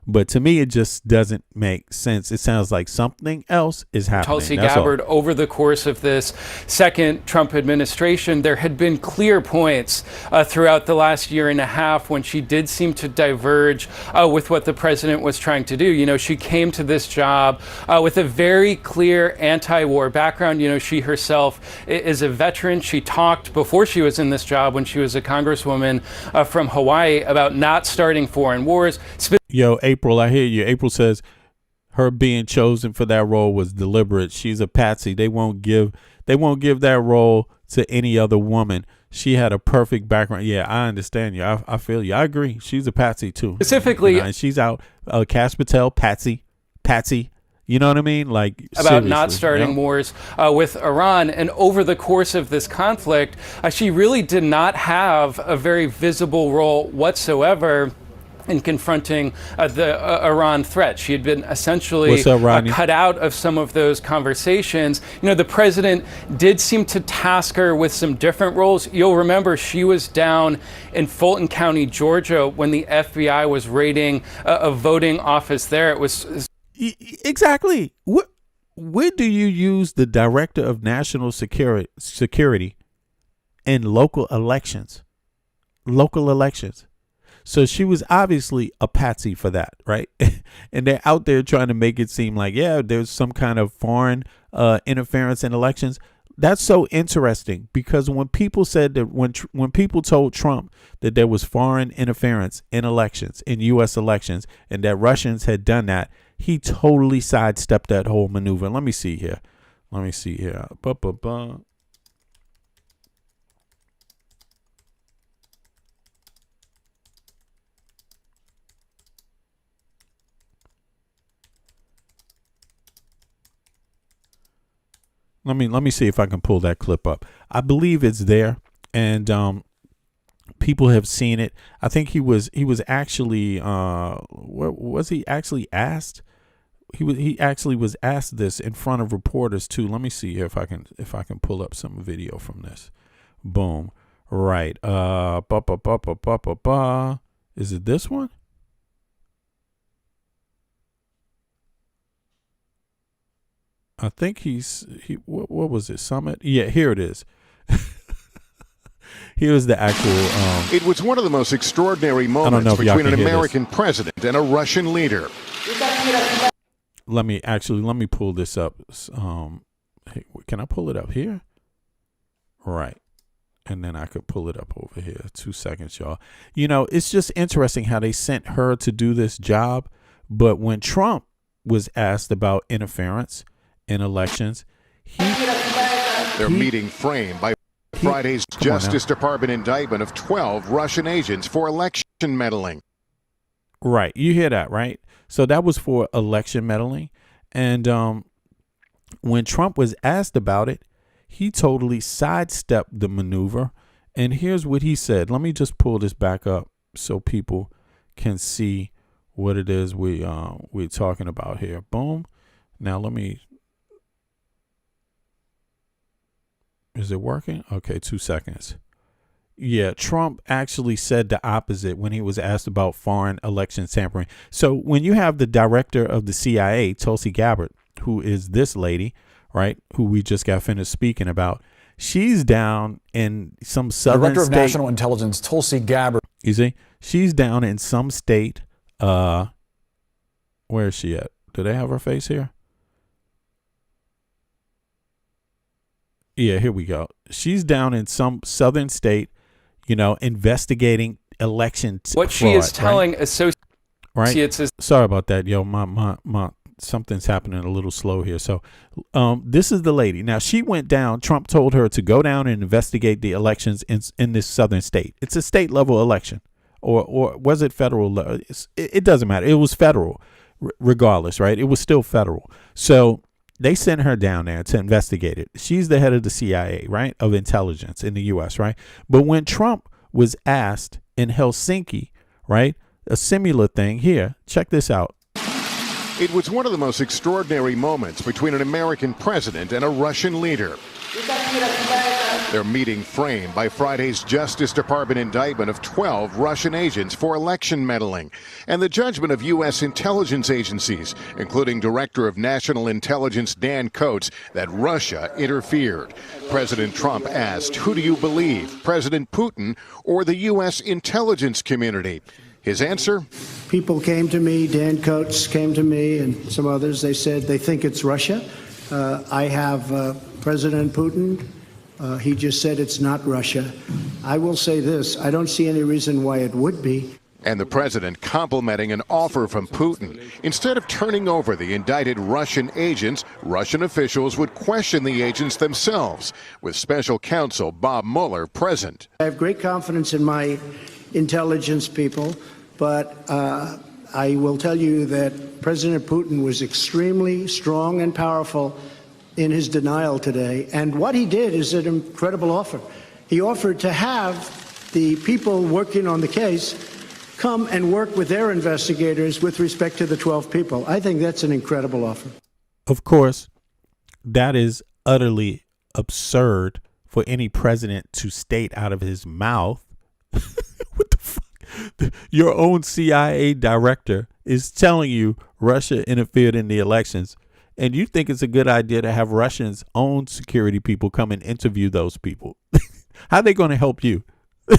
But to me, it just doesn't make sense. It sounds like something else is happening. Tulsi Gabbard, over the course of this second Trump administration, there had been clear points throughout the last year and a half when she did seem to diverge with what the president was trying to do. You know, she came to this job with a very clear anti-war background. You know, she herself is a veteran. She talked before she was in this job when she was a congresswoman from Hawaii about not starting foreign wars. Yo, April, I hear you. April says her being chosen for that role was deliberate. She's a patsy. They won't give that role to any other woman. She had a perfect background. Yeah, I understand you. I feel you. I agree. She's a patsy too. Specifically, and she's out. Kash Patel, patsy. You know what I mean? Like about not starting wars with Iran. And over the course of this conflict, she really did not have a very visible role whatsoever in confronting the Iran threat. She had been essentially cut out of some of those conversations. You know, the president did seem to task her with some different roles. You'll remember she was down in Fulton County, Georgia, when the FBI was raiding a voting office there. It was exactly. Where do you use the director of national security in local elections? So she was obviously a patsy for that, right? And they're out there trying to make it seem like, yeah, there's some kind of foreign interference in elections. That's so interesting, because when people said that when people told Trump that there was foreign interference in elections, in U.S. elections, and that Russians had done that, he totally sidestepped that whole maneuver. Let me see here. Let me see if I can pull that clip up. I believe it's there, and people have seen it. I think he was actually was he actually asked? He actually was asked this in front of reporters too. Let me see here if I can pull up some video from this. Boom. Right. Is it this one? I think what was it? Summit? Yeah, here it is. Here's the actual. It was one of the most extraordinary moments between an American president and a Russian leader. Let me pull this up. Can I pull it up here? Right. And then I could pull it up over here. 2 seconds, y'all. You know, it's just interesting how they sent her to do this job. But when Trump was asked about interference in elections, their meeting framed by Friday's Justice Department indictment of 12 Russian agents for election meddling. Right. You hear that, right? So that was for election meddling. And when Trump was asked about it, he totally sidestepped the maneuver. And here's what he said. Let me just pull this back up so people can see what it is we're talking about here. Boom. Now let me. Is it working? Okay, 2 seconds. Yeah, Trump actually said the opposite when he was asked about foreign election tampering. So when you have the director of the CIA, Tulsi Gabbard, who is this lady, right, who we just got finished speaking about, she's down in some southern Director of state. National Intelligence, Tulsi Gabbard. You see, she's down in some state. Where is she at? Do they have her face here? Yeah, here we go. She's down in some southern state, you know, investigating election What she is telling associates is... Sorry about that, yo. My something's happening a little slow here. So this is the lady. Now, she went down. Trump told her to go down and investigate the elections in this southern state. It's a state level election. Or was it federal? It doesn't matter. It was federal regardless, right? It was still federal. So they sent her down there to investigate it. She's the head of the CIA, right, of intelligence in the U.S., right? But when Trump was asked in Helsinki, right, a similar thing here, check this out. It was one of the most extraordinary moments between an American president and a Russian leader. Their meeting framed by Friday's Justice Department indictment of 12 Russian agents for election meddling and the judgment of U.S. intelligence agencies, including Director of National Intelligence Dan Coats, that Russia interfered. President Trump asked, who do you believe, President Putin or the U.S. intelligence community? His answer? People came to me, Dan Coats came to me and some others. They said they think it's Russia. I have President Putin. He just said it's not Russia. I will say this. I don't see any reason why it would be. And the president complimenting an offer from Putin. Instead of turning over the indicted Russian agents, Russian officials would question the agents themselves, with special counsel Bob Mueller present. I have great confidence in my intelligence people, but I will tell you that President Putin was extremely strong and powerful in his denial today. And what he did is an incredible offer. He offered to have the people working on the case come and work with their investigators with respect to the 12 people. I think that's an incredible offer. Of course, that is utterly absurd for any president to state out of his mouth. What the fuck? Your own CIA director is telling you Russia interfered in the elections. And you think it's a good idea to have Russians' own security people come and interview those people. How are they going to help you?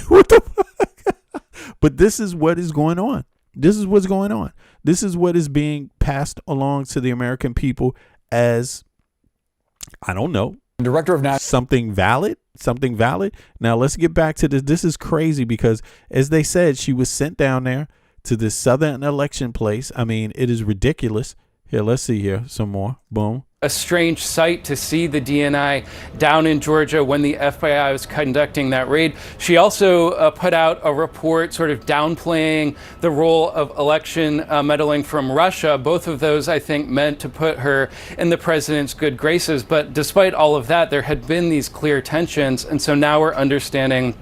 What the fuck? But this is what is going on. This is what's going on. This is what is being passed along to the American people as, I don't know, Director of National something valid. Now let's get back to this. This is crazy because, as they said, she was sent down there to this southern election place. I mean, it is ridiculous. Here, let's see here some more. Boom. A strange sight to see the DNI down in Georgia when the FBI was conducting that raid. She also put out a report sort of downplaying the role of election meddling from Russia. Both of those, I think, meant to put her in the president's good graces. But despite all of that, there had been these clear tensions. And so now we're understanding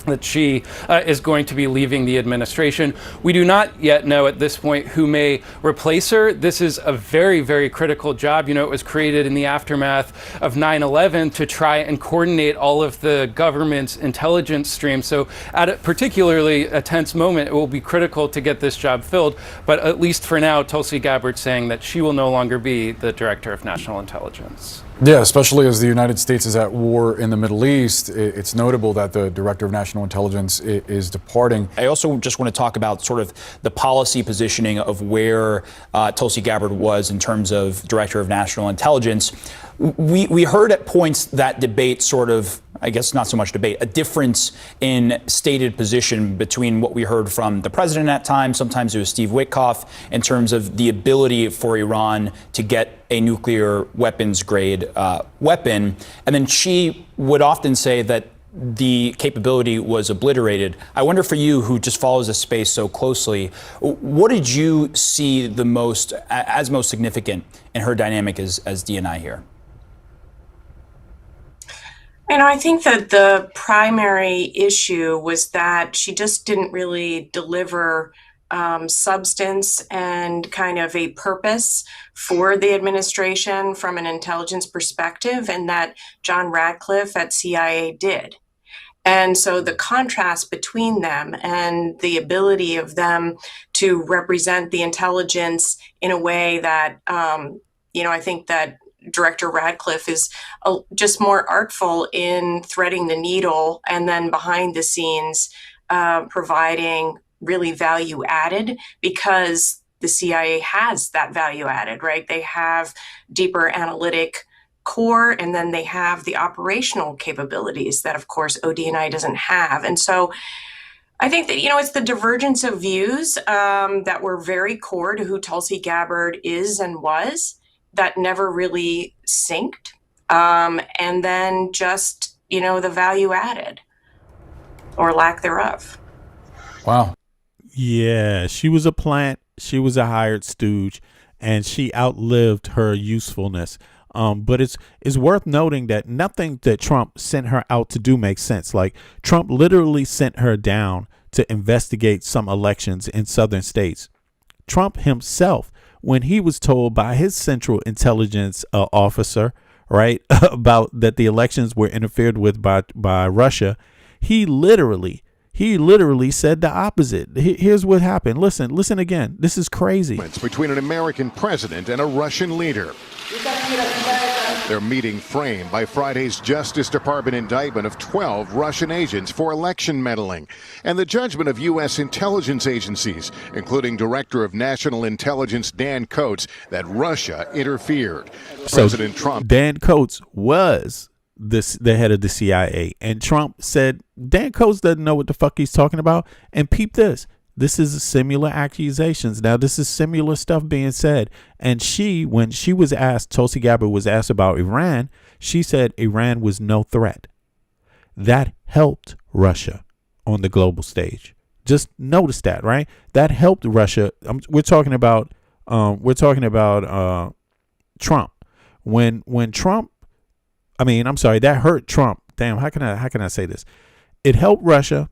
that she is going to be leaving the administration. We do not yet know at this point who may replace her. This is a very, very critical job. You know, it was created in the aftermath of 9/11 to try and coordinate all of the government's intelligence stream. So at a particularly a tense moment, it will be critical to get this job filled. But at least for now, Tulsi Gabbard saying that she will no longer be the director of national intelligence. Yeah, especially as the United States is at war in the Middle East, it's notable that the Director of National Intelligence is departing. I also just want to talk about sort of the policy positioning of where Tulsi Gabbard was in terms of Director of National Intelligence. We heard at points that debate sort of, I guess not so much debate, a difference in stated position between what we heard from the president at times, sometimes it was Steve Witkoff, in terms of the ability for Iran to get a nuclear weapons grade weapon. And then she would often say that the capability was obliterated. I wonder for you, who just follows this space so closely, what did you see the most as most significant in her dynamic as DNI here? And I think that the primary issue was that she just didn't really deliver substance and kind of a purpose for the administration from an intelligence perspective, and that John Ratcliffe at CIA did. And so the contrast between them and the ability of them to represent the intelligence in a way that, I think that Director Ratcliffe is just more artful in threading the needle and then behind the scenes providing really value added, because the CIA has that value added, right? They have deeper analytic core, and then they have the operational capabilities that, of course, ODNI doesn't have. And so I think that, it's the divergence of views that were very core to who Tulsi Gabbard is and was, that never really synced. And then just, the value added or lack thereof. Wow. Yeah, she was a plant. She was a hired stooge, and she outlived her usefulness. But it's worth noting that nothing that Trump sent her out to do makes sense. Like, Trump literally sent her down to investigate some elections in southern states. Trump himself, when he was told by his Central Intelligence officer, right, about that the elections were interfered with by Russia, he literally said the opposite. Here's what happened. Listen again. This is crazy. Between an American president and a Russian leader. Their meeting framed by Friday's Justice Department indictment of 12 Russian agents for election meddling and the judgment of U.S. intelligence agencies, including Director of National Intelligence Dan Coats, that Russia interfered. President Trump. Dan Coats was the head of the CIA, and Trump said Dan Coats doesn't know what the fuck he's talking about. And peep this. This is similar accusations. Now, this is similar stuff being said. And when she was asked, Tulsi Gabbard was asked about Iran, she said Iran was no threat. That helped Russia on the global stage. Just notice that, right? That helped Russia. We're talking about Trump. When Trump, that hurt Trump. Damn, how can I say this? It helped Russia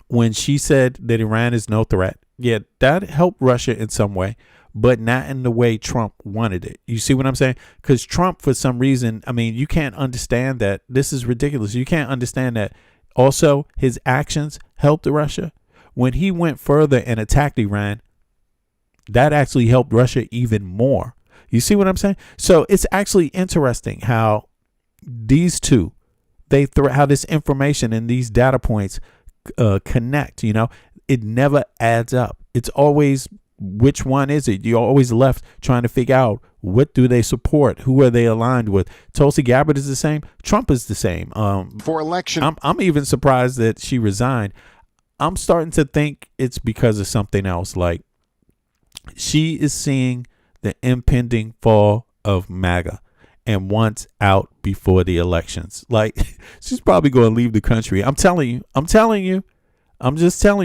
when she said that Iran is no threat. Yeah, that helped Russia in some way, but not in the way Trump wanted it. You see what I'm saying? Because Trump, for some reason, you can't understand that. This is ridiculous. You can't understand that. Also, his actions helped Russia. When he went further and attacked Iran, that actually helped Russia even more. You see what I'm saying? So it's actually interesting how these two, how this information and these data points connect. You know, it never adds up. It's always, which one is it? You're always left trying to figure out, what do they support? Who are they aligned with? Tulsi Gabbard is the same. Trump is the same. For election, I'm even surprised that she resigned. I'm starting to think it's because of something else. Like, she is seeing the impending fall of MAGA and wants out before the elections. Like, she's probably going to leave the country. I'm just telling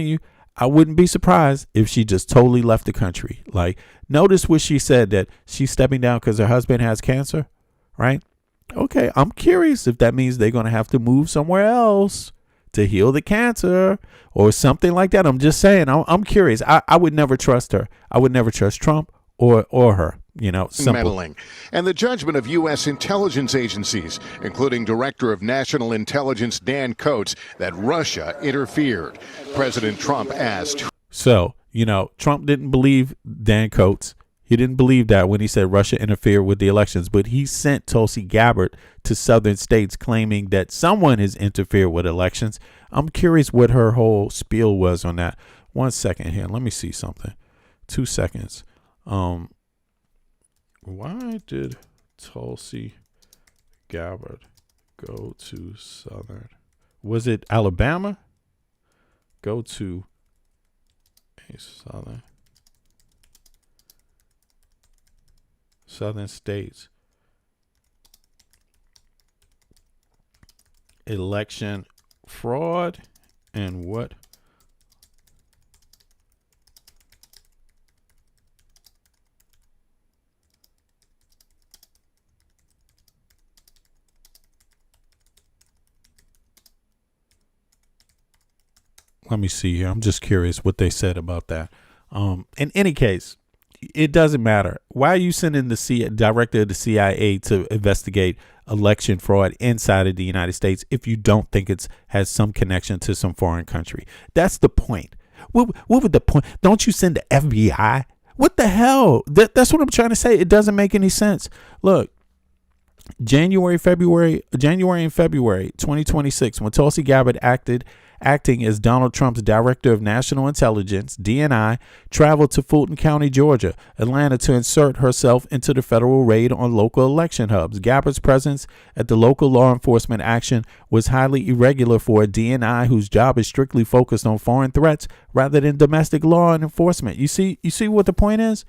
you. I wouldn't be surprised if she just totally left the country. Like, notice what she said, that she's stepping down because her husband has cancer, right? Okay, I'm curious if that means they're going to have to move somewhere else to heal the cancer or something like that. I'm just saying, I'm curious. I would never trust her. I would never trust Trump or her. You know, simple. Meddling, and the judgment of U.S. intelligence agencies, including Director of National Intelligence Dan Coats, that Russia interfered. President Trump asked. So, you know, Trump didn't believe Dan Coats. He didn't believe that when he said Russia interfered with the elections, but he sent Tulsi Gabbard to southern states claiming that someone has interfered with elections. I'm curious what her whole spiel was on that. 1 second here. Let me see something. 2 seconds. Why did Tulsi Gabbard go to southern? Was it Alabama? Go to a southern states. Election fraud and what? Let me see here. I'm just curious what they said about that. In any case, it doesn't matter. Why are you sending the director of the CIA to investigate election fraud inside of the United States if you don't think it has some connection to some foreign country? That's the point. What would the point? Don't you send the FBI? What the hell? That's what I'm trying to say. It doesn't make any sense. Look, January and February 2026, when Tulsi Gabbard acting as Donald Trump's Director of National Intelligence, DNI, traveled to Fulton County, Georgia, Atlanta, to insert herself into the federal raid on local election hubs. Gabbard's presence at the local law enforcement action was highly irregular for a DNI whose job is strictly focused on foreign threats rather than domestic law enforcement. You see what the point is?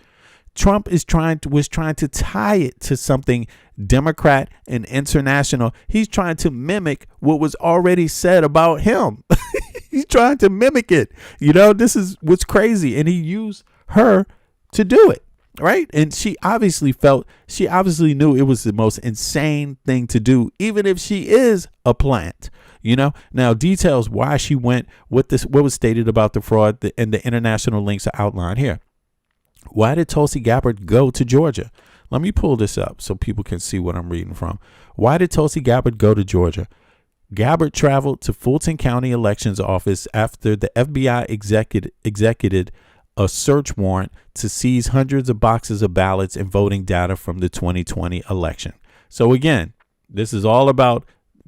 Trump was trying to tie it to something Democrat and international. He's trying to mimic what was already said about him. He's trying to mimic it. You know, this is what's crazy. And he used her to do it. Right. And she obviously knew it was the most insane thing to do, even if she is a plant. You know, now details why she went, what was stated about the fraud and the international links are outlined here. Why did Tulsi Gabbard go to Georgia? Let me pull this up so people can see what I'm reading from. Why did Tulsi Gabbard go to Georgia? Gabbard traveled to Fulton County Elections Office after the FBI executed a search warrant to seize hundreds of boxes of ballots and voting data from the 2020 election. So again, this is all about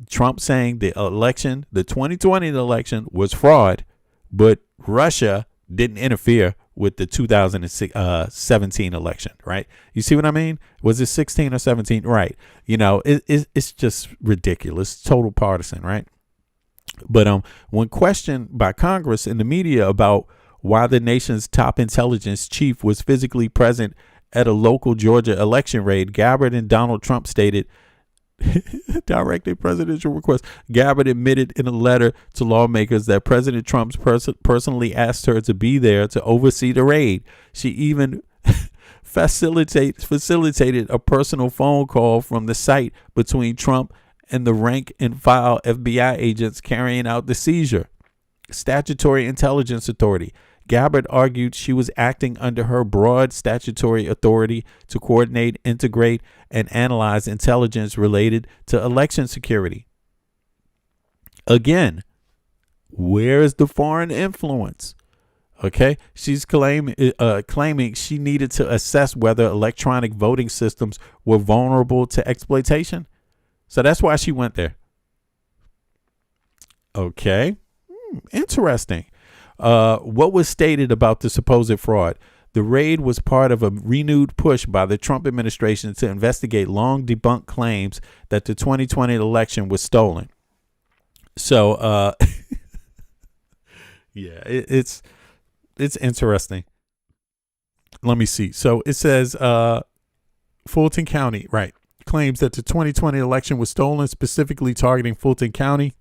Trump saying the 2020 election was fraud, but Russia didn't interfere with the 2017 election, right? You see what I mean? Was it 16 or 17? Right. You know, it's just ridiculous. Total partisan, right? But when questioned by Congress and the media about why the nation's top intelligence chief was physically present at a local Georgia election raid, Gabbard and Donald Trump stated, directed presidential request. Gabbard admitted in a letter to lawmakers that President Trump personally asked her to be there to oversee the raid. She even facilitated a personal phone call from the site between Trump and the rank and file FBI agents carrying out the seizure. Statutory Intelligence Authority. Gabbard argued she was acting under her broad statutory authority to coordinate, integrate, and analyze intelligence related to election security. Again, where is the foreign influence? Okay, she's claiming she needed to assess whether electronic voting systems were vulnerable to exploitation. So that's why she went there. Okay. Interesting. What was stated about the supposed fraud? The raid was part of a renewed push by the Trump administration to investigate long debunked claims that the 2020 election was stolen. So, yeah, it's interesting. Let me see. So it says Fulton County, right, claims that the 2020 election was stolen, specifically targeting Fulton County,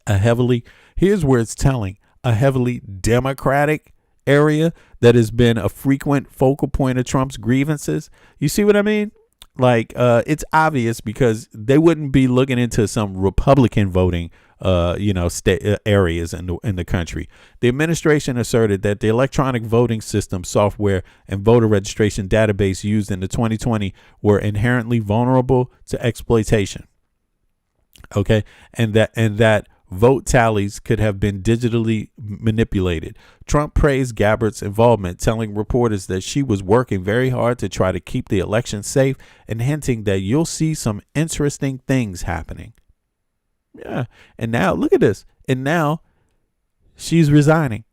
here's where it's telling, a heavily Democratic area that has been a frequent focal point of Trump's grievances. You see what I mean? Like, it's obvious because they wouldn't be looking into some Republican voting, areas in the country. The administration asserted that the electronic voting system software and voter registration database used in the 2020 were inherently vulnerable to exploitation. Okay, and that vote tallies could have been digitally manipulated. Trump praised Gabbart's involvement, telling reporters that she was working very hard to try to keep the election safe and hinting that you'll see some interesting things happening. Yeah. And now look at this. And now she's resigning.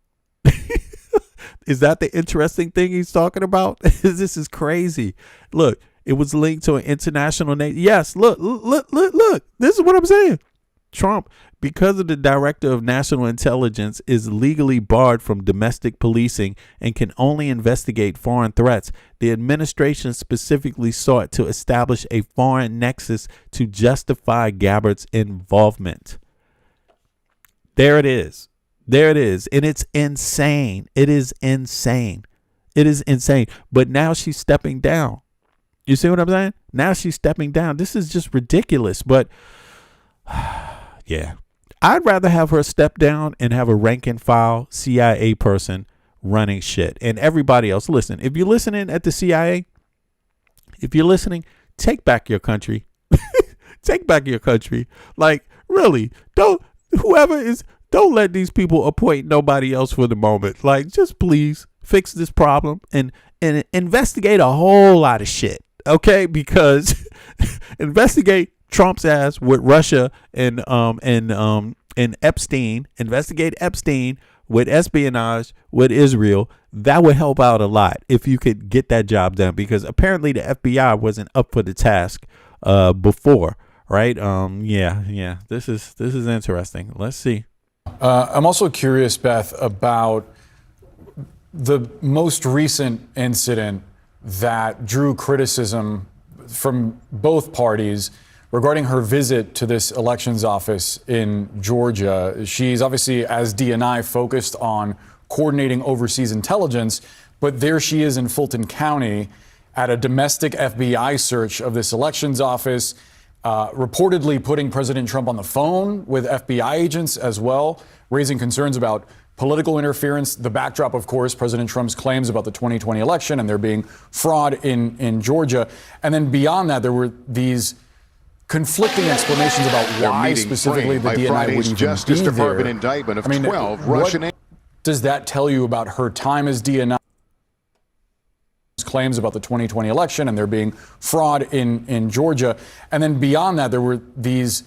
Is that the interesting thing he's talking about? This is crazy. Look, it was linked to an international name. Yes. Look. This is what I'm saying. Trump, because of the director of national intelligence, is legally barred from domestic policing and can only investigate foreign threats. The administration specifically sought to establish a foreign nexus to justify Gabbart's involvement. There it is. And it's insane. It is insane. But now she's stepping down. You see what I'm saying? Now she's stepping down. This is just ridiculous. But yeah, I'd rather have her step down and have a rank and file CIA person running shit. And everybody else, listen, if you're listening at the CIA, if you're listening, take back your country. Take back your country. Like, really, don't let these people appoint nobody else for the moment. Like, just please fix this problem and investigate a whole lot of shit. Okay, because investigate Trump's ass with Russia and Epstein. Investigate Epstein with espionage with Israel. That would help out a lot if you could get that job done, because apparently the FBI wasn't up for the task before, right? Yeah. This is interesting. Let's see. I'm also curious, Beth, about the most recent incident that drew criticism from both parties regarding her visit to this elections office in Georgia. She's obviously, as DNI, focused on coordinating overseas intelligence, but there she is in Fulton County at a domestic FBI search of this elections office, reportedly putting President Trump on the phone with FBI agents as well, raising concerns about political interference. The backdrop, of course, President Trump's claims about the 2020 election and there being fraud in Georgia. And then beyond that, there were these conflicting explanations about why specifically the DNI wouldn't Justice be Department there. indictment of 12 Russian. What does that tell you about her time as DNI? Claims about the 2020 election and there being fraud in Georgia. And then beyond that, there were these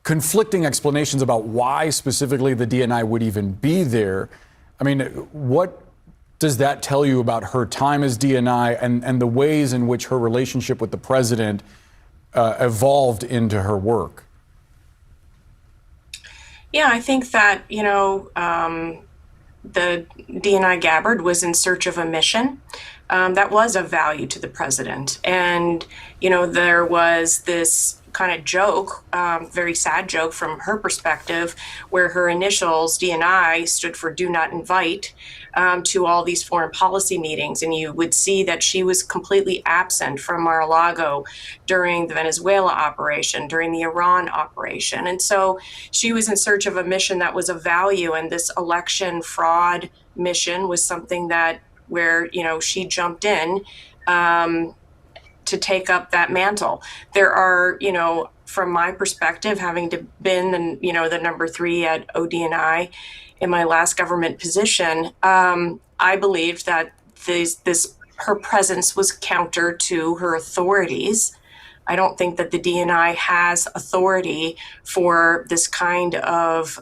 conflicting explanations about why specifically the DNI would even be there. I mean, what does that tell you about her time as DNI and the ways in which her relationship with the president evolved into her work? Yeah, I think that, the DNI Gabbard was in search of a mission that was of value to the president. And, there was this kind of joke, very sad joke from her perspective, where her initials, DNI, stood for do not invite to all these foreign policy meetings. And you would see that she was completely absent from Mar-a-Lago during the Venezuela operation, during the Iran operation. And so she was in search of a mission that was of value. And this election fraud mission was something where she jumped in to take up that mantle. There are, from my perspective, having been the number 3 at ODNI in my last government position, I believed that her presence was counter to her authorities I don't think that the DNI has authority for this kind of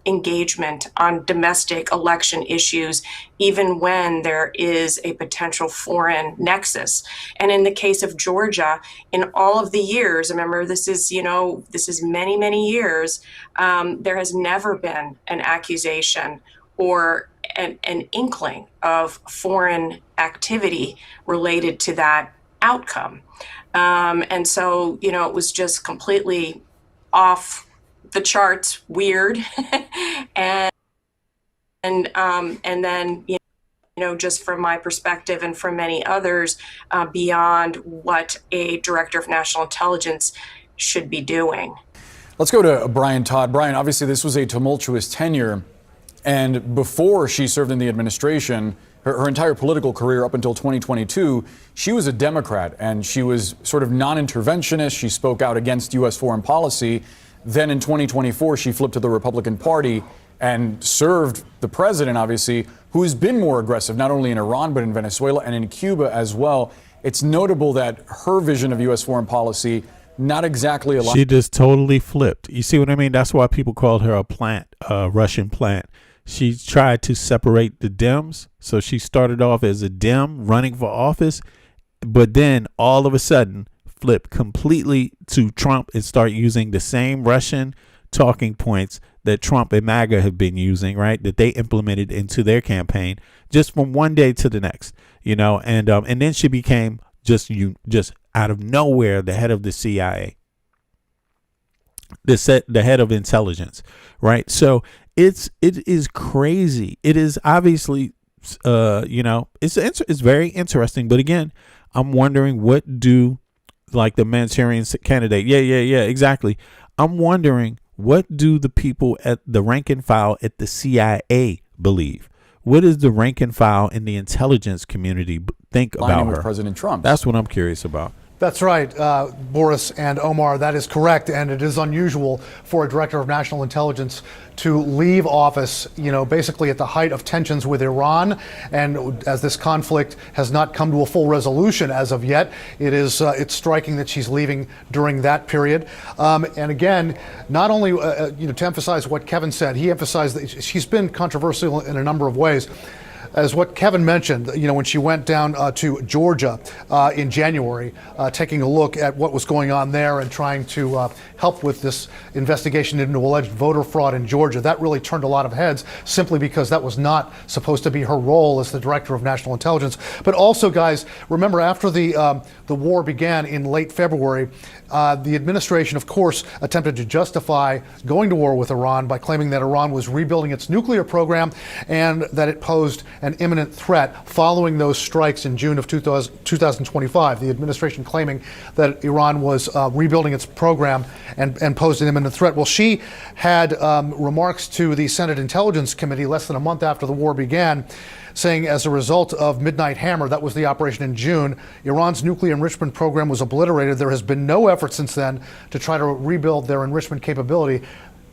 engagement on domestic election issues, even when there is a potential foreign nexus. And in the case of Georgia, in all of the years, remember, this is many, many years, there has never been an accusation or an inkling of foreign activity related to that outcome. And so, it was just completely off the charts, weird. and then, just from my perspective and from many others, beyond what a director of national intelligence should be doing. Let's go to Brian Todd. Brian, obviously this was a tumultuous tenure. And before she served in the administration, her entire political career up until 2022, she was a Democrat and she was sort of non-interventionist. She spoke out against U.S. foreign policy. Then in 2024, she flipped to the Republican Party and served the president, obviously, who has been more aggressive, not only in Iran, but in Venezuela and in Cuba as well. It's notable that her vision of U.S. foreign policy, not exactly aligned. She just totally flipped. You see what I mean? That's why people called her a plant, a Russian plant. She tried to separate the Dems. So she started off as a Dem running for office, but then all of a sudden flipped completely to Trump and start using the same Russian talking points that Trump and MAGA have been using, right? That they implemented into their campaign just from one day to the next, and then she became just out of nowhere the head of the CIA, the head of intelligence, right? So it is crazy. It is obviously, it's very interesting. But again, I'm wondering what do like the Manchurian candidate. Yeah, exactly. I'm wondering what do the people at the rank and file at the CIA believe? What does the rank and file in the intelligence community think about her? With President Trump. That's what I'm curious about. That's right, Boris and Omar, that is correct. And it is unusual for a director of national intelligence to leave office, basically at the height of tensions with Iran. And as this conflict has not come to a full resolution as of yet, it's striking that she's leaving during that period. And again, not only, to emphasize what Kevin said, he emphasized that she's been controversial in a number of ways. As what Kevin mentioned, when she went down to Georgia in January, taking a look at what was going on there and trying to help with this investigation into alleged voter fraud in Georgia, that really turned a lot of heads simply because that was not supposed to be her role as the director of national intelligence. But also, guys, remember after the war began in late February, the administration, of course, attempted to justify going to war with Iran by claiming that Iran was rebuilding its nuclear program and that it posed an imminent threat following those strikes in June of 2025. The administration claiming that Iran was rebuilding its program and posed an imminent threat. Well, she had remarks to the Senate Intelligence Committee less than a month after the war began, saying as a result of Midnight Hammer, that was the operation in June, Iran's nuclear enrichment program was obliterated. There has been no effort since then to try to rebuild their enrichment capability.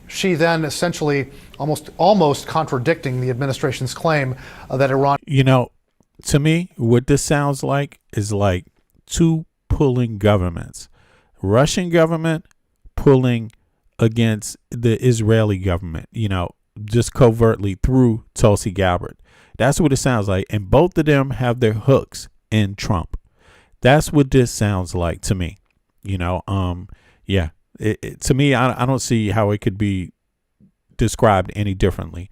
She then essentially almost contradicting the administration's claim that Iran... To me, what this sounds like is like two pulling governments. Russian government pulling against the Israeli government, just covertly through Tulsi Gabbard. That's what it sounds like. And both of them have their hooks in Trump. That's what this sounds like to me. Yeah. To me, I don't see how it could be described any differently.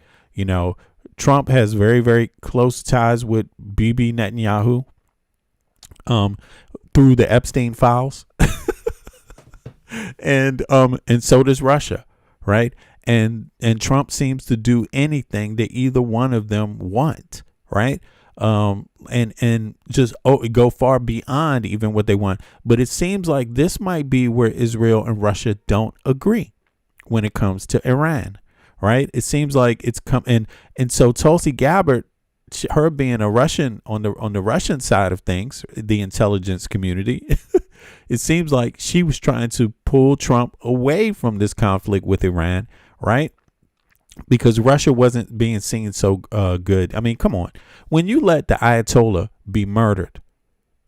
Trump has very, very close ties with Bibi Netanyahu through the Epstein files. and so does Russia, right? And Trump seems to do anything that either one of them want, right? And just go far beyond even what they want. But it seems like this might be where Israel and Russia don't agree when it comes to Iran, right? It seems like it's come in. And so Tulsi Gabbard, her being a Russian on the Russian side of things, the intelligence community, it seems like she was trying to pull Trump away from this conflict with Iran, right? Because Russia wasn't being seen so good. I mean, come on. When you let the Ayatollah be murdered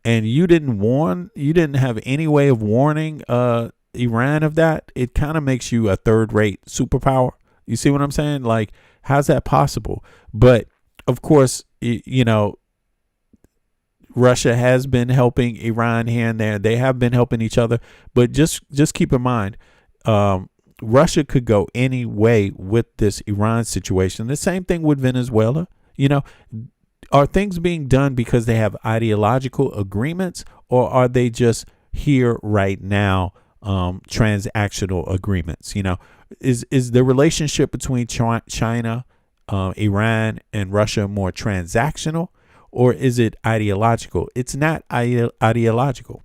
and you didn't have any way of warning Iran of that, it kind of makes you a third-rate superpower. You see what I'm saying? Like, how's that possible? But of course, Russia has been helping Iran here and there. They have been helping each other. But just keep in mind, Russia could go any way with this Iran situation. The same thing with Venezuela. Are things being done because they have ideological agreements, or are they just here right now, transactional agreements? Is the relationship between China, Iran, and Russia more transactional, or is it ideological? It's not ideological.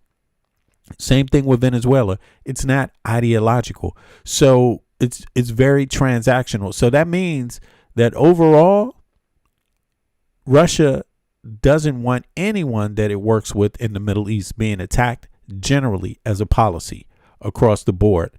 Same thing with Venezuela. It's not ideological. So it's very transactional. So that means that overall, Russia doesn't want anyone that it works with in the Middle East being attacked generally as a policy across the board.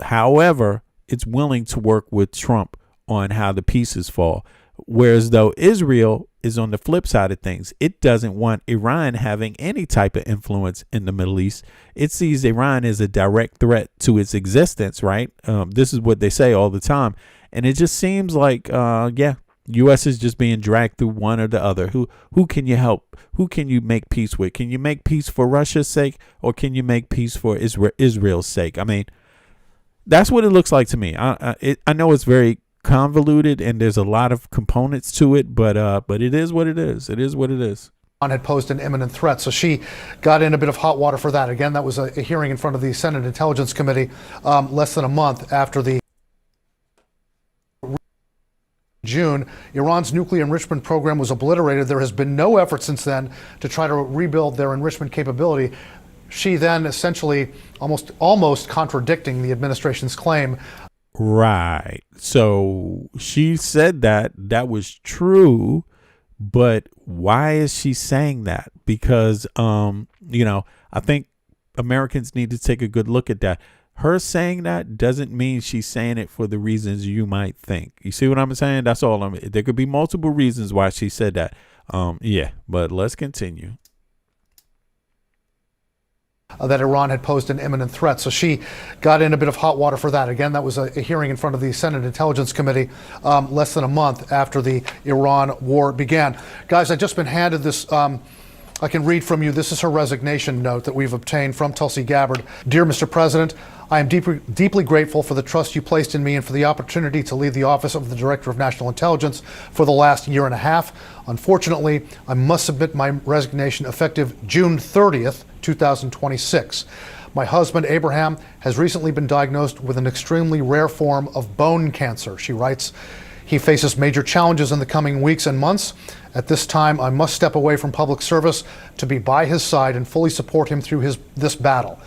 However, it's willing to work with Trump on how the pieces fall. Whereas though Israel is on the flip side of things, it doesn't want Iran having any type of influence in the Middle East. It sees Iran as a direct threat to its existence, right? This is what they say all the time. And it just seems like, U.S. is just being dragged through one or the other. Who can you help? Who can you make peace with? Can you make peace for Russia's sake, or can you make peace for Israel's sake? I mean, that's what it looks like to me. I know it's very convoluted and there's a lot of components to it, but it is what it is. It is what it is. Had posed an imminent threat, so she got in a bit of hot water for that. Again, that was a hearing in front of the Senate Intelligence Committee less than a month after the June. Iran's nuclear enrichment program was obliterated. There has been no effort since then to try to rebuild their enrichment capability. She then essentially almost contradicting the administration's claim. Right. So she said that was true, but why is she saying that? Because I think Americans need to take a good look at that. Her saying that doesn't mean she's saying it for the reasons you might think. You see what I'm saying? That's all. There could be multiple reasons why she said that. But let's continue. That Iran had posed an imminent threat. So she got in a bit of hot water for that. Again, that was a hearing in front of the Senate Intelligence Committee less than a month after the Iran war began. Guys, I've just been handed this. I can read from you. This is her resignation note that we've obtained from Tulsi Gabbard. Dear Mr. President, I am deeply grateful for the trust you placed in me and for the opportunity to lead the office of the Director of National Intelligence for the last year and a half. Unfortunately, I must submit my resignation effective June 30th, 2026. My husband, Abraham, has recently been diagnosed with an extremely rare form of bone cancer, she writes. He faces major challenges in the coming weeks and months. At this time, I must step away from public service to be by his side and fully support him through this battle.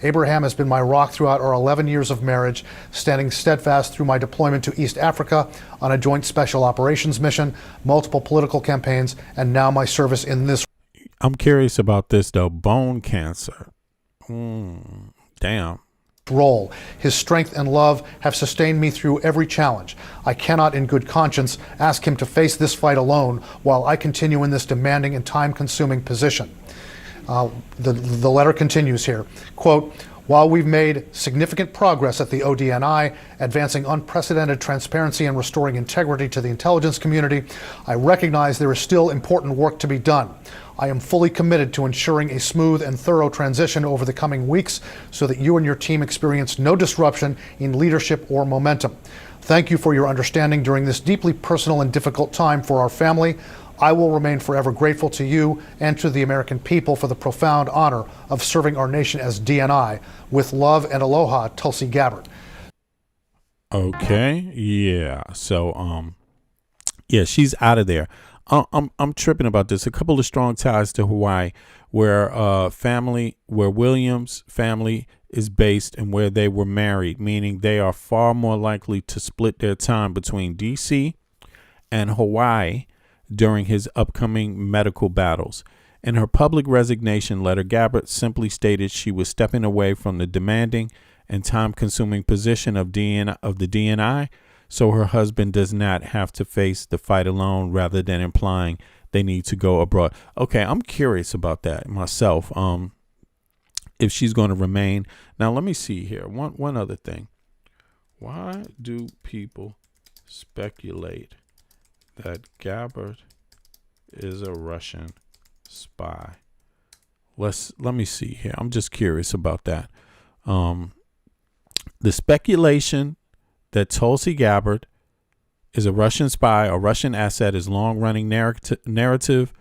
Abraham has been my rock throughout our 11 years of marriage, standing steadfast through my deployment to East Africa on a joint special operations mission, multiple political campaigns, and now my service in this. I'm curious about this, though. Bone cancer. Damn. Role. His strength and love have sustained me through every challenge. I cannot in good conscience ask him to face this fight alone while I continue in this demanding and time-consuming position. The letter continues here. Quote, while we've made significant progress at the ODNI, advancing unprecedented transparency and restoring integrity to the intelligence community, I recognize there is still important work to be done. I am fully committed to ensuring a smooth and thorough transition over the coming weeks so that you and your team experience no disruption in leadership or momentum. Thank you for your understanding during this deeply personal and difficult time for our family. I will remain forever grateful to you and to the American people for the profound honor of serving our nation as DNI. With love and aloha, Tulsi Gabbard. Okay, yeah. So, she's out of there. I'm tripping about this. A couple of strong ties to Hawaii, where Williams' family is based and where they were married, meaning they are far more likely to split their time between D.C. and Hawaii during his upcoming medical battles. In her public resignation letter, Gabbart simply stated she was stepping away from the demanding and time-consuming position of the DNI, so her husband does not have to face the fight alone, rather than implying they need to go abroad. Okay, I'm curious about that myself. If she's going to remain. Now, let me see here. One other thing. Why do people speculate that Gabbard is a Russian spy? Let me see here. I'm just curious about that. The speculation that Tulsi Gabbard is a Russian spy or Russian asset is long-running narrative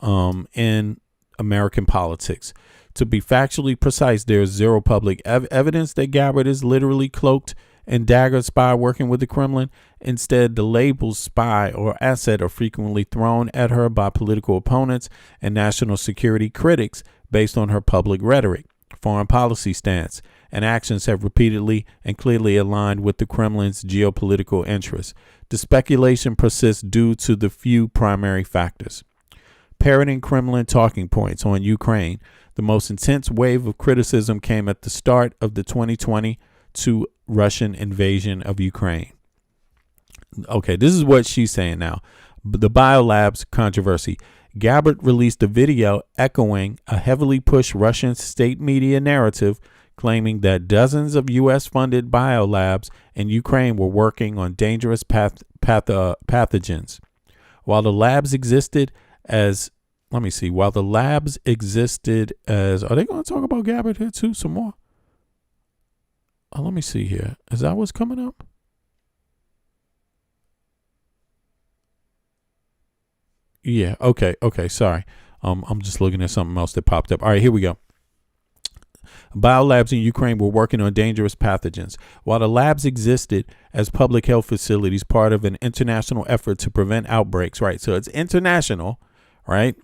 in American politics. To be factually precise, there is zero public evidence that Gabbard is literally cloaked and daggered spy working with the Kremlin. Instead, the labels spy or asset are frequently thrown at her by political opponents and national security critics based on her public rhetoric, foreign policy stance, and actions have repeatedly and clearly aligned with the Kremlin's geopolitical interests. The speculation persists due to the few primary factors. Parroting Kremlin talking points on Ukraine. The most intense wave of criticism came at the start of the 2022 Russian invasion of Ukraine. Okay, this is what she's saying now. The biolabs controversy. Gabbard released a video echoing a heavily pushed Russian state media narrative claiming that dozens of U.S.-funded biolabs in Ukraine were working on dangerous pathogens. While the labs existed as are they going to talk about Gabbard here too some more? Let me see here. Is that what's coming up? Yeah. Okay. Sorry. I'm just looking at something else that popped up. All right, here we go. Biolabs in Ukraine were working on dangerous pathogens. While the labs existed as public health facilities, part of an international effort to prevent outbreaks, right? So it's international, right?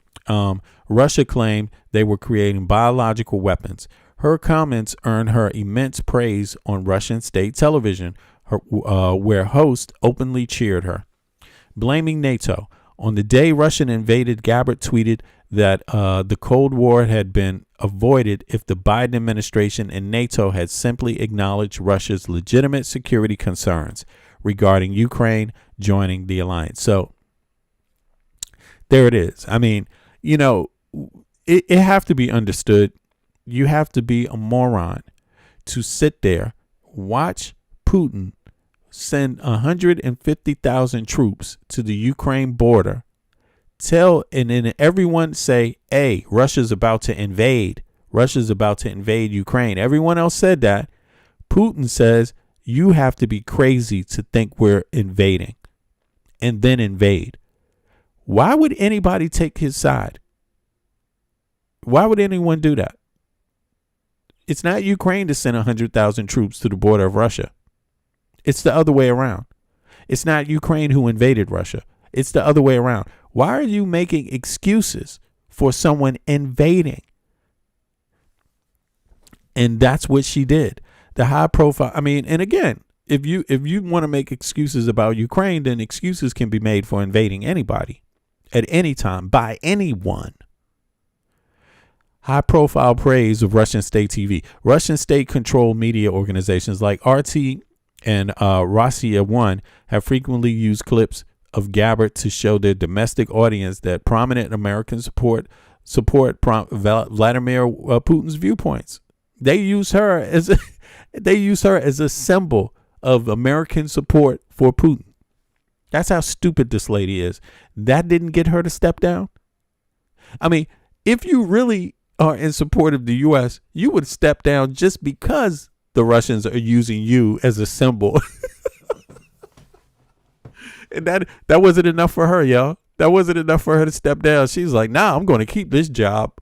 Russia claimed they were creating biological weapons. Her comments earned her immense praise on Russian state television, where hosts openly cheered her. Blaming NATO. On the day Russia invaded, Gabbard tweeted that the Cold War had been avoided if the Biden administration and NATO had simply acknowledged Russia's legitimate security concerns regarding Ukraine joining the alliance. So there it is. I mean, you know, it have to be understood. You have to be a moron to sit there, watch Putin send 150,000 troops to the Ukraine border, and then everyone say, hey, Russia's about to invade. Russia's about to invade Ukraine. Everyone else said that. Putin says, you have to be crazy to think we're invading and then invade. Why would anybody take his side? Why would anyone do that? It's not Ukraine to send 100,000 troops to the border of Russia. It's the other way around. It's not Ukraine who invaded Russia. It's the other way around. Why are you making excuses for someone invading? And that's what she did. The high profile. I mean, and again, if you want to make excuses about Ukraine, then excuses can be made for invading anybody at any time by anyone. High profile praise of Russian state TV. Russian state controlled media organizations like RT and Rossiya 1 have frequently used clips of Gabbard to show their domestic audience that prominent Americans support Vladimir Putin's viewpoints. They use her as a symbol of American support for Putin. That's how stupid this lady is. That didn't get her to step down. I mean, if you really are in support of the U.S., you would step down just because the Russians are using you as a symbol. And that wasn't enough for her, y'all. That wasn't enough for her to step down. She's like, nah, I'm going to keep this job.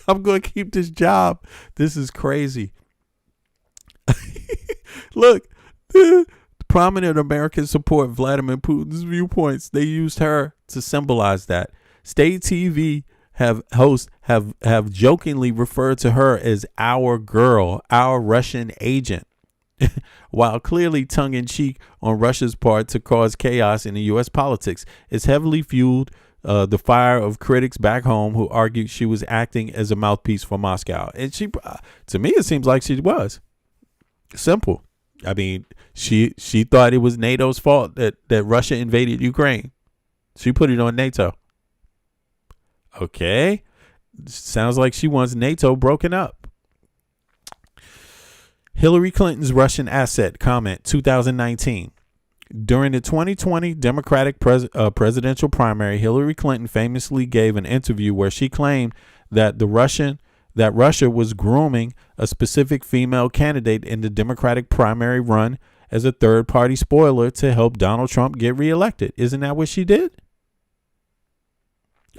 I'm going to keep this job. This is crazy. Look, prominent Americans support Vladimir Putin's viewpoints. They used her to symbolize that. State TV hosts have jokingly referred to her as our girl, our Russian agent, while clearly tongue-in-cheek on Russia's part to cause chaos in the U.S. politics. It's heavily fueled the fire of critics back home who argued she was acting as a mouthpiece for Moscow. And she, to me, it seems like she was. Simple. I mean, she thought it was NATO's fault that Russia invaded Ukraine. She put it on NATO. Okay. Sounds like she wants NATO broken up. Hillary Clinton's Russian asset comment 2019. During the 2020 Democratic presidential primary, Hillary Clinton famously gave an interview where she claimed that Russia was grooming a specific female candidate in the Democratic primary run as a third-party spoiler to help Donald Trump get reelected. Isn't that what she did?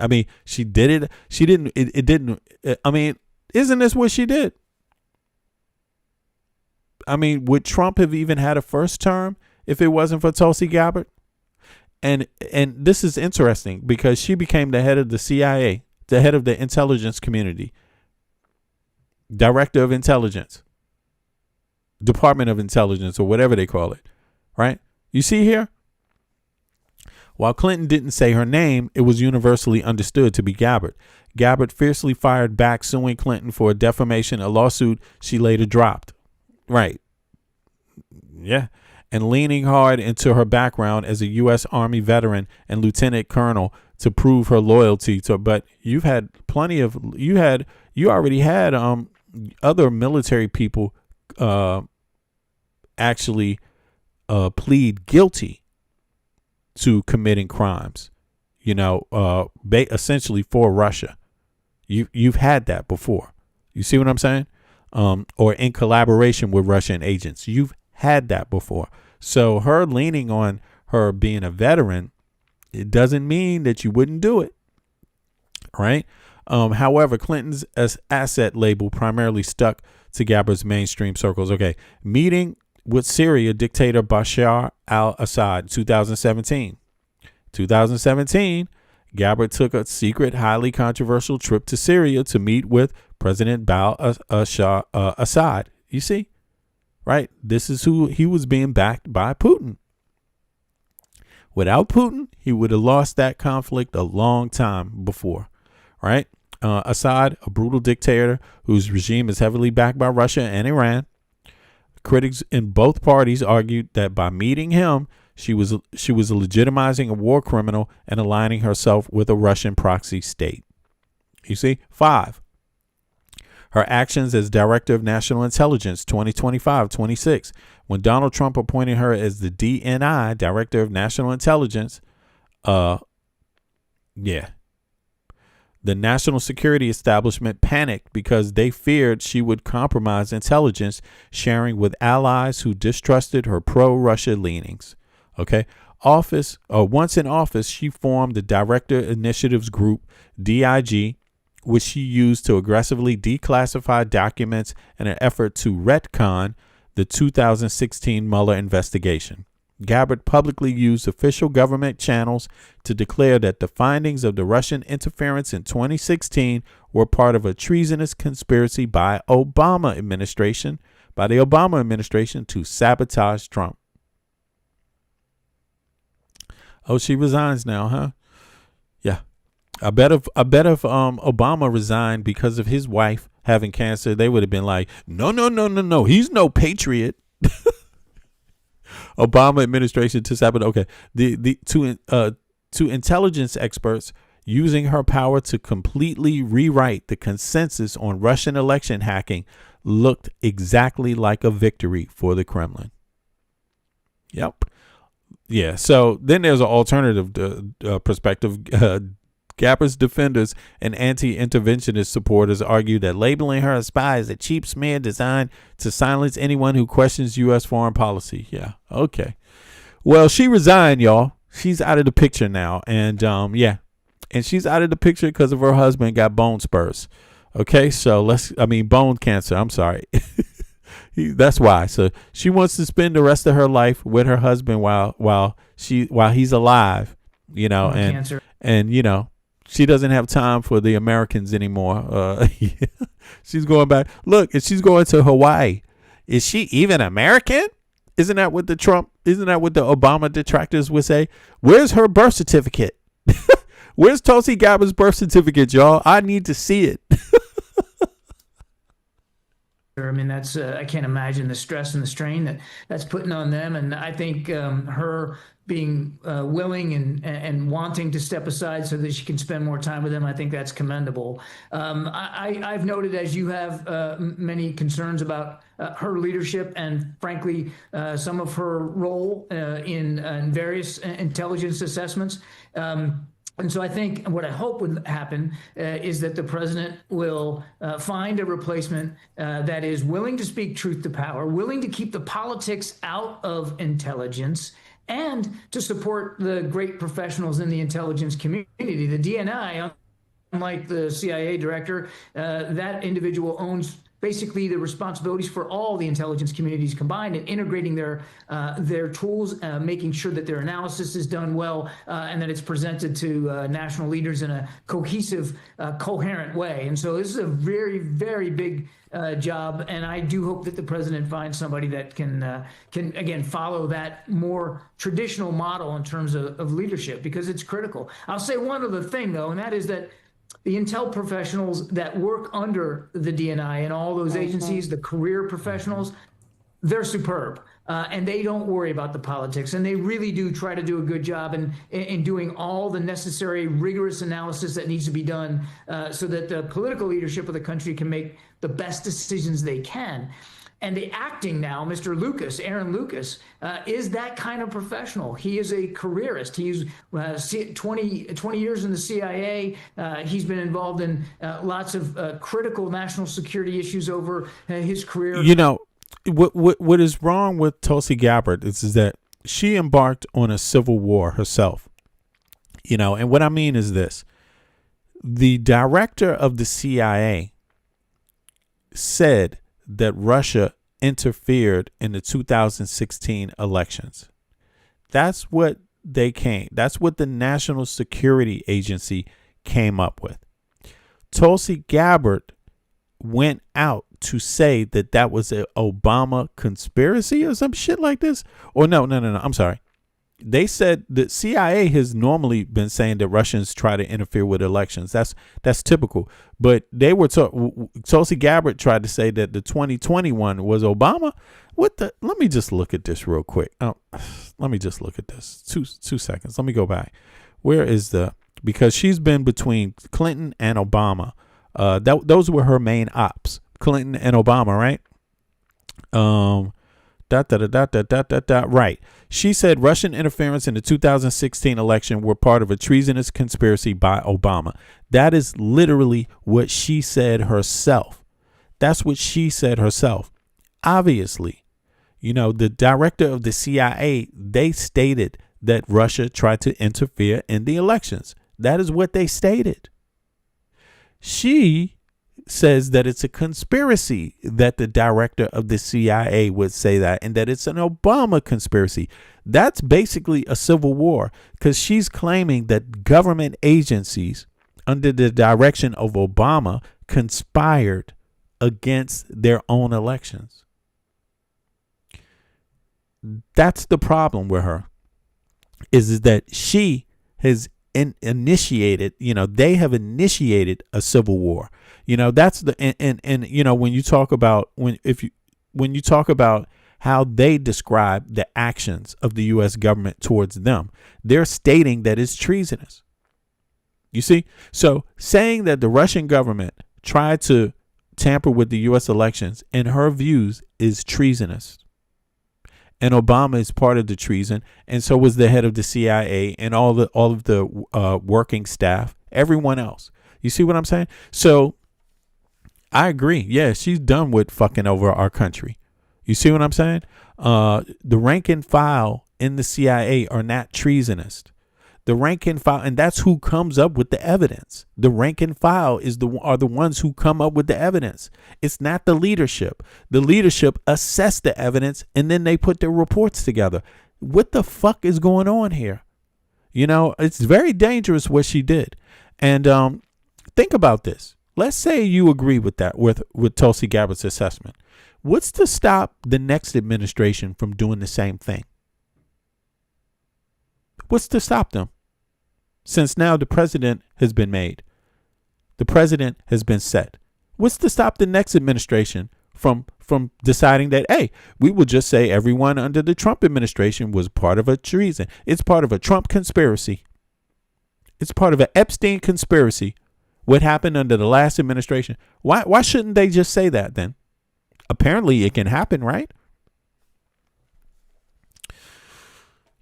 I mean, she did it. She didn't. It didn't. I mean, isn't this what she did? I mean, would Trump have even had a first term if it wasn't for Tulsi Gabbard? And this is interesting because she became the head of the CIA, the head of the intelligence community, director of intelligence, Department of Intelligence, or whatever they call it, right? You see here? While Clinton didn't say her name, it was universally understood to be Gabbard. Gabbard fiercely fired back, suing Clinton for a defamation, a lawsuit she later dropped. Right. Yeah. And leaning hard into her background as a U.S. Army veteran and lieutenant colonel to prove her loyalty to. But you've had plenty of, you already had other military people actually plead guilty to committing crimes, essentially for Russia. You've had that before. You see what I'm saying? Or in collaboration with Russian agents. You've had that before. So her leaning on her being a veteran, it doesn't mean that you wouldn't do it. Right? However, Clinton's asset label primarily stuck to Gabbard's mainstream circles. Okay. Meeting with Syria dictator Bashar al-Assad, 2017. 2017, Gabbard took a secret, highly controversial trip to Syria to meet with President Assad. You see, right? This is who he was being backed by Putin. Without Putin, he would have lost that conflict a long time before, right? Assad, a brutal dictator whose regime is heavily backed by Russia and Iran. Critics in both parties argued that by meeting him, she was legitimizing a war criminal and aligning herself with a Russian proxy state. You see? 5. Her actions as Director of National Intelligence, 2025-26. When Donald Trump appointed her as the DNI, Director of National Intelligence, the national security establishment panicked because they feared she would compromise intelligence sharing with allies who distrusted her pro-Russia leanings. Okay. Once in office, she formed the Director Initiatives Group, DIG, which she used to aggressively declassify documents in an effort to retcon the 2016 Mueller investigation. Gabbard publicly used official government channels to declare that the findings of the Russian interference in 2016 were part of a treasonous conspiracy by the Obama administration to sabotage Trump. Oh, she resigns now, huh? Yeah. I bet if Obama resigned because of his wife having cancer, they would have been like, no. He's no patriot. Obama administration to sabotage. Okay. To intelligence experts, using her power to completely rewrite the consensus on Russian election hacking looked exactly like a victory for the Kremlin. Yep. Yeah. So then there's an alternative perspective. Gabbard's defenders and anti-interventionist supporters argue that labeling her a spy is a cheap smear designed to silence anyone who questions U.S. foreign policy. Yeah. Okay. Well, she resigned, y'all. She's out of the picture now. And and she's out of the picture because of her husband got bone spurs. Okay. So bone cancer. I'm sorry. That's why. So she wants to spend the rest of her life with her husband while he's alive, cancer. And she doesn't have time for the Americans anymore. She's going back. Look, and she's going to Hawaii. Is she even American? Isn't that what the Obama detractors would say? Where's her birth certificate? Where's Tulsi Gabbard's birth certificate, y'all? I need to see it. I mean, that's I can't imagine the stress and the strain that's putting on them. And I think her being willing and wanting to step aside so that she can spend more time with them, I think that's commendable. I've noted, as you have, many concerns about her leadership and, frankly, some of her role in various intelligence assessments. And so I think what I hope would happen is that the president will find a replacement that is willing to speak truth to power, willing to keep the politics out of intelligence, and to support the great professionals in the intelligence community. The DNI, unlike the CIA director, that individual owns basically the responsibilities for all the intelligence communities combined, and integrating their tools, making sure that their analysis is done well, and that it's presented to national leaders in a cohesive, coherent way. And so this is a very, very big job, and I do hope that the president finds somebody that can again follow that more traditional model in terms of leadership, because it's critical. I'll say one other thing though, and that is that the intel professionals that work under the DNI and all those agencies, the career professionals, they're superb. And they don't worry about the politics. And they really do try to do a good job in doing all the necessary rigorous analysis that needs to be done so that the political leadership of the country can make the best decisions they can. And the acting now, Mr. Lucas, Aaron Lucas, is that kind of professional. He is a careerist. He's 20 years in the CIA. He's been involved in lots of critical national security issues over his career. You know, what is wrong with Tulsi Gabbard is that she embarked on a civil war herself. You know, and what I mean is this. The director of the CIA said that Russia interfered in the 2016 elections. That's what that's what the National Security Agency came up with. Tulsi Gabbard went out to say that that was an Obama conspiracy or some shit like this. Or no, I'm sorry. They said the CIA has normally been saying that Russians try to interfere with elections. That's typical. But they were Tulsi Gabbard tried to say that the 2021 was Obama. Let me just look at this real quick. Let me just look at this. Two seconds. Let me go back. Where is because she's been between Clinton and Obama. Those were her main ops, Clinton and Obama, right? Right. She said Russian interference in the 2016 election were part of a treasonous conspiracy by Obama. That is literally what she said herself. That's what she said herself. Obviously, you know, the director of the CIA, they stated that Russia tried to interfere in the elections. That is what they stated. She says that it's a conspiracy that the director of the CIA would say that, and that it's an Obama conspiracy. That's basically a civil war, because she's claiming that government agencies under the direction of Obama conspired against their own elections. That's the problem with her, is that she has initiated, you know, they have initiated a civil war. You know, that's and you know, when you talk about when you talk about how they describe the actions of the U.S. government towards them, they're stating that it's treasonous. You see, so saying that the Russian government tried to tamper with the U.S. elections, in her views, is treasonous. And Obama is part of the treason, and so was the head of the CIA and all of the working staff, everyone else. You see what I'm saying? So I agree. Yeah, she's done with fucking over our country. You see what I'm saying? The rank and file in the CIA are not treasonous. The rank and file, and that's who comes up with the evidence. The rank and file are the ones who come up with the evidence. It's not the leadership. The leadership assess the evidence and then they put their reports together. What the fuck is going on here? You know, it's very dangerous what she did. And think about this. Let's say you agree with that, with Tulsi Gabbard's assessment. What's to stop the next administration from doing the same thing? What's to stop them? Since now the president has been made. The president has been set. What's to stop the next administration from deciding that, hey, we will just say everyone under the Trump administration was part of a treason. It's part of a Trump conspiracy. It's part of an Epstein conspiracy. What happened under the last administration? Why shouldn't they just say that then? Apparently it can happen, right?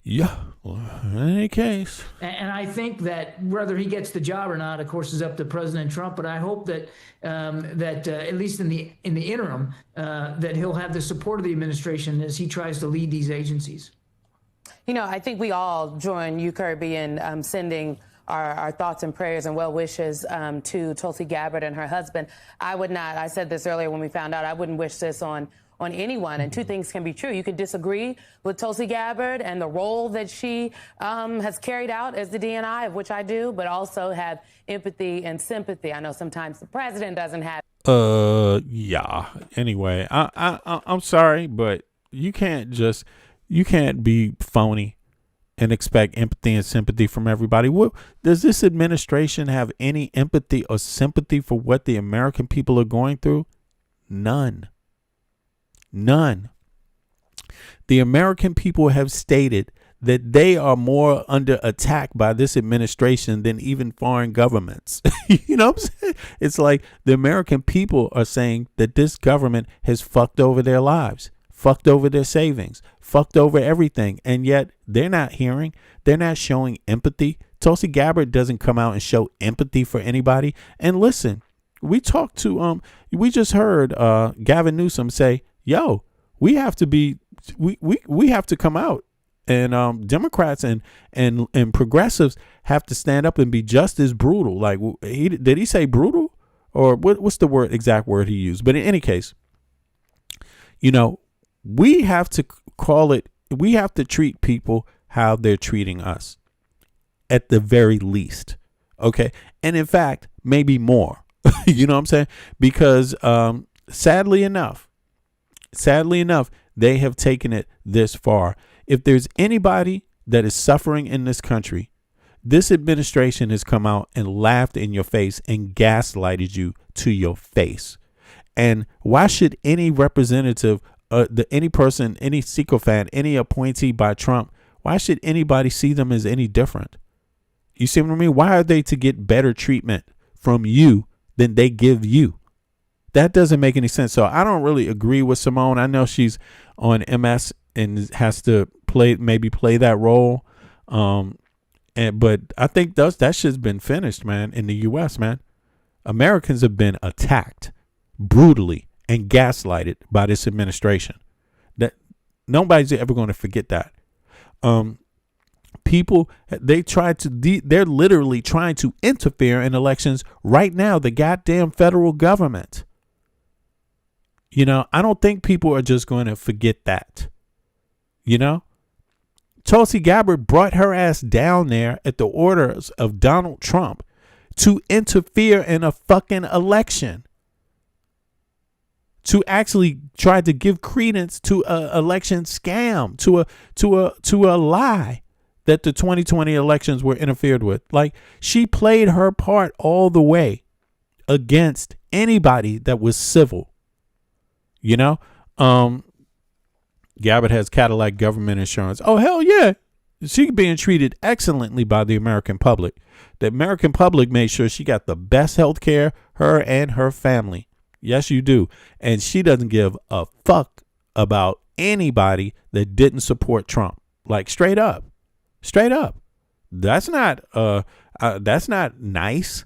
Yeah, well, in any case. And I think that whether he gets the job or not, of course, is up to President Trump. But I hope that at least in the interim, that he'll have the support of the administration as he tries to lead these agencies. You know, I think we all join you, Kirby, in sending our thoughts and prayers and well wishes to Tulsi Gabbard and her husband. I said this earlier when we found out, I wouldn't wish this on anyone. And two things can be true. You could disagree with Tulsi Gabbard and the role that she has carried out as the DNI, of which I do, but also have empathy and sympathy. I know sometimes the president doesn't have. Yeah. Anyway, I'm sorry, but you can't be phony and expect empathy and sympathy from everybody. Does this administration have any empathy or sympathy for what the American people are going through? None. The American people have stated that they are more under attack by this administration than even foreign governments. You know what I'm saying? It's like the American people are saying that this government has fucked over their lives, fucked over their savings, fucked over everything. And yet they're not hearing, they're not showing empathy. Tulsi Gabbard doesn't come out and show empathy for anybody. And listen, we talked to, we just heard Gavin Newsom say, yo, we have to come out, and Democrats and progressives have to stand up and be just as brutal. Like, did he say brutal, or what's the exact word he used? But in any case, you know, we have to we have to treat people how they're treating us, at the very least. Okay. And in fact, maybe more, you know what I'm saying? Because sadly enough, they have taken it this far. If there's anybody that is suffering in this country, this administration has come out and laughed in your face and gaslighted you to your face. And why should any representative, any person, any sycophant, any appointee by Trump, why should anybody see them as any different? You see what I mean? Why are they to get better treatment from you than they give you? That doesn't make any sense. So I don't really agree with Simone. I know she's on MS and has to play that role. But I think that shit's been finished, man, in the U.S., man. Americans have been attacked brutally and gaslighted by this administration. That nobody's ever going to forget that. People, they're literally trying to interfere in elections right now, the goddamn federal government. You know, I don't think people are just going to forget that. You know, Tulsi Gabbard brought her ass down there at the orders of Donald Trump to interfere in a fucking election, to actually try to give credence to a election scam, to a lie that the 2020 elections were interfered with. Like, she played her part all the way against anybody that was civil. You know, Gabbard has Cadillac government insurance. Oh, hell yeah. She's being treated excellently by the American public. The American public made sure she got the best health care, her and her family. Yes, you do. And she doesn't give a fuck about anybody that didn't support Trump. Like, straight up. That's not nice.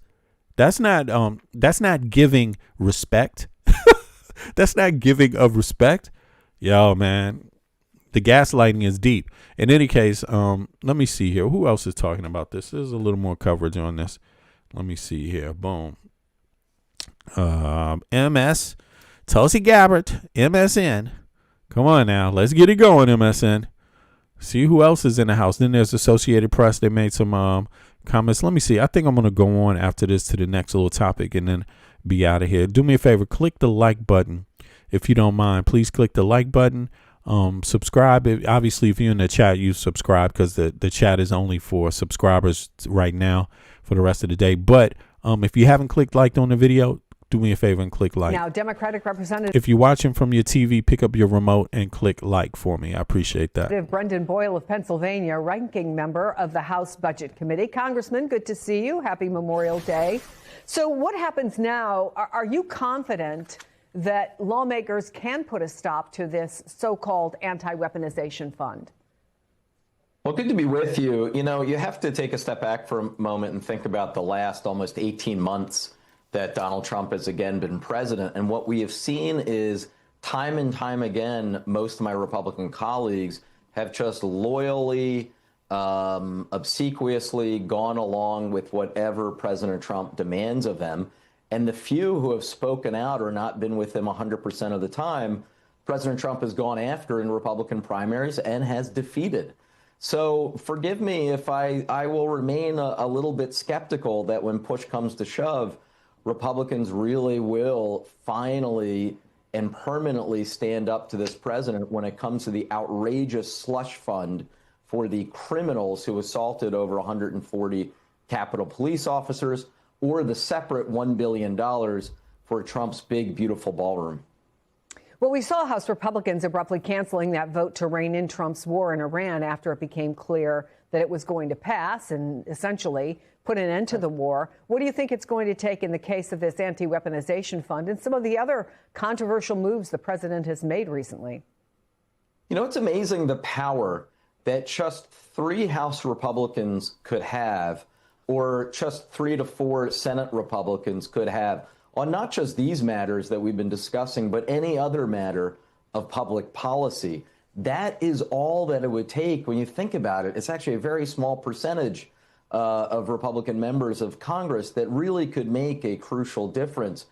That's not giving respect. That's not giving of respect. Yo, man, the gaslighting is deep. In any case, let me see here. Who else is talking about this? There's a little more coverage on this. Let me see here. Boom. MS, Tulsi Gabbard, MSN. Come on now. Let's get it going, MSN. See who else is in the house. Then there's Associated Press. They made some comments. Let me see. I think I'm going to go on after this to the next little topic and then be out of here. Do me a favor, click the like button if you don't mind. Please click the like button. Subscribe. Obviously, if you're in the chat, you subscribe, because the chat is only for subscribers right now for the rest of the day. But if you haven't clicked like on the video, do me a favor and click like. Now, Democratic Representative. If you're watching from your TV, pick up your remote and click like for me. I appreciate that. Brendan Boyle of Pennsylvania, ranking member of the House Budget Committee. Congressman, good to see you. Happy Memorial Day. So what happens now? Are you confident that lawmakers can put a stop to this so-called anti-weaponization fund? Well, good to be with you. You know, you have to take a step back for a moment and think about the last almost 18 months that Donald Trump has again been president. And what we have seen is time and time again, most of my Republican colleagues have just loyally, obsequiously gone along with whatever President Trump demands of them. And the few who have spoken out or not been with him 100% of the time, President Trump has gone after in Republican primaries and has defeated. So forgive me if I will remain a little bit skeptical that when push comes to shove, Republicans really will finally and permanently stand up to this president when it comes to the outrageous slush fund for the criminals who assaulted over 140 Capitol Police officers, or the separate $1 billion for Trump's big, beautiful ballroom. Well, we saw House Republicans abruptly canceling that vote to rein in Trump's war in Iran after it became clear that it was going to pass and essentially put an end to the war. What do you think it's going to take in the case of this anti-weaponization fund and some of the other controversial moves the president has made recently? You know, it's amazing the power that just 3 House Republicans could have, or just 3 to 4 Senate Republicans could have, on not just these matters that we've been discussing, but any other matter of public policy. That is all that it would take when you think about it. It's actually a very small percentage of Republican members of Congress that really could make a crucial difference.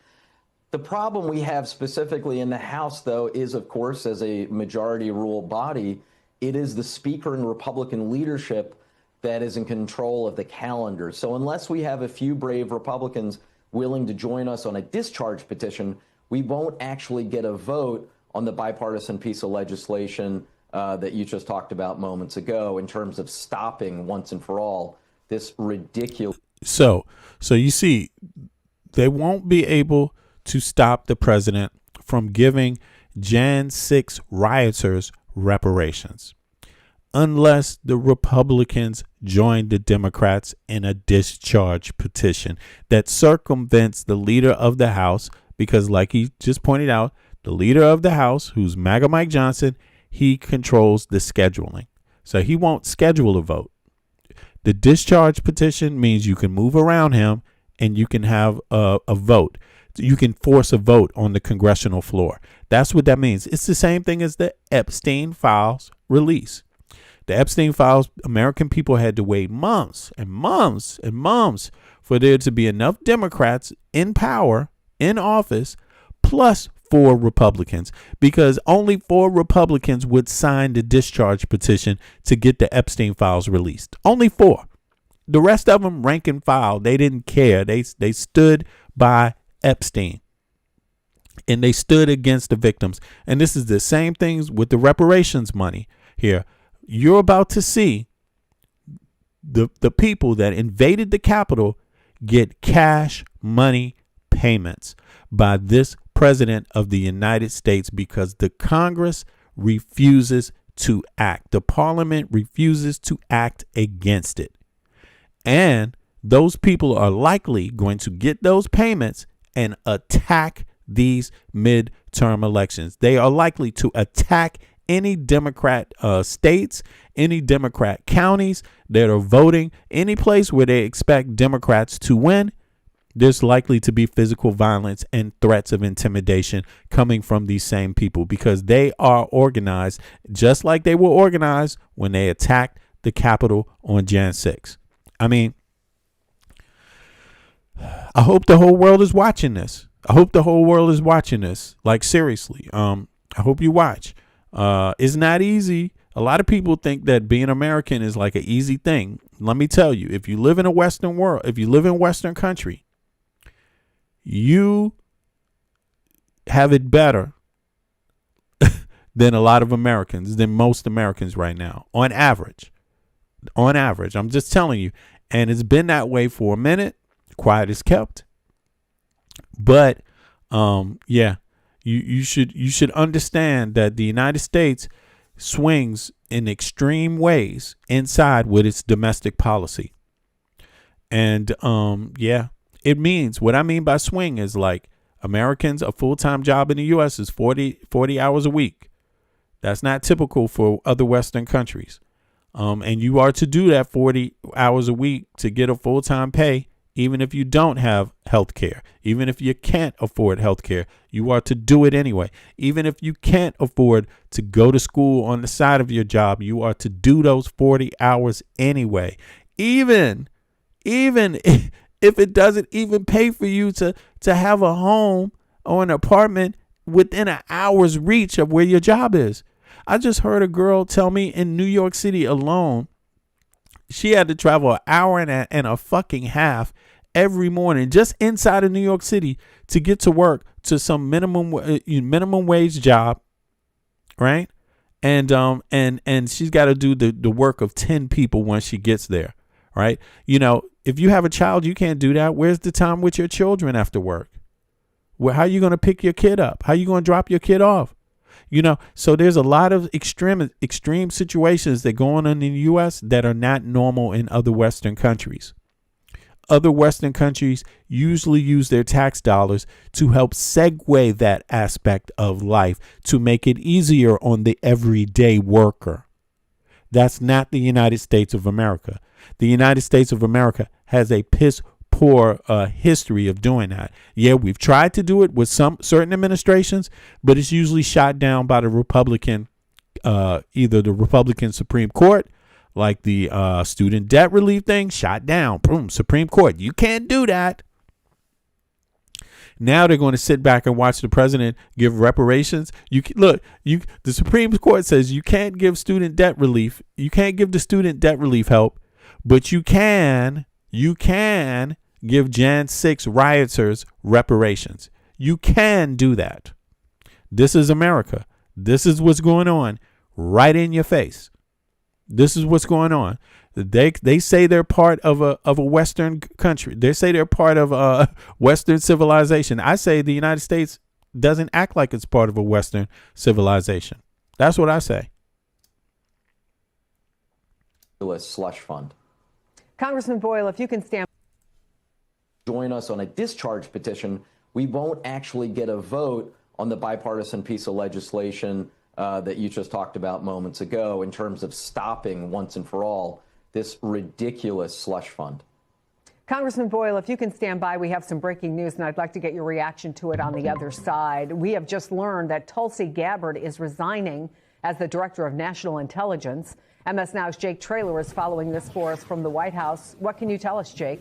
The problem we have specifically in the House, though, is, of course, as a majority rule body, it is the Speaker and Republican leadership that is in control of the calendar. So unless we have a few brave Republicans willing to join us on a discharge petition, we won't actually get a vote on the bipartisan piece of legislation that you just talked about moments ago in terms of stopping once and for all this ridiculous. So you see, they won't be able to stop the president from giving Jan 6 rioters reparations unless the Republicans join the Democrats in a discharge petition that circumvents the leader of the House, because like he just pointed out, the leader of the House, who's MAGA Mike Johnson, he controls the scheduling. So he won't schedule a vote. The discharge petition means you can move around him and you can have a vote. You can force a vote on the congressional floor. That's what that means. It's the same thing as the Epstein files release. The Epstein files, American people had to wait months and months and months for there to be enough Democrats in power, in office, plus 4 Republicans, because only 4 Republicans would sign the discharge petition to get the Epstein files released. Only 4. The rest of them rank and file. They didn't care. They stood by Epstein. And they stood against the victims. And this is the same things with the reparations money here. You're about to see the people that invaded the Capitol get cash money payments by this president of the United States because the Congress refuses to act. The Parliament refuses to act against it. And those people are likely going to get those payments and attack these midterm elections. They are likely to attack any Democrat states, any Democrat counties that are voting, any place where they expect Democrats to win. There's likely to be physical violence and threats of intimidation coming from these same people because they are organized just like they were organized when they attacked the Capitol on Jan 6. I mean, I hope the whole world is watching this. Like, seriously. I hope you watch. It's not easy. A lot of people think that being American is like an easy thing. Let me tell you, if you live in a Western world, if you live in Western country, you have it better than a lot of Americans, than most Americans right now, on average. I'm just telling you. And it's been that way for a minute. Quiet is kept. But yeah, you should understand that the United States swings in extreme ways inside with its domestic policy. And yeah, it means, what I mean by swing is like Americans, a full-time job in the U.S. is 40 hours a week. That's not typical for other Western countries. And you are to do that 40 hours a week to get a full-time pay, even if you don't have health care. Even if you can't afford health care, you are to do it anyway. Even if you can't afford to go to school on the side of your job, you are to do those 40 hours anyway. Even if it doesn't even pay for you to have a home or an apartment within an hour's reach of where your job is. I just heard a girl tell me in New York City alone, she had to travel an hour and a fucking half every morning just inside of New York City to get to work to some minimum wage job, right? And she's got to do the work of 10 people once she gets there, right? You know, if you have a child, you can't do that. Where's the time with your children after work? How are you going to pick your kid up? How are you going to drop your kid off? You know, so there's a lot of extreme situations that go on in the U.S. that are not normal in other Western countries. Other Western countries usually use their tax dollars to help segue that aspect of life to make it easier on the everyday worker. That's not the United States of America. The United States of America has a piss poor history of doing that. Yeah, we've tried to do it with some certain administrations, but it's usually shot down by the Republican, either the Republican Supreme Court, like the student debt relief thing, shot down. Boom, Supreme Court. You can't do that. Now they're going to sit back and watch the president give reparations. The Supreme Court says you can't give student debt relief. You can't give the student debt relief help, but you can give Jan 6 rioters reparations. You can do that. This is America. This is what's going on right in your face. This is what's going on. They say they're part of a Western country. They say they're part of Western civilization. I say the United States doesn't act like it's part of a Western civilization. That's what I say. Slush fund. Congressman Boyle, if you can stand. Join us on a discharge petition, we won't actually get a vote on the bipartisan piece of legislation that you just talked about moments ago in terms of stopping once and for all this ridiculous slush fund. Congressman Boyle, if you can stand by, we have some breaking news, and I'd like to get your reaction to it on the other side. We have just learned that Tulsi Gabbard is resigning as the Director of National Intelligence. MS Now's Jake Traylor is following this for us from the White House. What can you tell us, Jake?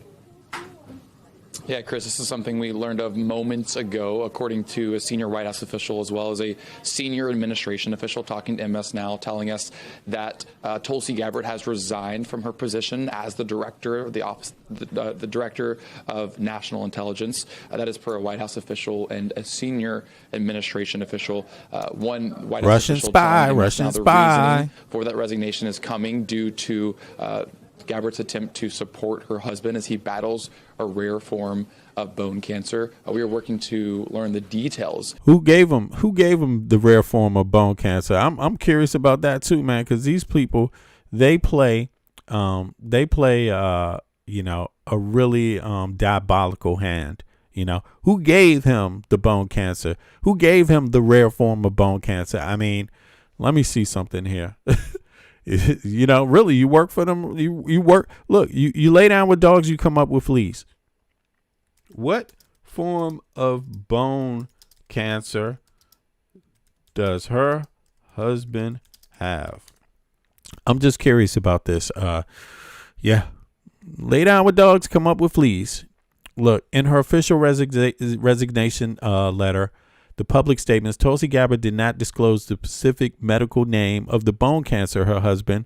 Yeah, Chris, this is something we learned of moments ago, according to a senior White House official as well as a senior administration official talking to MS Now, telling us that Tulsi Gabbard has resigned from her position as the director of the office, the director of national intelligence. That is per a White House official and a senior administration official. One White House official telling MS Now the reasoning for that resignation is coming due to Gabbart's attempt to support her husband as he battles a rare form of bone cancer. We are working to learn the details. Who gave him the rare form of bone cancer? I'm curious about that too, man, because these people, they play a really diabolical hand. You know, who gave him the bone cancer? Who gave him the rare form of bone cancer? I mean, let me see something here. You know, really, you work for them. You work. Look, you lay down with dogs, you come up with fleas. What form of bone cancer does her husband have? I'm just curious about this. Yeah, lay down with dogs, come up with fleas. Look, in her official resignation letter, the public statements, Tulsi Gabbard did not disclose the specific medical name of the bone cancer her husband,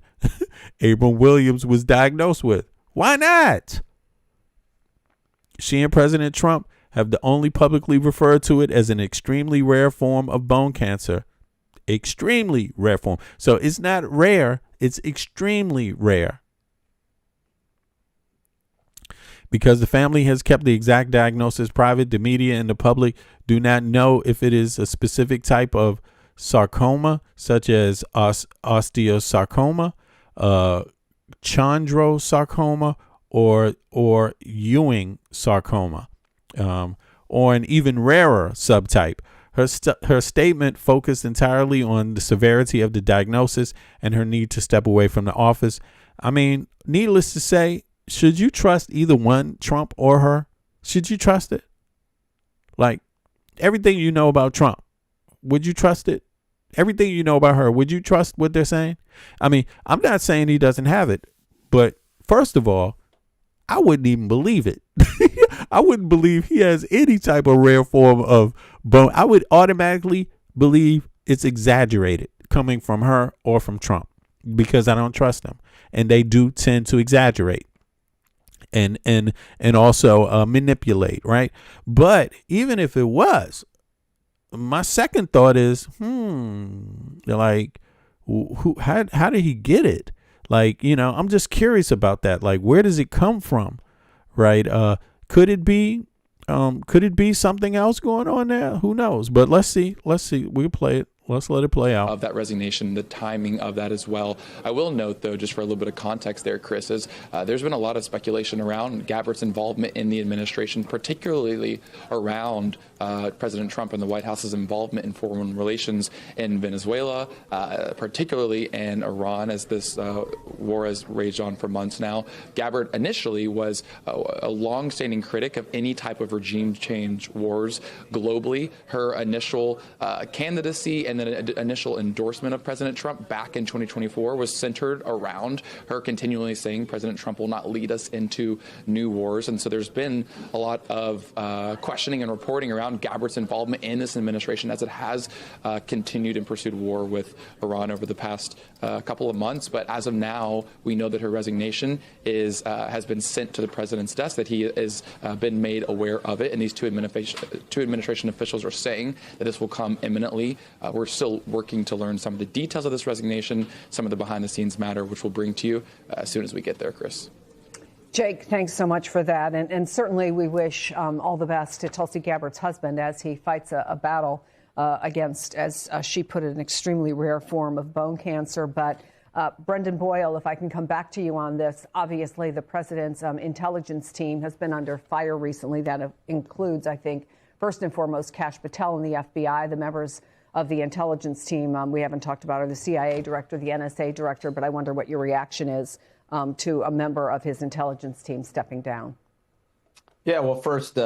Abram Williams, was diagnosed with. Why not? She and President Trump have only publicly referred to it as an extremely rare form of bone cancer. Extremely rare form. So it's not rare, it's extremely rare. Because the family has kept the exact diagnosis private, the media and the public do not know if it is a specific type of sarcoma, such as osteosarcoma, chondrosarcoma, or Ewing sarcoma, or an even rarer subtype. Her statement focused entirely on the severity of the diagnosis and her need to step away from the office. I mean, needless to say, should you trust either one, Trump or her? Should you trust it? Like, everything you know about Trump, would you trust it? Everything you know about her, would you trust what they're saying? I mean, I'm not saying he doesn't have it, but first of all, I wouldn't even believe it. I wouldn't believe he has any type of rare form of bone. I would automatically believe it's exaggerated coming from her or from Trump, because I don't trust them, and they do tend to exaggerate and also manipulate, right? But even if it was, my second thought is, like, how did he get it? Like, I'm just curious about that. Like, where does it come from? Right. Could it be something else going on there? Who knows? But let's see. We'll play it. Let's let it play out. Of that resignation, the timing of that as well. I will note, though, just for a little bit of context there, Chris, is there's been a lot of speculation around Gabbart's involvement in the administration, particularly around President Trump and the White House's involvement in foreign relations in Venezuela, particularly in Iran, as this war has raged on for months now. Gabbard initially was a longstanding critic of any type of regime change wars globally. Her initial candidacy and then initial endorsement of President Trump back in 2024 was centered around her continually saying President Trump will not lead us into new wars. And so there's been a lot of questioning and reporting around Gabbart's involvement in this administration as it has continued and pursued war with Iran over the past couple of months. But as of now, we know that her resignation has been sent to the president's desk, that he has been made aware of it. And these two administration officials are saying that this will come imminently. We're still working to learn some of the details of this resignation, some of the behind-the-scenes matter, which we'll bring to you as soon as we get there, Chris. Jake, thanks so much for that. And certainly we wish all the best to Tulsi Gabbard's husband as he fights a battle against, as she put it, an extremely rare form of bone cancer. But Brendan Boyle, if I can come back to you on this, obviously the president's intelligence team has been under fire recently. That includes, I think, first and foremost, Kash Patel and the FBI, the members of the intelligence team we haven't talked about, are the CIA director, the NSA director, but I wonder what your reaction is to a member of his intelligence team stepping down. Yeah, well, first,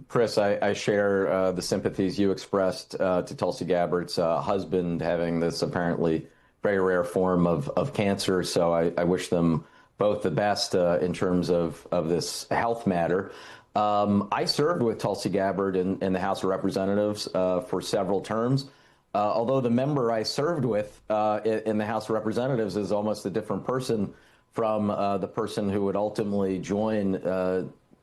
Chris, I share the sympathies you expressed to Tulsi Gabbard's husband having this apparently very rare form of cancer. So I wish them both the best in terms of this health matter. I served with Tulsi Gabbard in the House of Representatives for several terms. Although the member I served with in the House of Representatives is almost a different person from the person who would ultimately join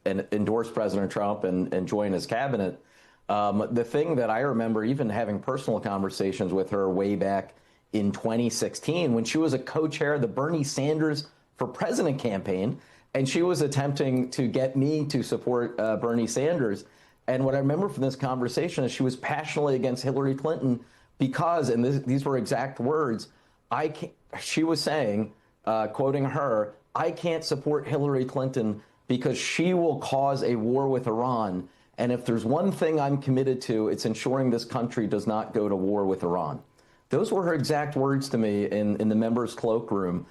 and endorse President Trump and join his cabinet. The thing that I remember even having personal conversations with her way back in 2016 when she was a co-chair of the Bernie Sanders for President campaign, and she was attempting to get me to support Bernie Sanders. And what I remember from this conversation is she was passionately against Hillary Clinton because, and these were exact words, she was saying, quoting her, "I can't support Hillary Clinton because she will cause a war with Iran. And if there's one thing I'm committed to, it's ensuring this country does not go to war with Iran." Those were her exact words to me in the members' cloakroom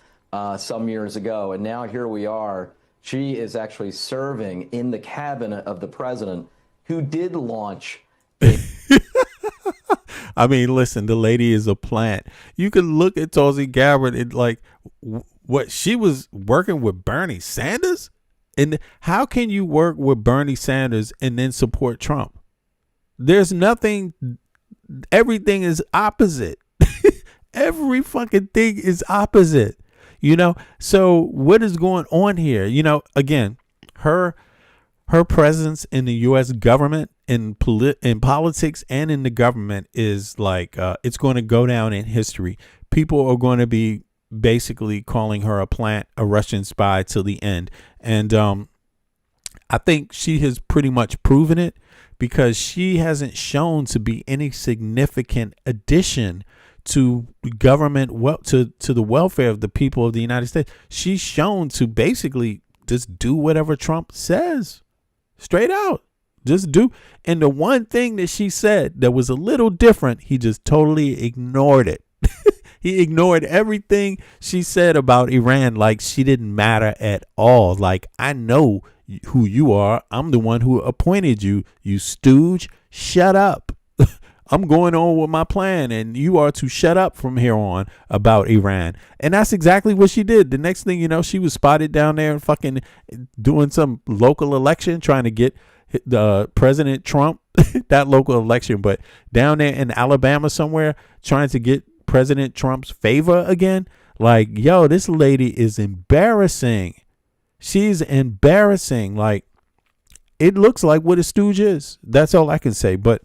some years ago. And now here we are. She is actually serving in the cabinet of the president who did launch. I mean, listen, the lady is a plant. You can look at Tulsi Gabbard and like what she was working with Bernie Sanders. And how can you work with Bernie Sanders and then support Trump? There's nothing. Everything is opposite. Every fucking thing is opposite. So what is going on here? Again, her presence in the U.S. government, in politics and in the government is like, it's going to go down in history. People are going to be basically calling her a plant, a Russian spy till the end. And I think she has pretty much proven it, because she hasn't shown to be any significant addition to government, to the welfare of the people of the United States. She's shown to basically just do whatever Trump says, straight out. Just do. And the one thing that she said that was a little different, he just totally ignored it. He ignored everything she said about Iran like she didn't matter at all. Like, I know who you are. I'm the one who appointed you, you stooge. Shut up. I'm going on with my plan, and you are to shut up from here on about Iran. And that's exactly what she did. The next thing you know, she was spotted down there and fucking doing some local election, trying to get President Trump, that local election, but down there in Alabama somewhere, trying to get President Trump's favor again. Like, yo, this lady is embarrassing. She's embarrassing. Like, it looks like what a stooge is. That's all I can say. But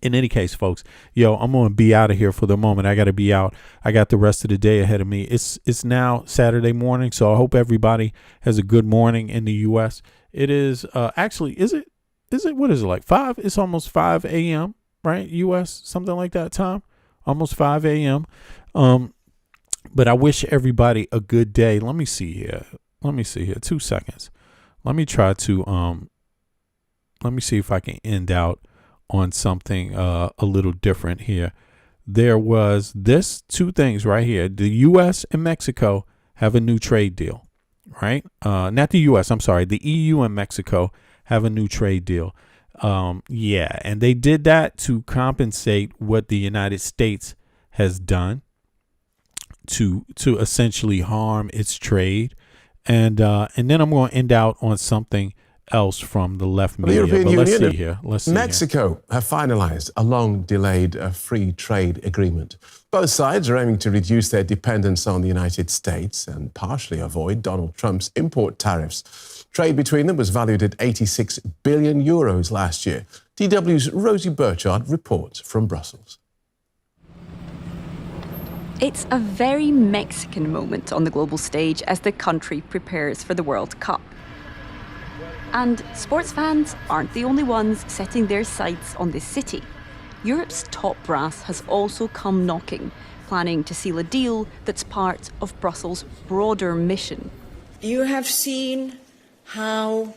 in any case, folks, yo, I'm going to be out of here for the moment. I got to be out. I got the rest of the day ahead of me. It's now Saturday morning, so I hope everybody has a good morning in the U.S. It is actually, is it, what is it, like 5? It's almost 5 a.m., right? U.S., something like that time. Almost 5 a.m. But I wish everybody a good day. Let me see here. 2 seconds. Let me try to, let me see if I can end out on something a little different here. There was two things right here. The U.S. and Mexico have a new trade deal, right? Not the U.S., I'm sorry. The EU and Mexico have a new trade deal. Yeah, and they did that to compensate what the United States has done to essentially harm its trade. And then I'm going to end out on something else from the left media. The European Union, let's see here. Mexico have finalized a long-delayed free trade agreement. Both sides are aiming to reduce their dependence on the United States and partially avoid Donald Trump's import tariffs. Trade between them was valued at 86 billion euros last year. DW's Rosie Burchard reports from Brussels. It's a very Mexican moment on the global stage as the country prepares for the World Cup. And sports fans aren't the only ones setting their sights on this city. Europe's top brass has also come knocking, planning to seal a deal that's part of Brussels' broader mission. You have seen how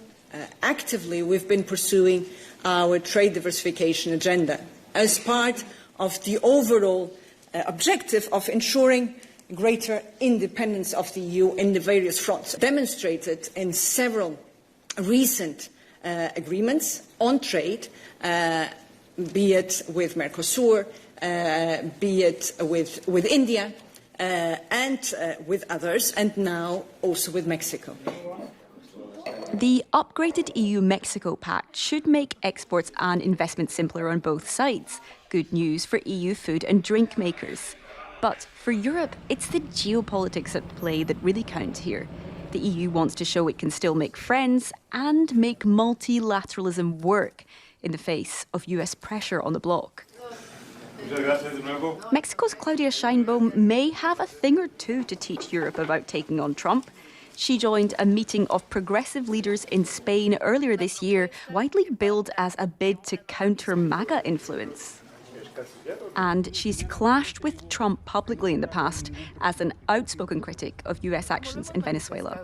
actively we've been pursuing our trade diversification agenda as part of the overall objective of ensuring greater independence of the EU in the various fronts, demonstrated in several recent agreements on trade, be it with Mercosur, be it with India, and with others, and now also with Mexico. The upgraded EU-Mexico Pact should make exports and investment simpler on both sides. Good news for EU food and drink makers. But for Europe, it's the geopolitics at play that really count here. The EU wants to show it can still make friends and make multilateralism work in the face of US pressure on the bloc. Mexico's Claudia Sheinbaum may have a thing or two to teach Europe about taking on Trump. She joined a meeting of progressive leaders in Spain earlier this year, widely billed as a bid to counter MAGA influence. And she's clashed with Trump publicly in the past as an outspoken critic of US actions in Venezuela.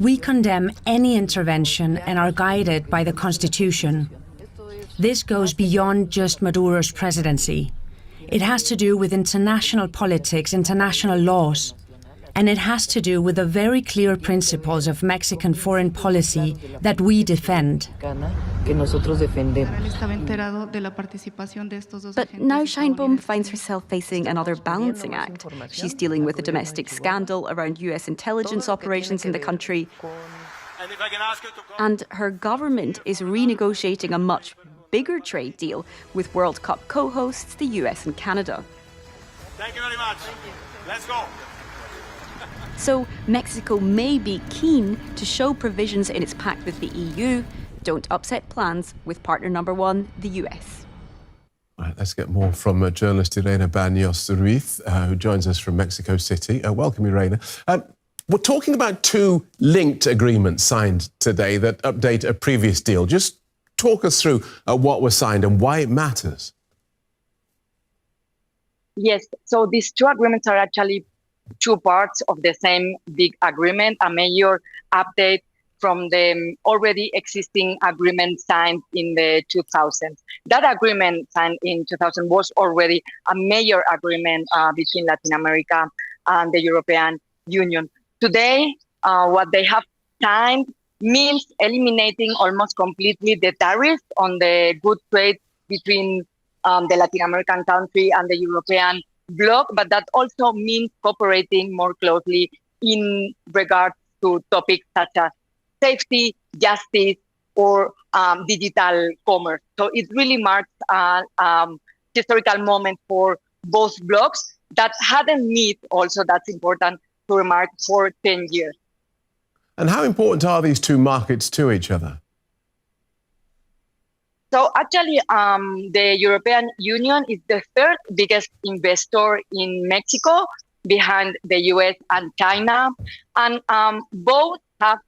We condemn any intervention and are guided by the Constitution. This goes beyond just Maduro's presidency. It has to do with international politics, international laws. And it has to do with the very clear principles of Mexican foreign policy that we defend. But now Sheinbaum finds herself facing another balancing act. She's dealing with a domestic scandal around US intelligence operations in the country. And her government is renegotiating a much bigger trade deal with World Cup co-hosts, the US and Canada. Thank you very much. Let's go. So Mexico may be keen to show provisions in its pact with the EU don't upset plans with partner number one, the US. All right, let's get more from journalist Irene Baños Ruiz, who joins us from Mexico City. Welcome, Irene. We're talking about two linked agreements signed today that update a previous deal. Just talk us through what was signed and why it matters. Yes, so these two agreements are actually two parts of the same big agreement, a major update from the already existing agreement signed in the 2000s. That agreement signed in 2000 was already a major agreement between Latin America and the European Union. Today, what they have signed means eliminating almost completely the tariffs on the good trade between the Latin American country and the European bloc, but that also means cooperating more closely in regard to topics such as safety, justice, or digital commerce. So it really marks a historical moment for both blocs that hadn't met, also that's important to remark, for 10 years. And how important are these two markets to each other? So actually, the European Union is the third biggest investor in Mexico, behind the US and China. And both have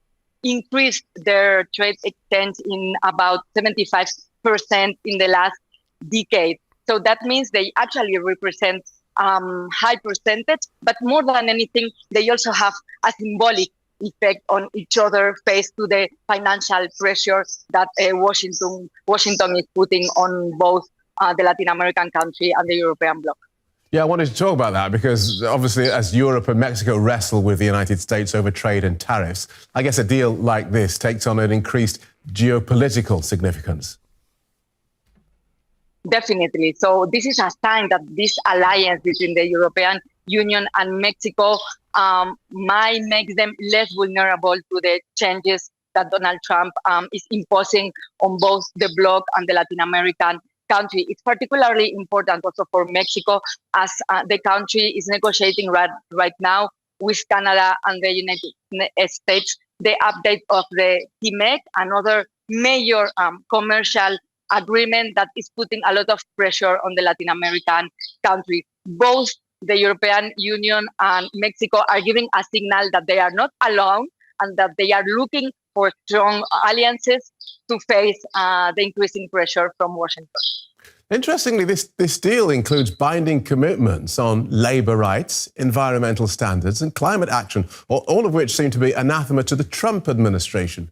increased their trade extent in about 75% in the last decade. So that means they actually represent high percentage, but more than anything, they also have a symbolic effect on each other faced to the financial pressure that Washington is putting on both the Latin American country and the European bloc. Yeah, I wanted to talk about that because obviously as Europe and Mexico wrestle with the United States over trade and tariffs, I guess a deal like this takes on an increased geopolitical significance. Definitely. So this is a sign that this alliance between the European Union and Mexico might make them less vulnerable to the changes that Donald Trump is imposing on both the bloc and the Latin American country. It's particularly important also for Mexico as the country is negotiating right now with Canada and the United States the update of the TMEC, another major commercial agreement that is putting a lot of pressure on the Latin American country. Both the European Union and Mexico are giving a signal that they are not alone and that they are looking for strong alliances to face the increasing pressure from Washington. Interestingly, this deal includes binding commitments on labour rights, environmental standards and climate action, all of which seem to be anathema to the Trump administration.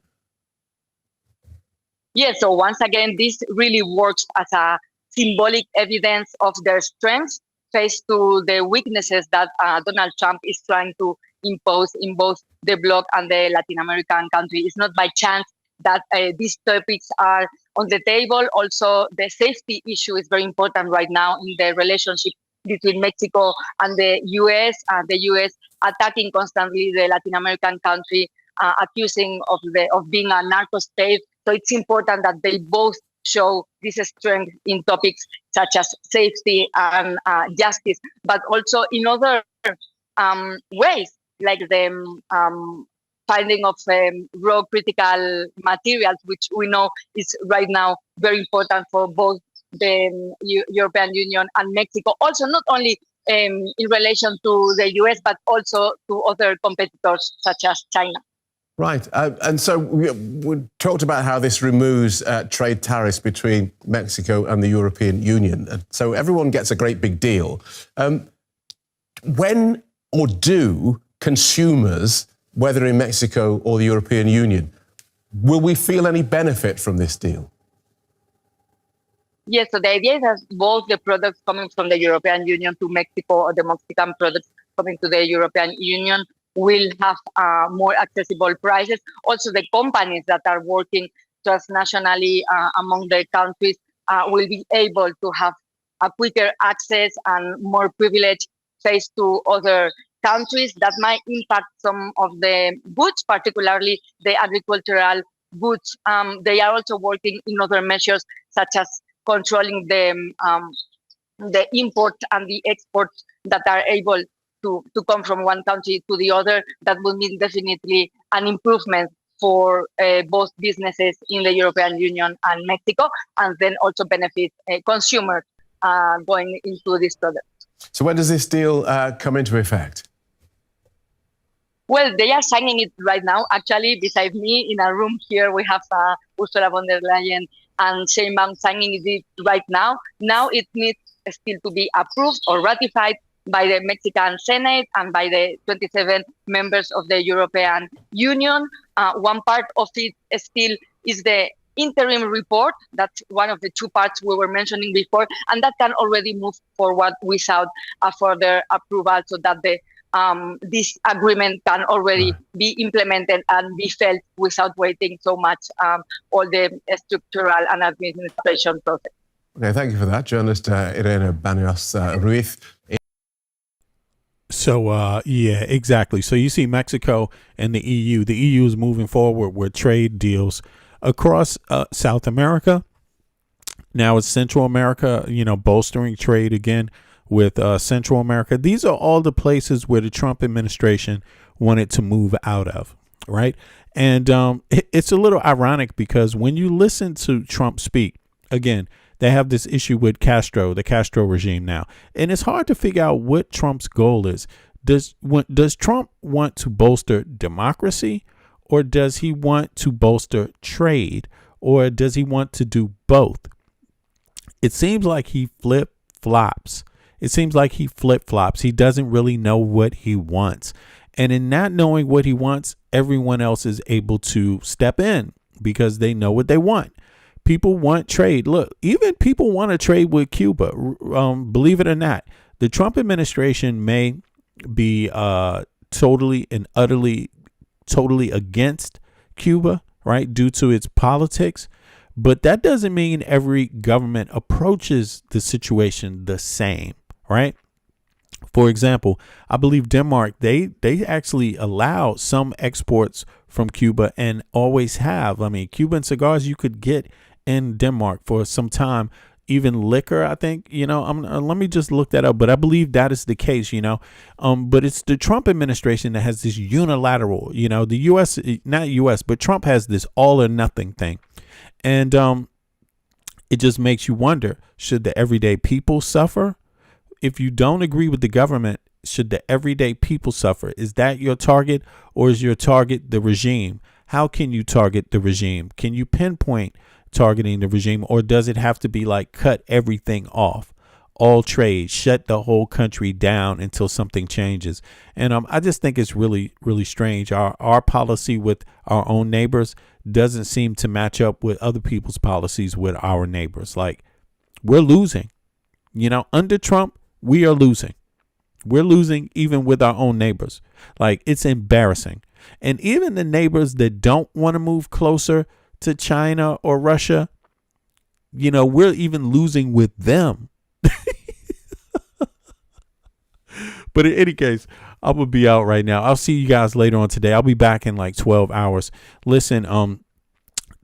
Yes, so once again, this really works as a symbolic evidence of their strengths faced to the weaknesses that Donald Trump is trying to impose in both the bloc and the Latin American country. It's not by chance that these topics are on the table. Also, the safety issue is very important right now in the relationship between Mexico and the U.S. The U.S. attacking constantly the Latin American country, accusing of being a narco state. So it's important that they both show this strength in topics such as safety and justice, but also in other ways, like the finding of raw critical materials, which we know is right now very important for both the European Union and Mexico. Also, not only in relation to the US, but also to other competitors such as China. Right. And so we talked about how this removes trade tariffs between Mexico and the European Union. So everyone gets a great big deal. When or do consumers, whether in Mexico or the European Union, will we feel any benefit from this deal? Yes, so the idea is that both the products coming from the European Union to Mexico or the Mexican products coming to the European Union will have more accessible prices. Also, the companies that are working transnationally among their countries will be able to have a quicker access and more privilege faced to other countries. That might impact some of the goods, particularly the agricultural goods. They are also working in other measures, such as controlling the import and the export that are able to come from one country to the other. That will mean definitely an improvement for both businesses in the European Union and Mexico, and then also benefit consumers going into this product. So when does this deal come into effect? Well, they are signing it right now. Actually, beside me in a room here, we have Ursula von der Leyen and Sheinbaum signing it right now. Now it needs still to be approved or ratified by the Mexican Senate and by the 27 members of the European Union. One part of it still is the interim report. That's one of the two parts we were mentioning before, and that can already move forward without a further approval, so that the this agreement can already be implemented and be felt without waiting so much all the structural and administration process. Okay, thank you for that, journalist Irene Baños-Ruiz. So, yeah, exactly. So you see Mexico and the EU. The EU is moving forward with trade deals across South America. Now it's Central America, bolstering trade again with Central America. These are all the places where the Trump administration wanted to move out of, right? And it's a little ironic because when you listen to Trump speak, again, they have this issue with Castro, the Castro regime now. And it's hard to figure out what Trump's goal is. Does Trump want to bolster democracy, or does he want to bolster trade, or does he want to do both? It seems like he flip-flops. He doesn't really know what he wants. And in not knowing what he wants, everyone else is able to step in because they know what they want. People want trade. Look, even people want to trade with Cuba. Believe it or not, the Trump administration may be totally and utterly against Cuba, right, due to its politics. But that doesn't mean every government approaches the situation the same, right? For example, I believe Denmark, they actually allow some exports from Cuba and always have. I mean, Cuban cigars you could get in Denmark for some time, even liquor, I think, let me just look that up. But I believe that is the case, but it's the Trump administration that has this unilateral, the U.S., not U.S., but Trump has this all or nothing thing. And it just makes you wonder, should the everyday people suffer? If you don't agree with the government, should the everyday people suffer? Is that your target, or is your target the regime? How can you target the regime? Can you pinpoint targeting the regime, or does it have to be like cut everything off, all trade, shut the whole country down until something changes? And I just think it's really, really strange. Our policy with our own neighbors doesn't seem to match up with other people's policies with our neighbors. Like, we're losing, under Trump, we are losing. We're losing even with our own neighbors. Like, it's embarrassing. And even the neighbors that don't want to move closer to China or Russia, we're even losing with them. But in any case, I'm going to be out right now. I'll see you guys later on today. I'll be back in like 12 hours. Listen,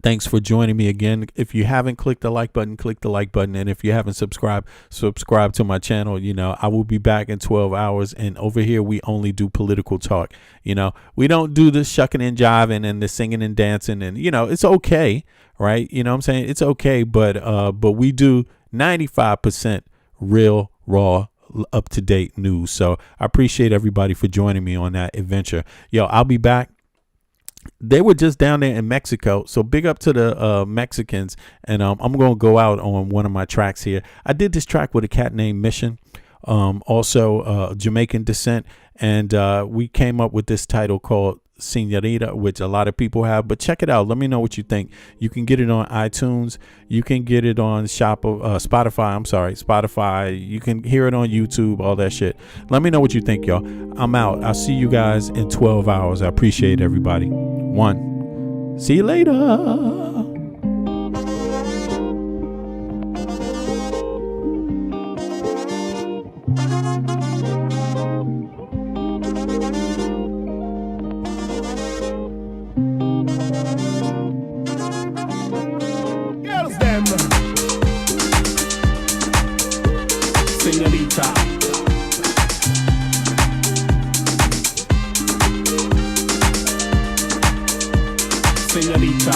thanks for joining me again. If you haven't clicked the like button, click the like button. And if you haven't subscribe to my channel. I will be back in 12 hours. And over here, we only do political talk. We don't do the shucking and jiving and the singing and dancing. And, it's okay. Right. You know what I'm saying? It's okay. But we do 95% real, raw, up-to-date news. So I appreciate everybody for joining me on that adventure. Yo, I'll be back. They were just down there in Mexico, so big up to the Mexicans. And I'm going to go out on one of my tracks here. I did this track with a cat named Mission, also Jamaican descent, and we came up with this title called Señorita, which a lot of people have. But check it out. Let me know what you think. You can get it on iTunes. You can get it on Spotify. You can hear it on YouTube, all that shit. Let me know what you think, y'all. I'm out. I'll see you guys in 12 hours. I appreciate everybody. One. See you later. Señorita.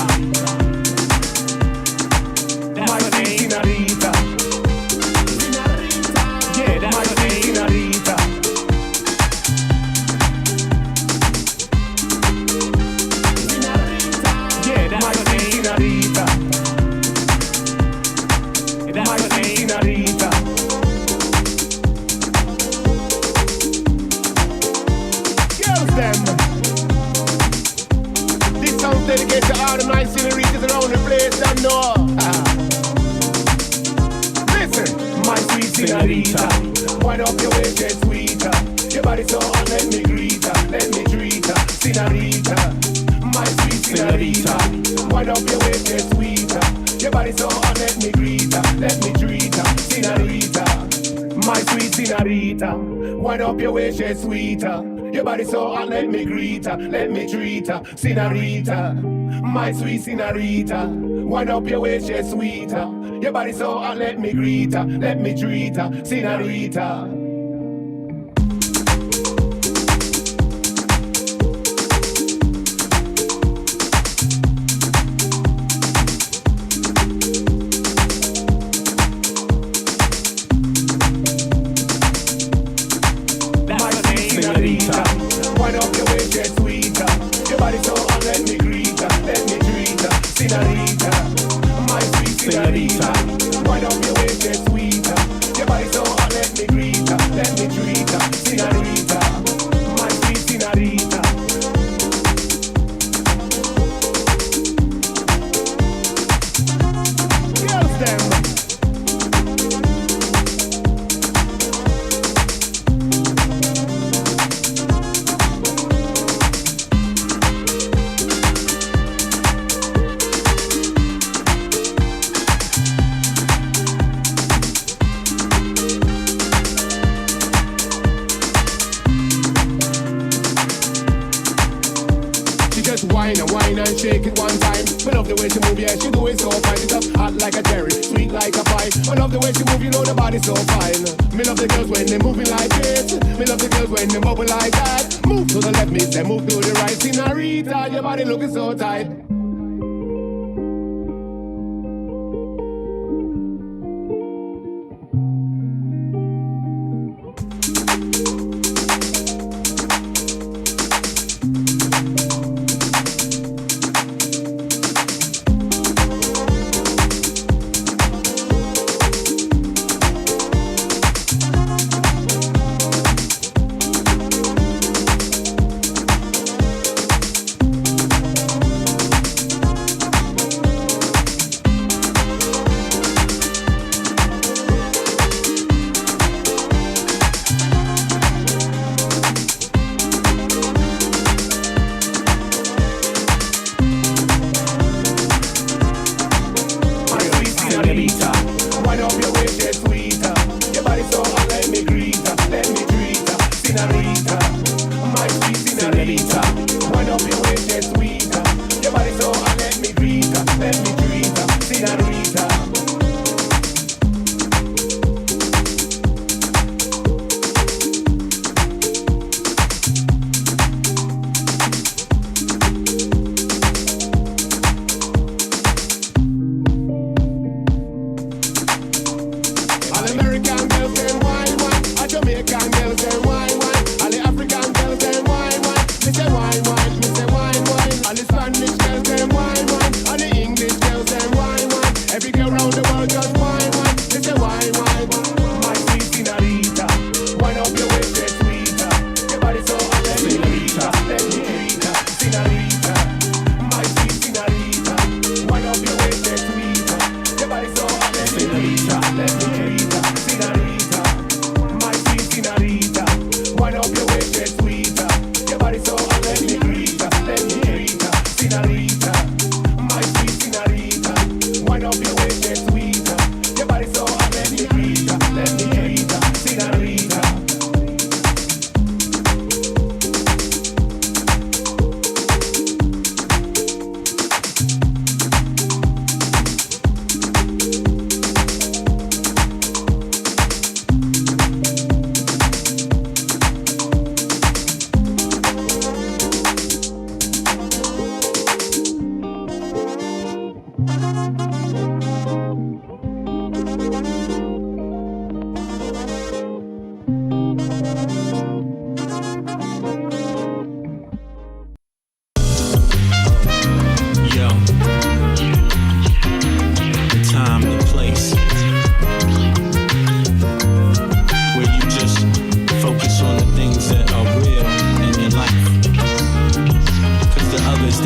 senorita. Wind up your waist, get sweeter. Your body so hot, let me greet her. Let me treat her, senorita. My sweet senorita. Wind up your waist, get sweeter. Your body so hot, let me greet her. Let me treat her, senorita. My sweet senorita. Wind up your waist, get sweeter. Your body so hot, let me greet her. Let me treat her, senorita. My sweet senorita. Wind up your waist, get sweeter. Your body so hot, let me greet her. Let me treat her, senorita. Wind up your waist, get sweeter. Your body so hot, let me greet her. Let me treat her, senorita. My sweet senorita. Wind up your waist, get sweeter. Your body so hot, let me greet her. Let me treat her, senorita. My sweet senorita. Girls them. Wine and shake it one time. I love the way she move, yeah, she do it so fine. It's just hot like a cherry, sweet like a pie. I love the way she move, you know the body so fine. Me love the girls when they moving like this. Me love the girls when they bubble like that. Move to the left, me say move to the right. Senorita, your body looking so tight.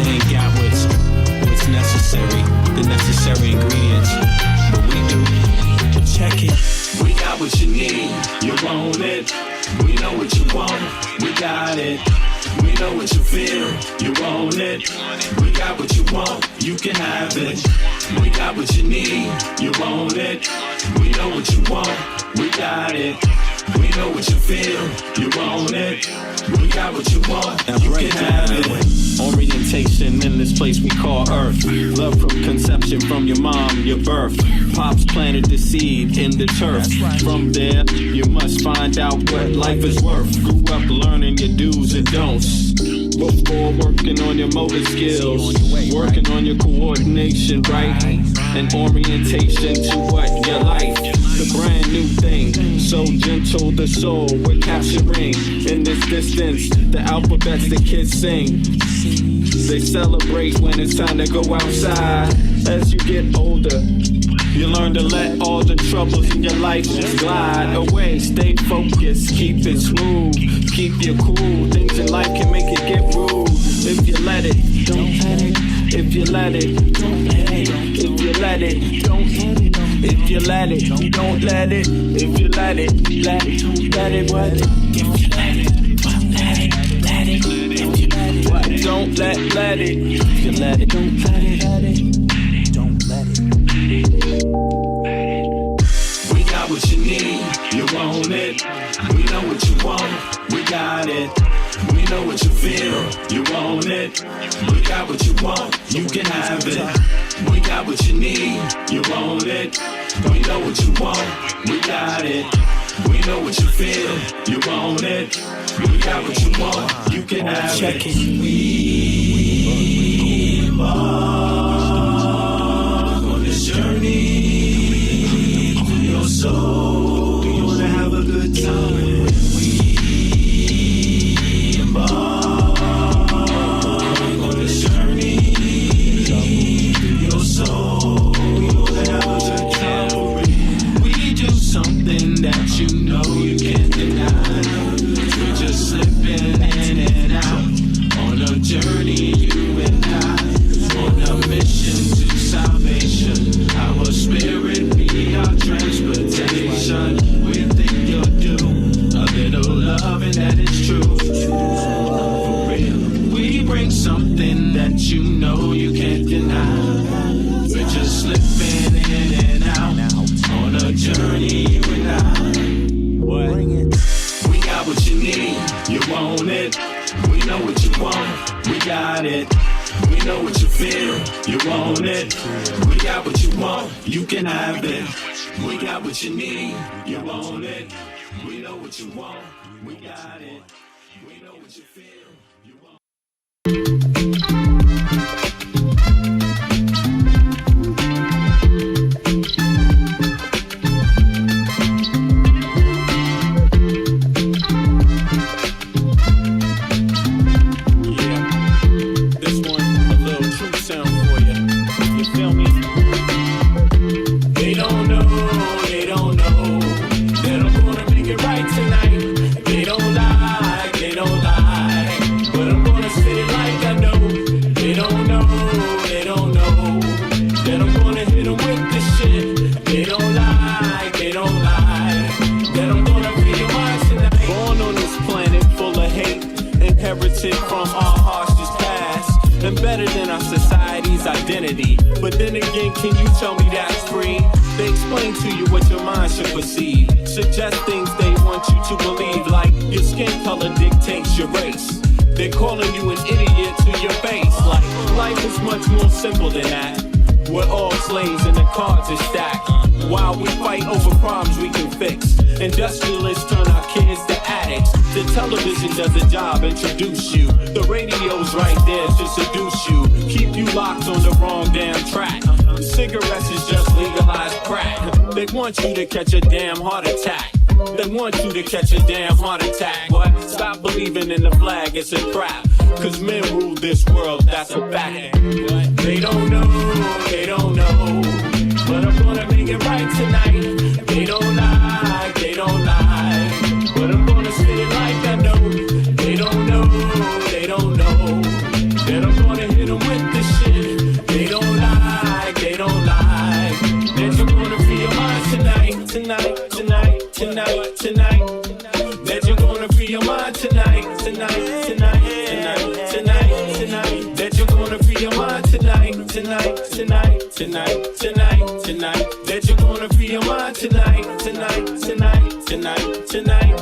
they ain't got what's necessary, the necessary ingredients. got it. We know what you feel, you want it. We got what you want, you can have it. We got what you need, you want it. We know what you want, we got it. We know what you feel, you want it. We got what you want, you can have it. Orientation in this place we call Earth. Love from conception, from your mom, your birth. Pops planted the seed in the turf. From there, you must find out what life is worth. Grew up learning your do's and don'ts. Before working on your motor skills, working on your coordination, right? And orientation to what your life, the brand new thing. So gentle, the soul we're capturing. In this distance, the alphabets the kids sing. They celebrate when it's time to go outside. As you get older, you learn to let all the troubles in your life just glide away. Stay focused, keep it smooth, keep you cool. Things in life can make it get rude. If you let it, don't let it. If you let it, don't let it. If you let it, don't let it. If you let it, don't let it. If you let it, let it, what? If you let it, don't let it, let it. If you let it, what? Don't let it. If you let it, don't let it, don't let it. We got what you need, you want it. We know what you want, we got it. We know what you feel, you want it. We got what you want, you can have it. We got what you need, you want it. We know what you want, we got it. We know what you feel, you want it. We got what you want, you can have it. We embark on this journey to your soul. You wanna have a good time. That you know you can't deny. We're just slipping in and out on a journey, you and I, on a mission to salvation. Our spirit be our transportation. We think you'll do a little love and that is true. For real, we bring something that you know you can't deny. We're just slipping in and out on a journey, you and I. What? We got what you need, you want it. We know what you want, we got it. We know what you feel, you want it. We got what you want, you can have it. We got what you need, you want it. We know what you want, we got it. We know what you feel, you want it. From our harshest past, embedded in our society's identity. But then again, can you tell me that's free? They explain to you what your mind should perceive, suggest things they want you to believe, like your skin color dictates your race. They're calling you an idiot to your face, like life is much more simple than that. We're all slaves and the cards are stacked, while we fight over problems we can fix. Industrialists turn our kids to addicts. The television does a job, introduce you. The radio's right there to seduce you, keep you locked on the wrong damn track. Cigarettes is just legalized crack. They want you to catch a damn heart attack. They want you to catch a damn heart attack. What? Stop believing in the flag, it's a trap. Cause men rule this world, that's a fact. They don't know, but I'm gonna make it right tonight. They don't lie, but I'm gonna say it like I know. They don't know, that I'm gonna hit them with this shit. They don't lie, that you're gonna feel mine tonight. That you're gonna feel mine tonight. tonight, tonight, tonight. That you're gonna free your mind tonight, tonight, tonight, tonight, tonight.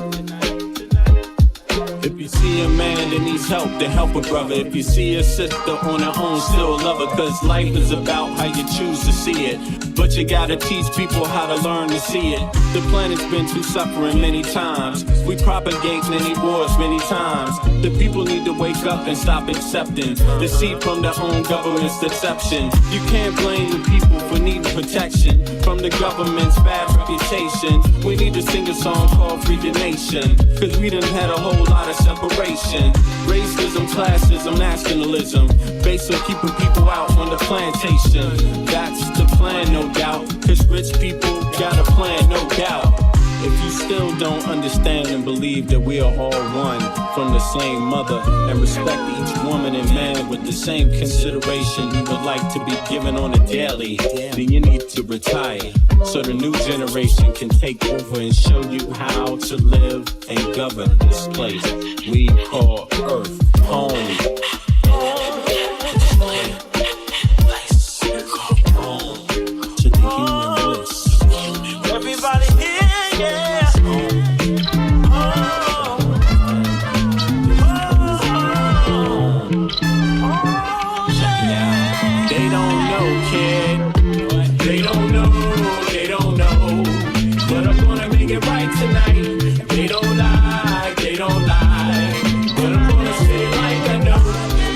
If you see a man that needs help, then help a brother. If you see a sister on her own, still love her. Cause life is about how you choose to see it. But you gotta teach people how to learn to see it. The planet's been through suffering many times. We propagate many wars many times. The people need to wake up and stop accepting deceit from their own government's deception. You can't blame the people for needing protection from the government's bad reputation. We need to sing a song called Free the Nation. Cause we done had a whole lot of separation. Racism, classism, nationalism, based on keeping people out on the plantation. That's the plan, no doubt. Cause rich people got a plan, no doubt. If you still don't understand and believe that we are all one from the same mother and respect each woman and man with the same consideration you would like to be given on a daily, then you need to retire so the new generation can take over and show you how to live and govern this place we call Earth home. To the human bliss. Everybody here, yeah. They don't know, kid. They don't know, they don't know. But I'm gonna make it right tonight. They don't lie, they don't lie. But I'm gonna say it like I know.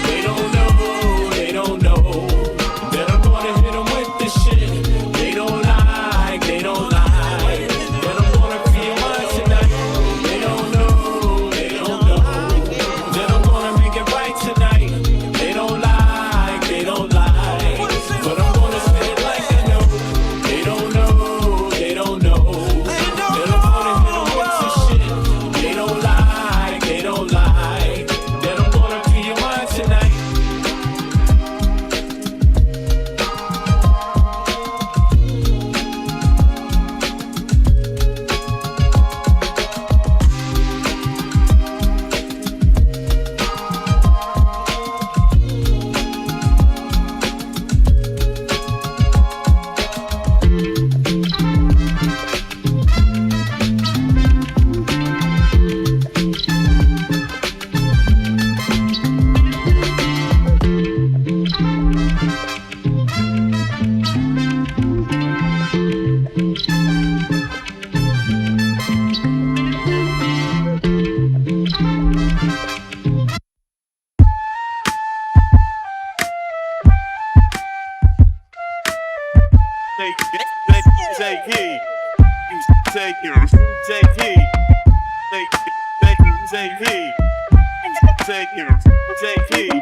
They don't know, they don't know. That I'm gonna hit them with this shit. They don't lie, they don't lie. That I'm gonna free your mind tonight. They don't know, they don't know. That I'm gonna make it right tonight. They don't lie, they don't lie. But I'm gonna say it like I know. They don't know, they don't know. That I'm gonna hit them with this shit. They don't lie, they don't lie. That I'm gonna free your mind tonight. Take heed. Take heed. Take heed. Take heed. Take heed. Take heed.